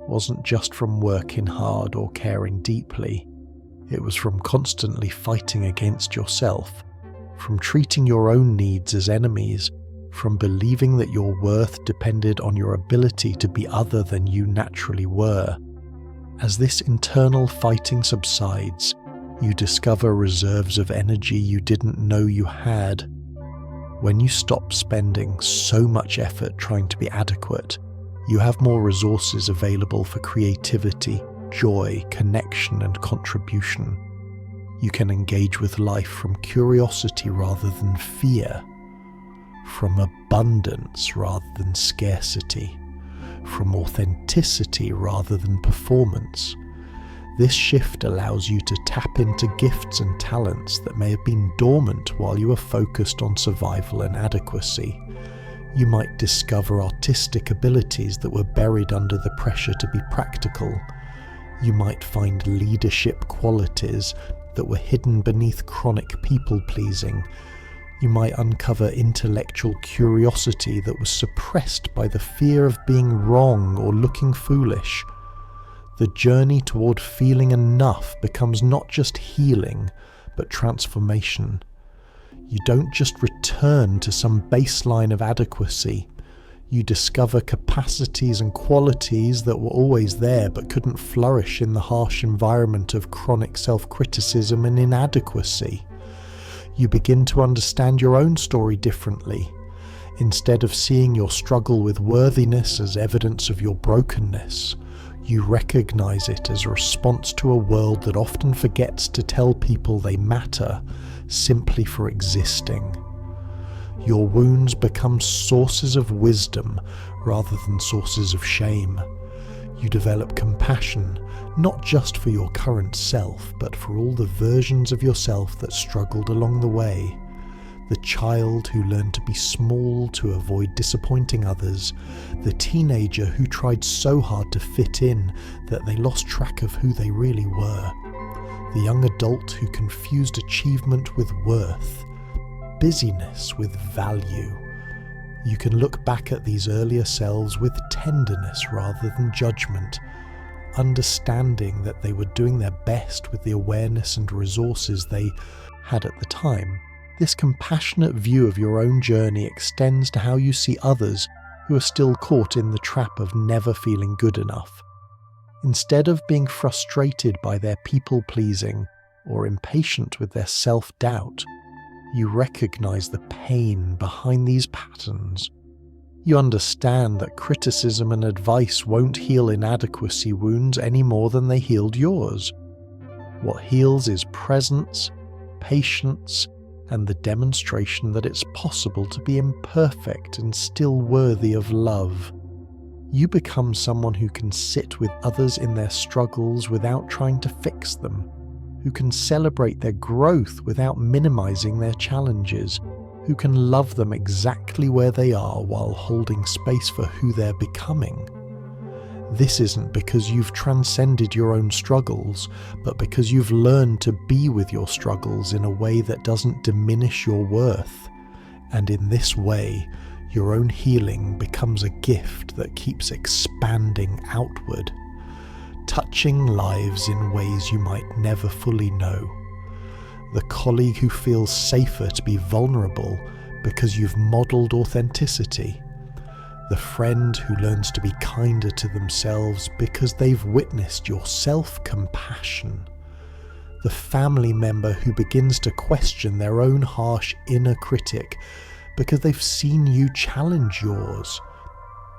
wasn't just from working hard or caring deeply. It was from constantly fighting against yourself, from treating your own needs as enemies, from believing that your worth depended on your ability to be other than you naturally were. As this internal fighting subsides, you discover reserves of energy you didn't know you had. When you stop spending so much effort trying to be adequate, you have more resources available for creativity, joy, connection, and contribution. You can engage with life from curiosity rather than fear, from abundance rather than scarcity, from authenticity rather than performance. This shift allows you to tap into gifts and talents that may have been dormant while you were focused on survival and adequacy. You might discover artistic abilities that were buried under the pressure to be practical. You might find leadership qualities that were hidden beneath chronic people-pleasing. You might uncover intellectual curiosity that was suppressed by the fear of being wrong or looking foolish. The journey toward feeling enough becomes not just healing, but transformation. You don't just return to some baseline of adequacy. You discover capacities and qualities that were always there but couldn't flourish in the harsh environment of chronic self-criticism and inadequacy. You begin to understand your own story differently. Instead of seeing your struggle with worthiness as evidence of your brokenness, you recognize it as a response to a world that often forgets to tell people they matter simply for existing. Your wounds become sources of wisdom rather than sources of shame. You develop compassion, not just for your current self, but for all the versions of yourself that struggled along the way. The child who learned to be small to avoid disappointing others, the teenager who tried so hard to fit in that they lost track of who they really were, the young adult who confused achievement with worth, busyness with value. You can look back at these earlier selves with tenderness rather than judgment, understanding that they were doing their best with the awareness and resources they had at the time. This compassionate view of your own journey extends to how you see others who are still caught in the trap of never feeling good enough. Instead of being frustrated by their people-pleasing or impatient with their self-doubt, you recognize the pain behind these patterns. You understand that criticism and advice won't heal inadequacy wounds any more than they healed yours. What heals is presence, patience, and the demonstration that it's possible to be imperfect and still worthy of love. You become someone who can sit with others in their struggles without trying to fix them, who can celebrate their growth without minimizing their challenges, who can love them exactly where they are while holding space for who they're becoming. This isn't because you've transcended your own struggles, but because you've learned to be with your struggles in a way that doesn't diminish your worth. And in this way, your own healing becomes a gift that keeps expanding outward, touching lives in ways you might never fully know. The colleague who feels safer to be vulnerable because you've modeled authenticity. The friend who learns to be kinder to themselves because they've witnessed your self-compassion. The family member who begins to question their own harsh inner critic because they've seen you challenge yours.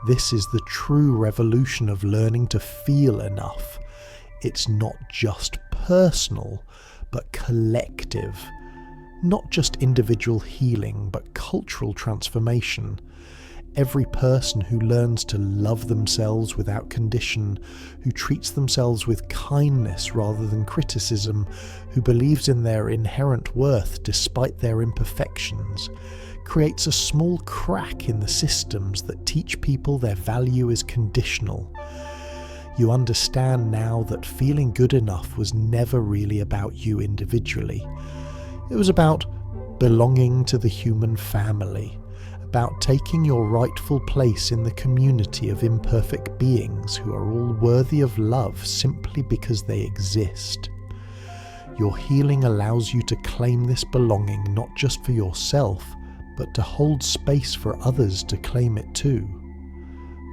This is the true revolution of learning to feel enough. It's not just personal, but collective. Not just individual healing, but cultural transformation. every person who learns to love themselves without condition, who treats themselves with kindness rather than criticism, who believes in their inherent worth despite their imperfections, creates a small crack in the systems that teach people their value is conditional. You understand now that feeling good enough was never really about you individually. It was about belonging to the human family, about taking your rightful place in the community of imperfect beings who are all worthy of love simply because they exist. Your healing allows you to claim this belonging not just for yourself, but to hold space for others to claim it too.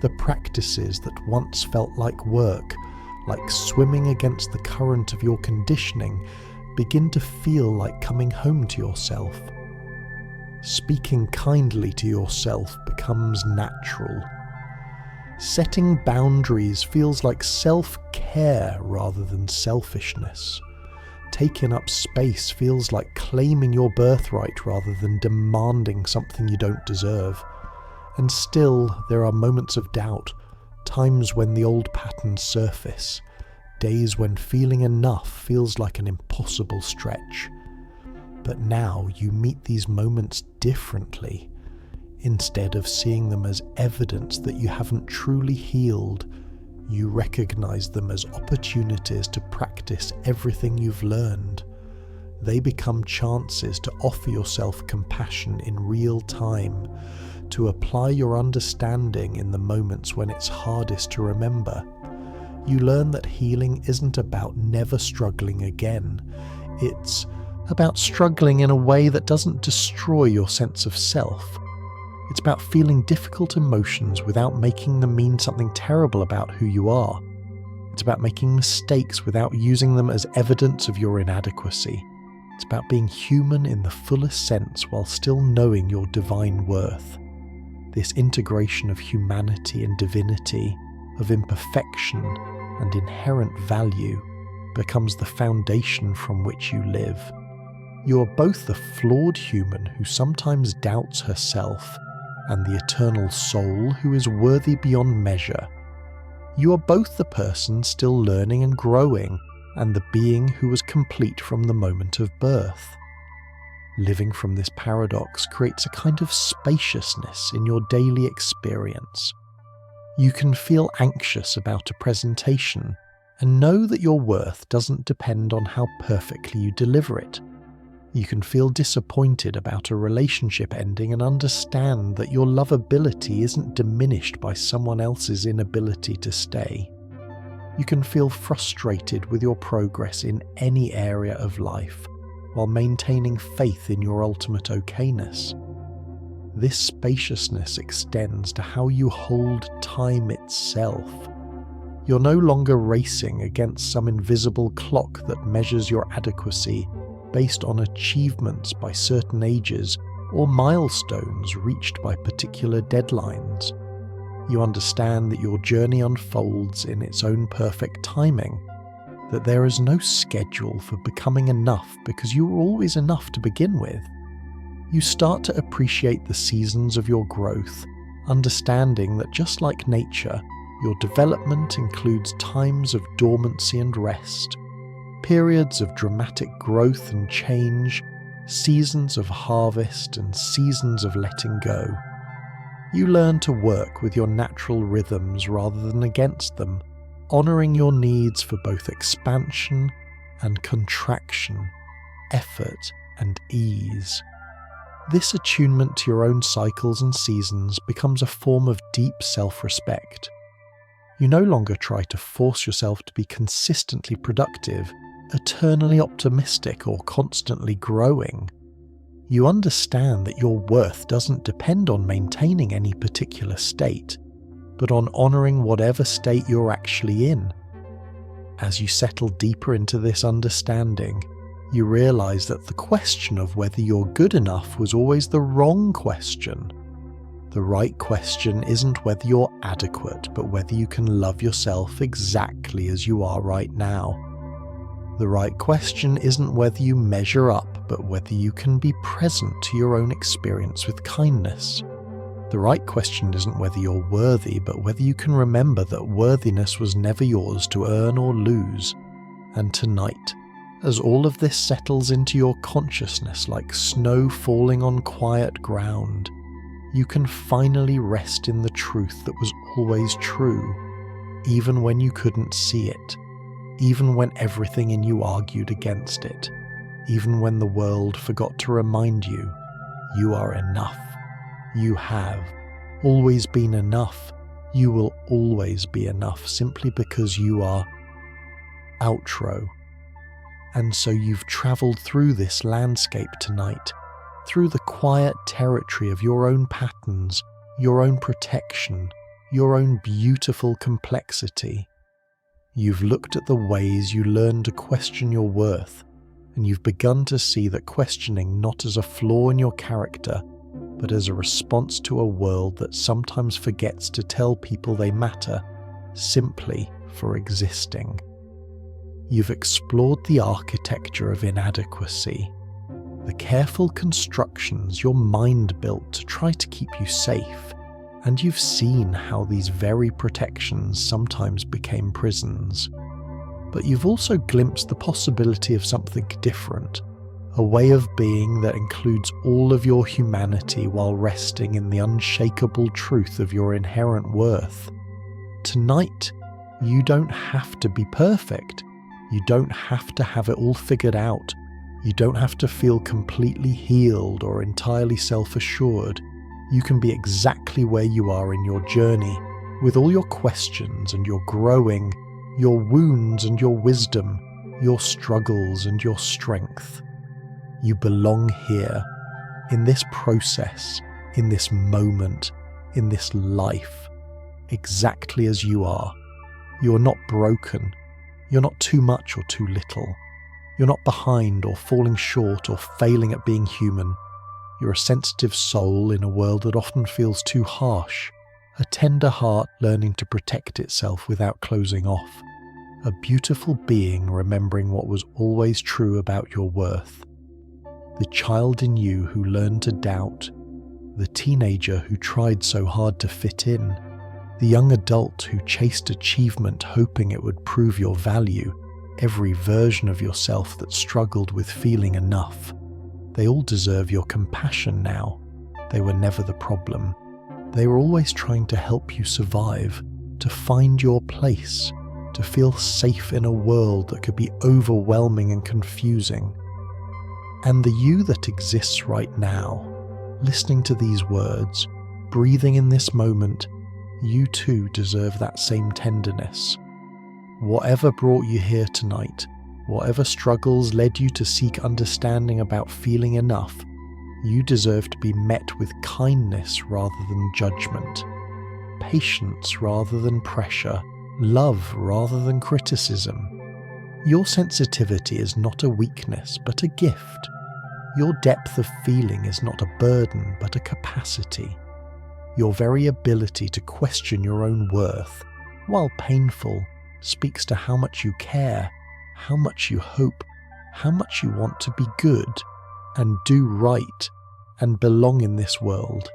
The practices that once felt like work, like swimming against the current of your conditioning, begin to feel like coming home to yourself. Speaking kindly to yourself becomes natural. Setting boundaries feels like self-care rather than selfishness. Taking up space feels like claiming your birthright rather than demanding something you don't deserve. And still, there are moments of doubt, times when the old patterns surface, days when feeling enough feels like an impossible stretch. But now you meet these moments differently. Instead of seeing them as evidence that you haven't truly healed, you recognize them as opportunities to practice everything you've learned. They become chances to offer yourself compassion in real time, to apply your understanding in the moments when it's hardest to remember. You learn that healing isn't about never struggling again. It's about struggling in a way that doesn't destroy your sense of self. It's about feeling difficult emotions without making them mean something terrible about who you are. It's about making mistakes without using them as evidence of your inadequacy. It's about being human in the fullest sense while still knowing your divine worth. This integration of humanity and divinity, of imperfection and inherent value, becomes the foundation from which you live. You are both the flawed human who sometimes doubts herself and the eternal soul who is worthy beyond measure. You are both the person still learning and growing and the being who was complete from the moment of birth. Living from this paradox creates a kind of spaciousness in your daily experience. You can feel anxious about a presentation and know that your worth doesn't depend on how perfectly you deliver it. You can feel disappointed about a relationship ending and understand that your lovability isn't diminished by someone else's inability to stay. You can feel frustrated with your progress in any area of life, while maintaining faith in your ultimate okayness. This spaciousness extends to how you hold time itself. You're no longer racing against some invisible clock that measures your adequacy based on achievements by certain ages or milestones reached by particular deadlines. You understand that your journey unfolds in its own perfect timing, that there is no schedule for becoming enough because you were always enough to begin with. You start to appreciate the seasons of your growth, understanding that just like nature, your development includes times of dormancy and rest, periods of dramatic growth and change, seasons of harvest and seasons of letting go. You learn to work with your natural rhythms rather than against them, honouring your needs for both expansion and contraction, effort and ease. This attunement to your own cycles and seasons becomes a form of deep self-respect. You no longer try to force yourself to be consistently productive, eternally optimistic, or constantly growing. You understand that your worth doesn't depend on maintaining any particular state, but on honouring whatever state you're actually in. As you settle deeper into this understanding, you realise that the question of whether you're good enough was always the wrong question. The right question isn't whether you're adequate, but whether you can love yourself exactly as you are right now. The right question isn't whether you measure up, but whether you can be present to your own experience with kindness. The The right question isn't whether you're worthy, but whether you can remember that worthiness was never yours to earn or lose. And tonight, as all of this settles into your consciousness like snow falling on quiet ground, you can finally rest in the truth that was always true, even when you couldn't see it, even when everything in you argued against it, even when the world forgot to remind you, you are enough. You have always been enough. You will always be enough simply because you are. Outro. And so you've travelled through this landscape tonight, through the quiet territory of your own patterns, your own protection, your own beautiful complexity. You've looked at the ways you learn to question your worth, and you've begun to see that questioning not as a flaw in your character, but as a response to a world that sometimes forgets to tell people they matter simply for existing. You've explored the architecture of inadequacy, the careful constructions your mind built to try to keep you safe, and you've seen how these very protections sometimes became prisons. But you've also glimpsed the possibility of something different, a way of being that includes all of your humanity while resting in the unshakable truth of your inherent worth. Tonight, you don't have to be perfect. You don't have to have it all figured out. You don't have to feel completely healed or entirely self-assured. You can be exactly where you are in your journey, with all your questions and your growing, your wounds and your wisdom, your struggles and your strength. You belong here, in this process, in this moment, in this life, exactly as you are. You are not broken. You're not too much or too little. You're not behind or falling short or failing at being human. You're a sensitive soul in a world that often feels too harsh, a tender heart learning to protect itself without closing off, a beautiful being remembering what was always true about your worth. The child in you who learned to doubt, the teenager who tried so hard to fit in, the young adult who chased achievement hoping it would prove your value, every version of yourself that struggled with feeling enough. They all deserve your compassion now. They were never the problem. They were always trying to help you survive, to find your place, to feel safe in a world that could be overwhelming and confusing. And the you that exists right now, listening to these words, breathing in this moment, you too deserve that same tenderness. Whatever brought you here tonight, whatever struggles led you to seek understanding about feeling enough, you deserve to be met with kindness rather than judgment, patience rather than pressure, love rather than criticism. Your sensitivity is not a weakness, but a gift. Your depth of feeling is not a burden, but a capacity. Your very ability to question your own worth, while painful, speaks to how much you care, how much you hope, how much you want to be good, and do right, and belong in this world.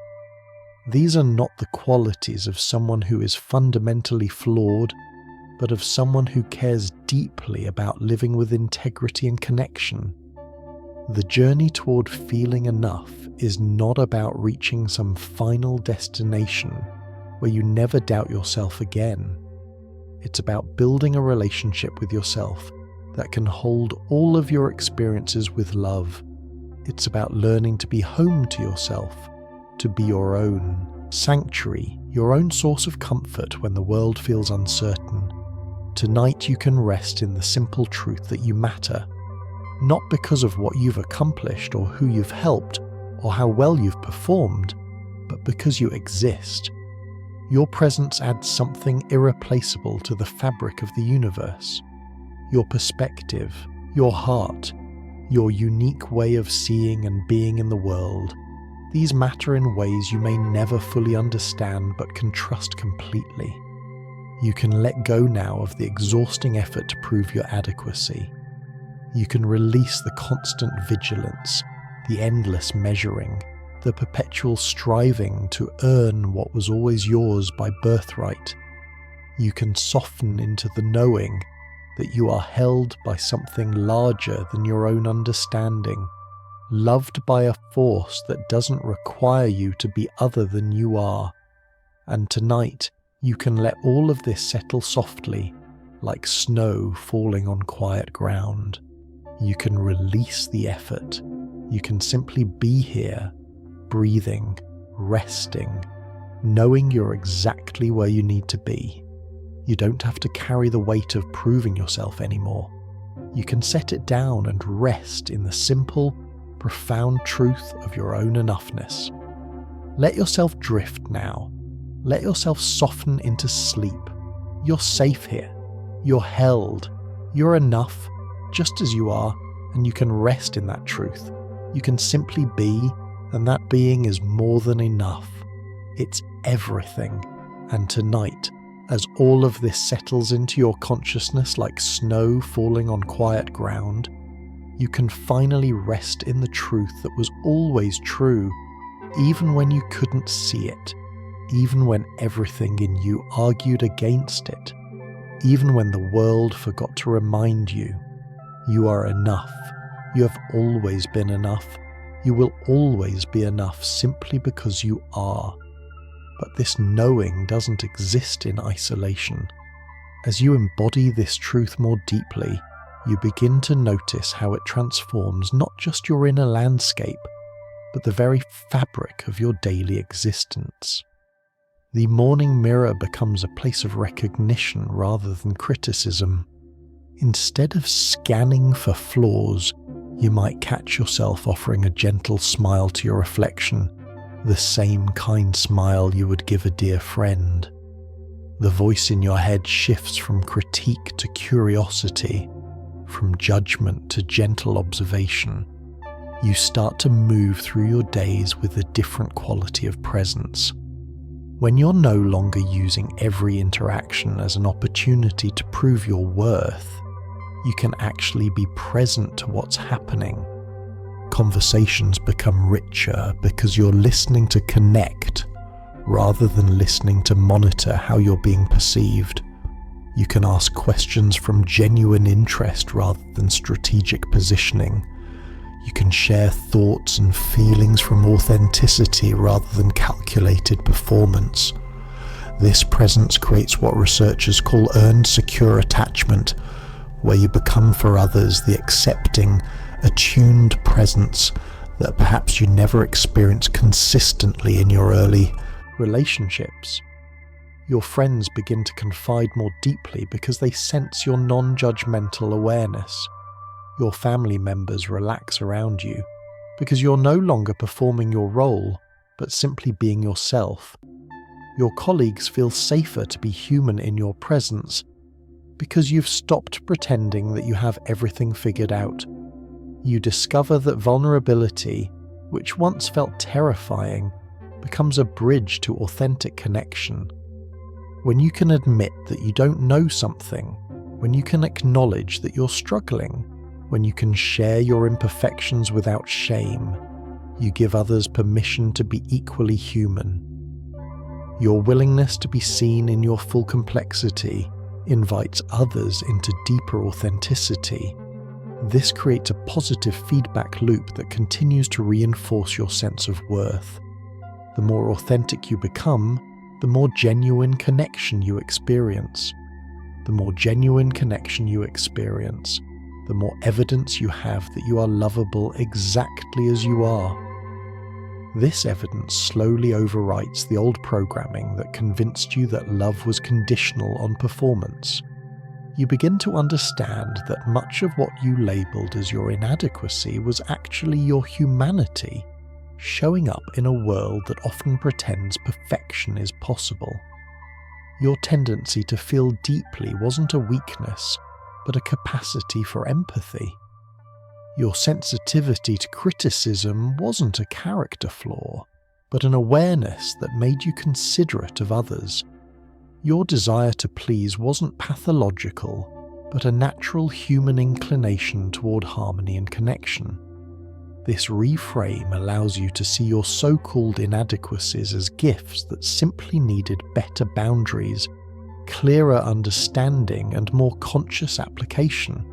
These are not the qualities of someone who is fundamentally flawed, but of someone who cares deeply about living with integrity and connection. The journey toward feeling enough is not about reaching some final destination where you never doubt yourself again. It's about building a relationship with yourself that can hold all of your experiences with love. It's about learning to be home to yourself, to be your own sanctuary, your own source of comfort when the world feels uncertain. Tonight you can rest in the simple truth that you matter, not because of what you've accomplished or who you've helped or how well you've performed, but because you exist. Your presence adds something irreplaceable to the fabric of the universe. Your perspective, your heart, your unique way of seeing and being in the world, these matter in ways you may never fully understand but can trust completely. You can let go now of the exhausting effort to prove your adequacy. You can release the constant vigilance, the endless measuring, the perpetual striving to earn what was always yours by birthright. You can soften into the knowing that you are held by something larger than your own understanding, loved by a force that doesn't require you to be other than you are. And tonight, you can let all of this settle softly, like snow falling on quiet ground. You can release the effort. You can simply be here, breathing, resting, knowing you're exactly where you need to be. You don't have to carry the weight of proving yourself anymore. You can set it down and rest in the simple, profound truth of your own enoughness. Let yourself drift now. Let yourself soften into sleep. You're safe here. You're held. You're enough, just as you are, and you can rest in that truth. You can simply be, and that being is more than enough. It's everything. And tonight, as all of this settles into your consciousness like snow falling on quiet ground, you can finally rest in the truth that was always true, even when you couldn't see it, even when everything in you argued against it, even when the world forgot to remind you. You are enough. You have always been enough. You will always be enough simply because you are. But this knowing doesn't exist in isolation. As you embody this truth more deeply, you begin to notice how it transforms not just your inner landscape, but the very fabric of your daily existence. The morning mirror becomes a place of recognition rather than criticism. Instead of scanning for flaws, you might catch yourself offering a gentle smile to your reflection, the same kind smile you would give a dear friend. The voice in your head shifts from critique to curiosity, from judgment to gentle observation. You start to move through your days with a different quality of presence. When you're no longer using every interaction as an opportunity to prove your worth, you can actually be present to what's happening. Conversations become richer because you're listening to connect rather than listening to monitor how you're being perceived. You can ask questions from genuine interest rather than strategic positioning. You can share thoughts and feelings from authenticity rather than calculated performance. This presence creates what researchers call earned secure attachment, where you become for others the accepting, attuned presence that perhaps you never experienced consistently in your early relationships. Your friends begin to confide more deeply because they sense your non-judgmental awareness. Your family members relax around you because you're no longer performing your role, but simply being yourself. Your colleagues feel safer to be human in your presence because you've stopped pretending that you have everything figured out. You discover that vulnerability, which once felt terrifying, becomes a bridge to authentic connection. When you can admit that you don't know something, when you can acknowledge that you're struggling, when you can share your imperfections without shame, you give others permission to be equally human. Your willingness to be seen in your full complexity invites others into deeper authenticity. This creates a positive feedback loop that continues to reinforce your sense of worth. The more authentic you become, the more genuine connection you experience. The more genuine connection you experience, the more evidence you have that you are lovable exactly as you are. This evidence slowly overwrites the old programming that convinced you that love was conditional on performance. You begin to understand that much of what you labelled as your inadequacy was actually your humanity, showing up in a world that often pretends perfection is possible. Your tendency to feel deeply wasn't a weakness, but a capacity for empathy. Your sensitivity to criticism wasn't a character flaw, but an awareness that made you considerate of others. Your desire to please wasn't pathological, but a natural human inclination toward harmony and connection. This reframe allows you to see your so-called inadequacies as gifts that simply needed better boundaries, clearer understanding, and more conscious application.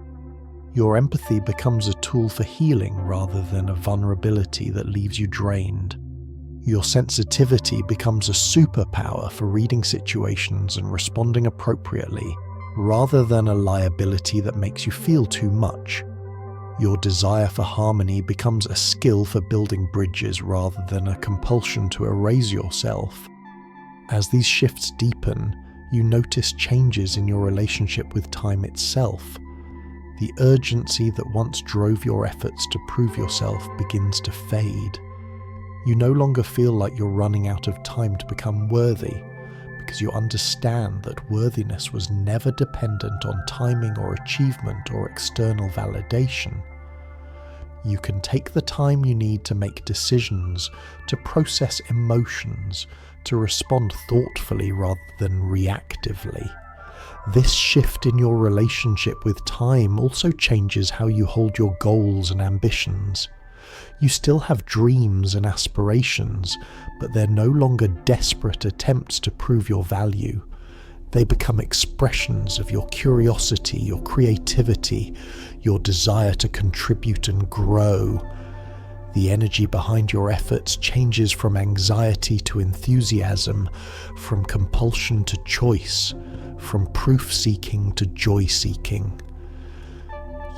Your empathy becomes a tool for healing rather than a vulnerability that leaves you drained. Your sensitivity becomes a superpower for reading situations and responding appropriately, rather than a liability that makes you feel too much. Your desire for harmony becomes a skill for building bridges rather than a compulsion to erase yourself. As these shifts deepen, you notice changes in your relationship with time itself. The urgency that once drove your efforts to prove yourself begins to fade. You no longer feel like you're running out of time to become worthy, because you understand that worthiness was never dependent on timing or achievement or external validation. You can take the time you need to make decisions, to process emotions, to respond thoughtfully rather than reactively. This shift in your relationship with time also changes how you hold your goals and ambitions. You still have dreams and aspirations, but they're no longer desperate attempts to prove your value. They become expressions of your curiosity, your creativity, your desire to contribute and grow. The energy behind your efforts changes from anxiety to enthusiasm, from compulsion to choice, from proof-seeking to joy-seeking.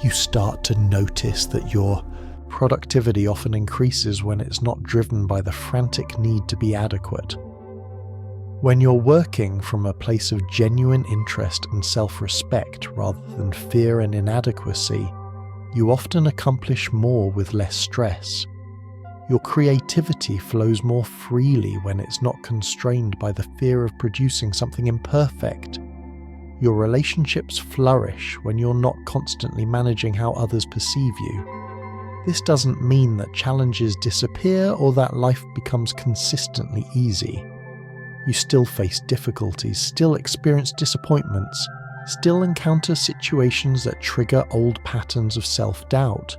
You start to notice that your productivity often increases when it's not driven by the frantic need to be adequate. When you're working from a place of genuine interest and self-respect rather than fear and inadequacy, you often accomplish more with less stress. Your creativity flows more freely when it's not constrained by the fear of producing something imperfect. Your relationships flourish when you're not constantly managing how others perceive you. This doesn't mean that challenges disappear or that life becomes consistently easy. You still face difficulties, still experience disappointments, still encounter situations that trigger old patterns of self-doubt.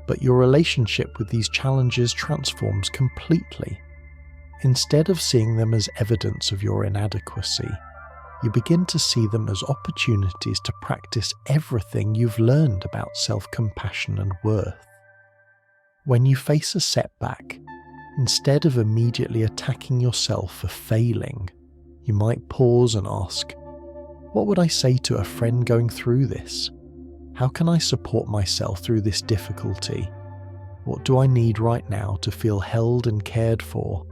But your relationship with these challenges transforms completely. Instead of seeing them as evidence of your inadequacy, you begin to see them as opportunities to practice everything you've learned about self-compassion and worth. When you face a setback, instead of immediately attacking yourself for failing, you might pause and ask, what would I say to a friend going through this? How can I support myself through this difficulty? What do I need right now to feel held and cared for?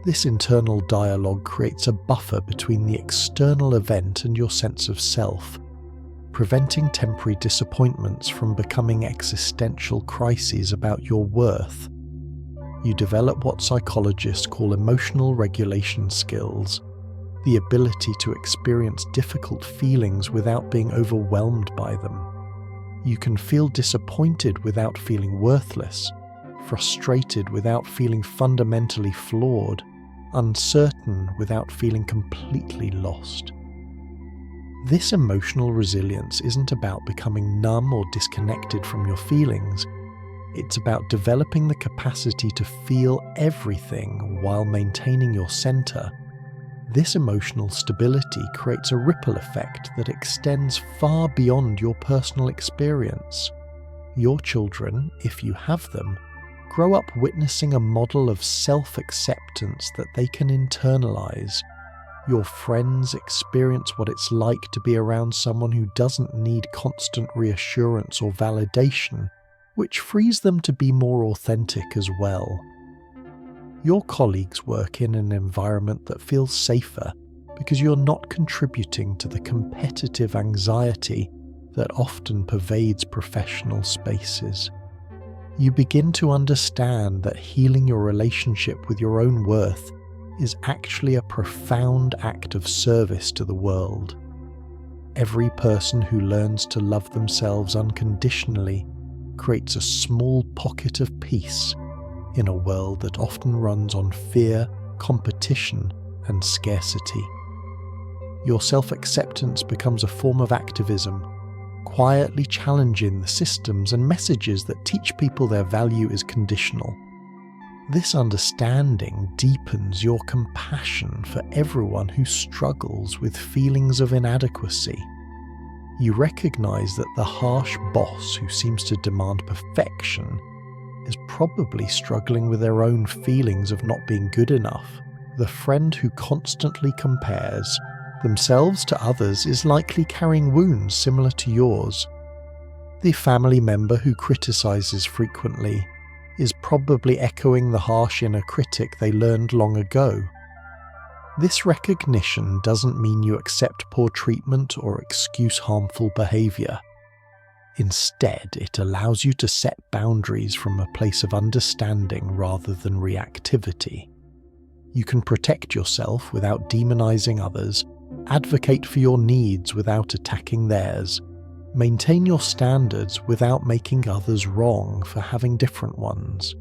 This internal dialogue creates a buffer between the external event and your sense of self, preventing temporary disappointments from becoming existential crises about your worth. You develop what psychologists call emotional regulation skills, the ability to experience difficult feelings without being overwhelmed by them. You can feel disappointed without feeling worthless, frustrated without feeling fundamentally flawed, uncertain without feeling completely lost. This emotional resilience isn't about becoming numb or disconnected from your feelings. It's about developing the capacity to feel everything while maintaining your center. This emotional stability creates a ripple effect that extends far beyond your personal experience. Your children, if you have them, grow up witnessing a model of self-acceptance that they can internalize. Your friends experience what it's like to be around someone who doesn't need constant reassurance or validation, which frees them to be more authentic as well. Your colleagues work in an environment that feels safer because you're not contributing to the competitive anxiety that often pervades professional spaces. You begin to understand that healing your relationship with your own worth is actually a profound act of service to the world. Every person who learns to love themselves unconditionally creates a small pocket of peace in a world that often runs on fear, competition, and scarcity. Your self-acceptance becomes a form of activism, quietly challenging the systems and messages that teach people their value is conditional. This understanding deepens your compassion for everyone who struggles with feelings of inadequacy. You recognize that the harsh boss who seems to demand perfection is probably struggling with their own feelings of not being good enough. The friend who constantly compares themselves to others is likely carrying wounds similar to yours. The family member who criticizes frequently is probably echoing the harsh inner critic they learned long ago. This recognition doesn't mean you accept poor treatment or excuse harmful behavior. Instead, it allows you to set boundaries from a place of understanding rather than reactivity. You can protect yourself without demonizing others, advocate for your needs without attacking theirs, maintain your standards without making others wrong for having different ones.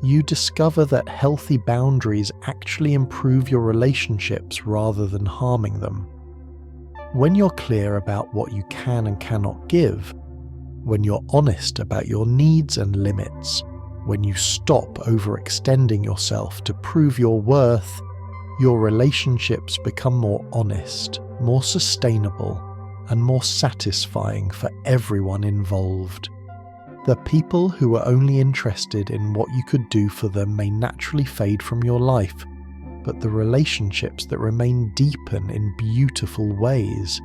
You discover that healthy boundaries actually improve your relationships rather than harming them. When you're clear about what you can and cannot give, when you're honest about your needs and limits, when you stop overextending yourself to prove your worth, your relationships become more honest, more sustainable, and more satisfying for everyone involved. The people who are only interested in what you could do for them may naturally fade from your life, but the relationships that remain deepen in beautiful ways.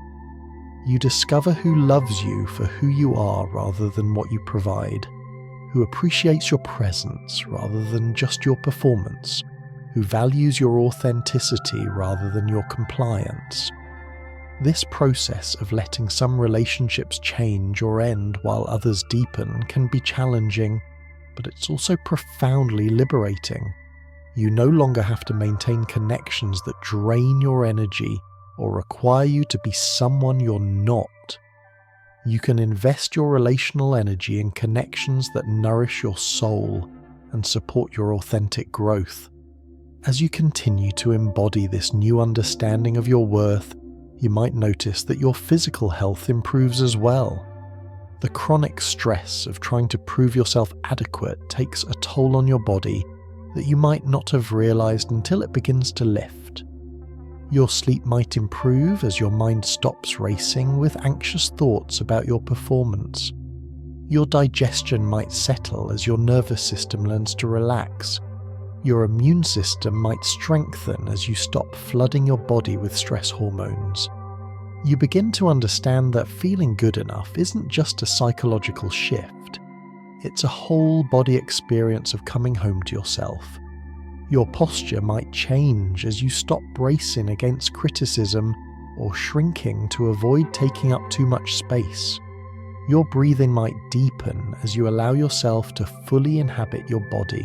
You discover who loves you for who you are rather than what you provide, who appreciates your presence rather than just your performance, who values your authenticity rather than your compliance. This process of letting some relationships change or end while others deepen can be challenging, but it's also profoundly liberating. You no longer have to maintain connections that drain your energy or require you to be someone you're not. You can invest your relational energy in connections that nourish your soul and support your authentic growth. As you continue to embody this new understanding of your worth, you might notice that your physical health improves as well. The chronic stress of trying to prove yourself adequate takes a toll on your body that you might not have realized until it begins to lift. Your sleep might improve as your mind stops racing with anxious thoughts about your performance. Your digestion might settle as your nervous system learns to relax. Your immune system might strengthen as you stop flooding your body with stress hormones. You begin to understand that feeling good enough isn't just a psychological shift. It's a whole body experience of coming home to yourself. Your posture might change as you stop bracing against criticism or shrinking to avoid taking up too much space. Your breathing might deepen as you allow yourself to fully inhabit your body.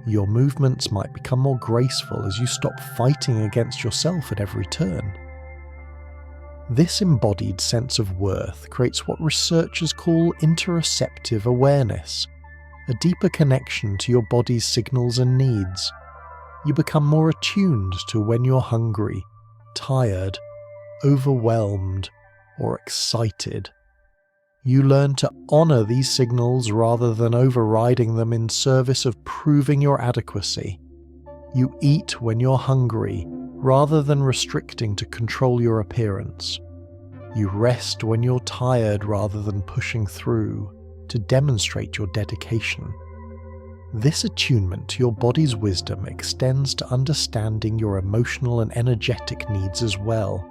Your movements might become more graceful as you stop fighting against yourself at every turn. This embodied sense of worth creates what researchers call interoceptive awareness, a deeper connection to your body's signals and needs. You become more attuned to when you're hungry, tired, overwhelmed, or excited. You learn to honor these signals rather than overriding them in service of proving your adequacy. You eat when you're hungry rather than restricting to control your appearance. You rest when you're tired rather than pushing through to demonstrate your dedication. This attunement to your body's wisdom extends to understanding your emotional and energetic needs as well.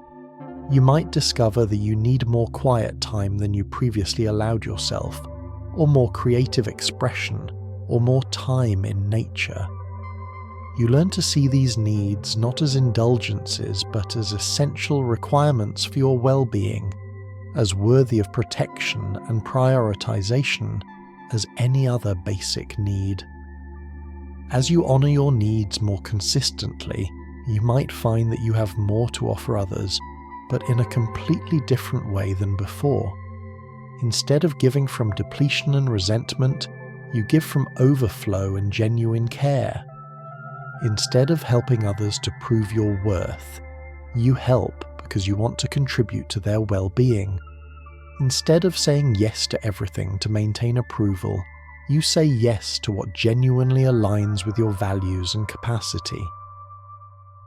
You might discover that you need more quiet time than you previously allowed yourself, or more creative expression, or more time in nature. You learn to see these needs not as indulgences but as essential requirements for your well-being, as worthy of protection and prioritization as any other basic need. As you honor your needs more consistently, you might find that you have more to offer others, but in a completely different way than before. Instead of giving from depletion and resentment, you give from overflow and genuine care. Instead of helping others to prove your worth, you help because you want to contribute to their well-being. Instead of saying yes to everything to maintain approval, you say yes to what genuinely aligns with your values and capacity.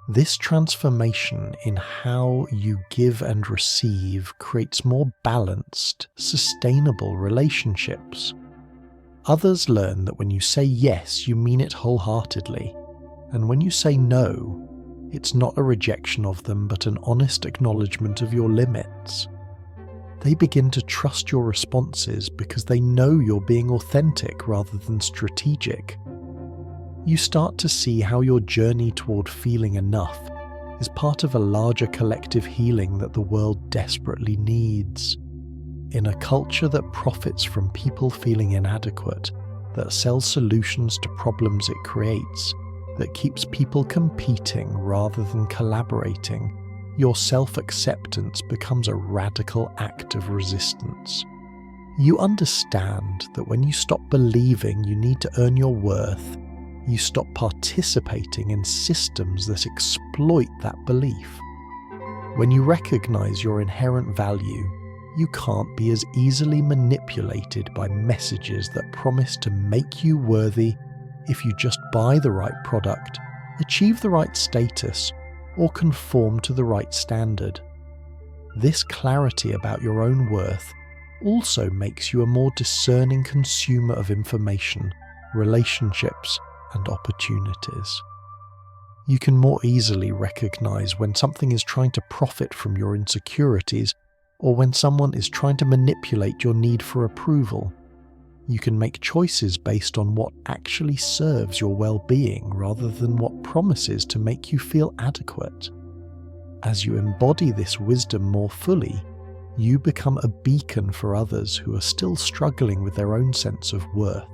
This transformation in how you give and receive creates more balanced, sustainable relationships. Others learn that when you say yes, you mean it wholeheartedly, and when you say no, it's not a rejection of them but an honest acknowledgement of your limits. They begin to trust your responses because they know you're being authentic rather than strategic. You start to see how your journey toward feeling enough is part of a larger collective healing that the world desperately needs. In a culture that profits from people feeling inadequate, that sells solutions to problems it creates, that keeps people competing rather than collaborating, your self-acceptance becomes a radical act of resistance. You understand that when you stop believing you need to earn your worth, you stop participating in systems that exploit that belief. When you recognize your inherent value, you can't be as easily manipulated by messages that promise to make you worthy if you just buy the right product, achieve the right status, or conform to the right standard. This clarity about your own worth also makes you a more discerning consumer of information, relationships, and opportunities. You can more easily recognize when something is trying to profit from your insecurities or when someone is trying to manipulate your need for approval. You can make choices based on what actually serves your well-being rather than what promises to make you feel adequate. As you embody this wisdom more fully, you become a beacon for others who are still struggling with their own sense of worth.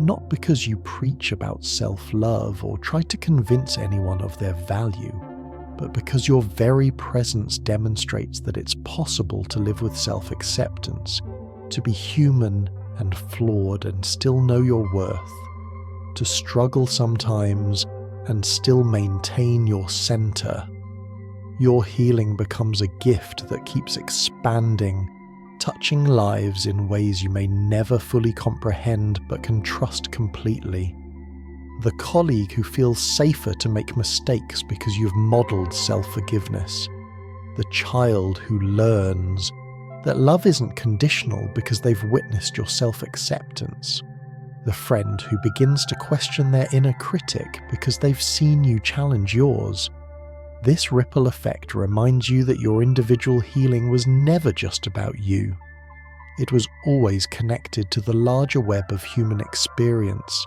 Not because you preach about self-love or try to convince anyone of their value, but because your very presence demonstrates that it's possible to live with self-acceptance, to be human and flawed and still know your worth, to struggle sometimes and still maintain your center. Your healing becomes a gift that keeps expanding, touching lives in ways you may never fully comprehend but can trust completely. The colleague who feels safer to make mistakes because you've modeled self-forgiveness. The child who learns that love isn't conditional because they've witnessed your self-acceptance. The friend who begins to question their inner critic because they've seen you challenge yours. This ripple effect reminds you that your individual healing was never just about you. It was always connected to the larger web of human experience,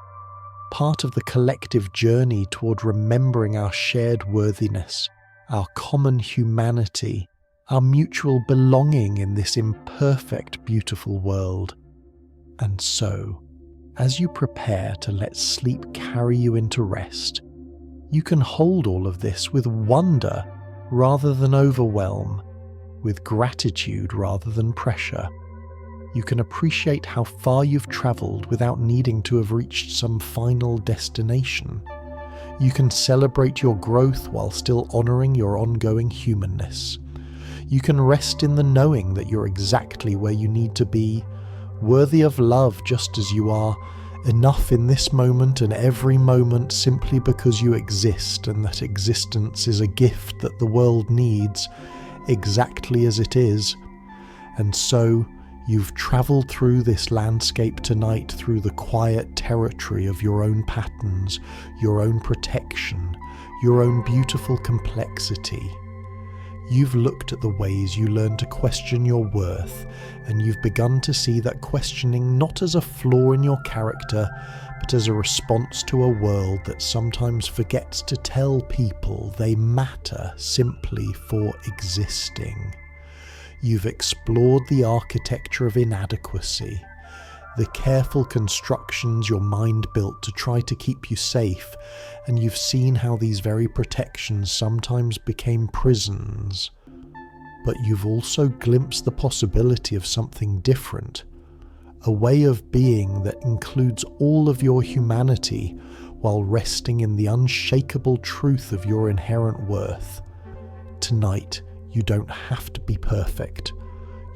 part of the collective journey toward remembering our shared worthiness, our common humanity, our mutual belonging in this imperfect, beautiful world. And so, as you prepare to let sleep carry you into rest, you can hold all of this with wonder rather than overwhelm, with gratitude rather than pressure. You can appreciate how far you've traveled without needing to have reached some final destination. You can celebrate your growth while still honoring your ongoing humanness. You can rest in the knowing that you're exactly where you need to be, worthy of love just as you are, enough in this moment and every moment simply because you exist, and that existence is a gift that the world needs, exactly as it is. And so, you've travelled through this landscape tonight through the quiet territory of your own patterns, your own protection, your own beautiful complexity. You've looked at the ways you learn to question your worth, and you've begun to see that questioning not as a flaw in your character, but as a response to a world that sometimes forgets to tell people they matter simply for existing. You've explored the architecture of inadequacy, the careful constructions your mind built to try to keep you safe, and you've seen how these very protections sometimes became prisons. But you've also glimpsed the possibility of something different, a way of being that includes all of your humanity while resting in the unshakable truth of your inherent worth. Tonight, you don't have to be perfect.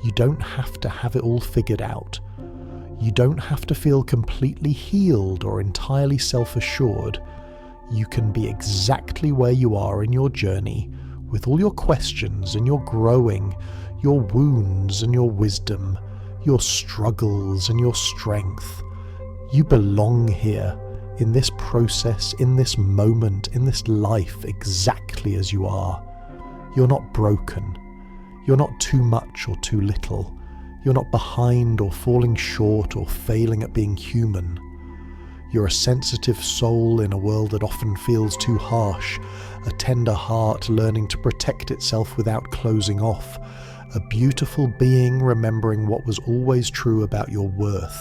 You don't have to have it all figured out. You don't have to feel completely healed or entirely self-assured. You can be exactly where you are in your journey, with all your questions and your growing, your wounds and your wisdom, your struggles and your strength. You belong here, in this process, in this moment, in this life, exactly as you are. You're not broken. You're not too much or too little. You're not behind or falling short or failing at being human. You're a sensitive soul in a world that often feels too harsh, a tender heart learning to protect itself without closing off, a beautiful being remembering what was always true about your worth,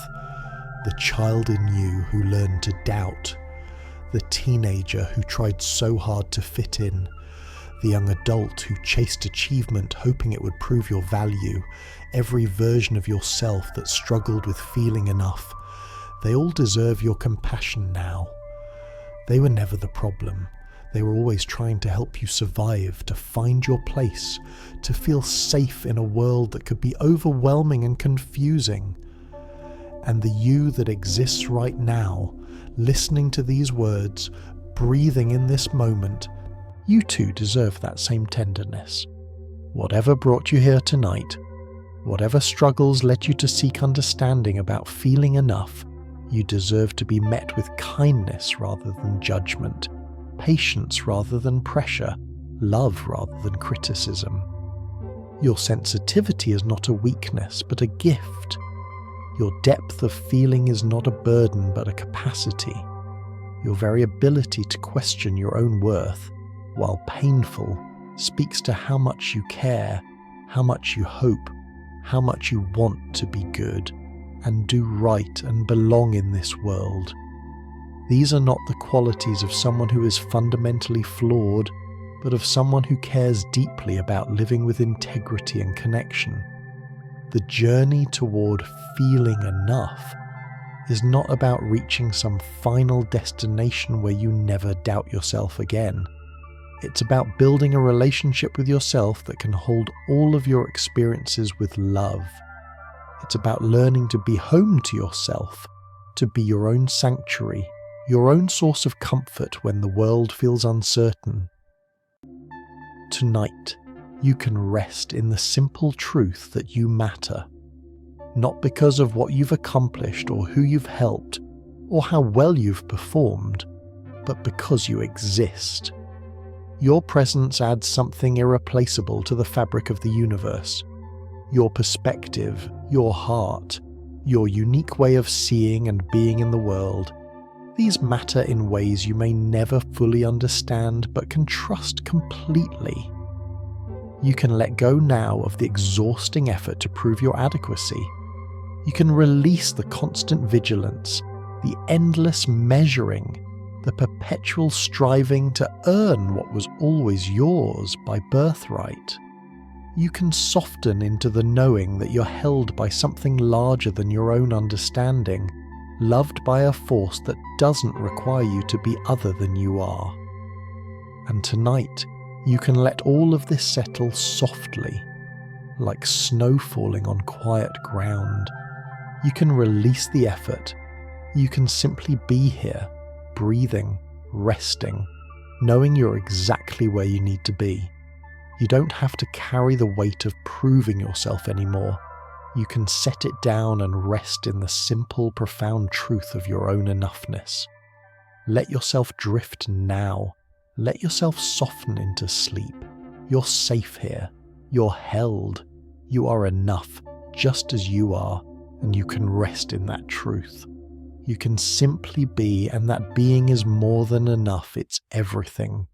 the child in you who learned to doubt, the teenager who tried so hard to fit in, the young adult who chased achievement hoping it would prove your value, every version of yourself that struggled with feeling enough. They all deserve your compassion now. They were never the problem. They were always trying to help you survive, to find your place, to feel safe in a world that could be overwhelming and confusing. And the you that exists right now, listening to these words, breathing in this moment, you too deserve that same tenderness. Whatever brought you here tonight, whatever struggles led you to seek understanding about feeling enough, you deserve to be met with kindness rather than judgment, patience rather than pressure, love rather than criticism. Your sensitivity is not a weakness, but a gift. Your depth of feeling is not a burden, but a capacity. Your very ability to question your own worth, while painful, speaks to how much you care, how much you hope, how much you want to be good and do right and belong in this world. These are not the qualities of someone who is fundamentally flawed, but of someone who cares deeply about living with integrity and connection. The journey toward feeling enough is not about reaching some final destination where you never doubt yourself again. It's about building a relationship with yourself that can hold all of your experiences with love. It's about learning to be home to yourself, to be your own sanctuary, your own source of comfort when the world feels uncertain. Tonight, you can rest in the simple truth that you matter, not because of what you've accomplished or who you've helped or how well you've performed, but because you exist. Your presence adds something irreplaceable to the fabric of the universe. Your perspective, your heart, your unique way of seeing and being in the world, these matter in ways you may never fully understand but can trust completely. You can let go now of the exhausting effort to prove your adequacy. You can release the constant vigilance, the endless measuring, the perpetual striving to earn what was always yours by birthright. You can soften into the knowing that you're held by something larger than your own understanding, loved by a force that doesn't require you to be other than you are. And tonight, you can let all of this settle softly, like snow falling on quiet ground. You can release the effort. You can simply be here, breathing, resting, knowing you're exactly where you need to be. You don't have to carry the weight of proving yourself anymore. You can set it down and rest in the simple, profound truth of your own enoughness. Let yourself drift now. Let yourself soften into sleep. You're safe here. You're held. You are enough, just as you are, and you can rest in that truth. You can simply be, and that being is more than enough. It's everything.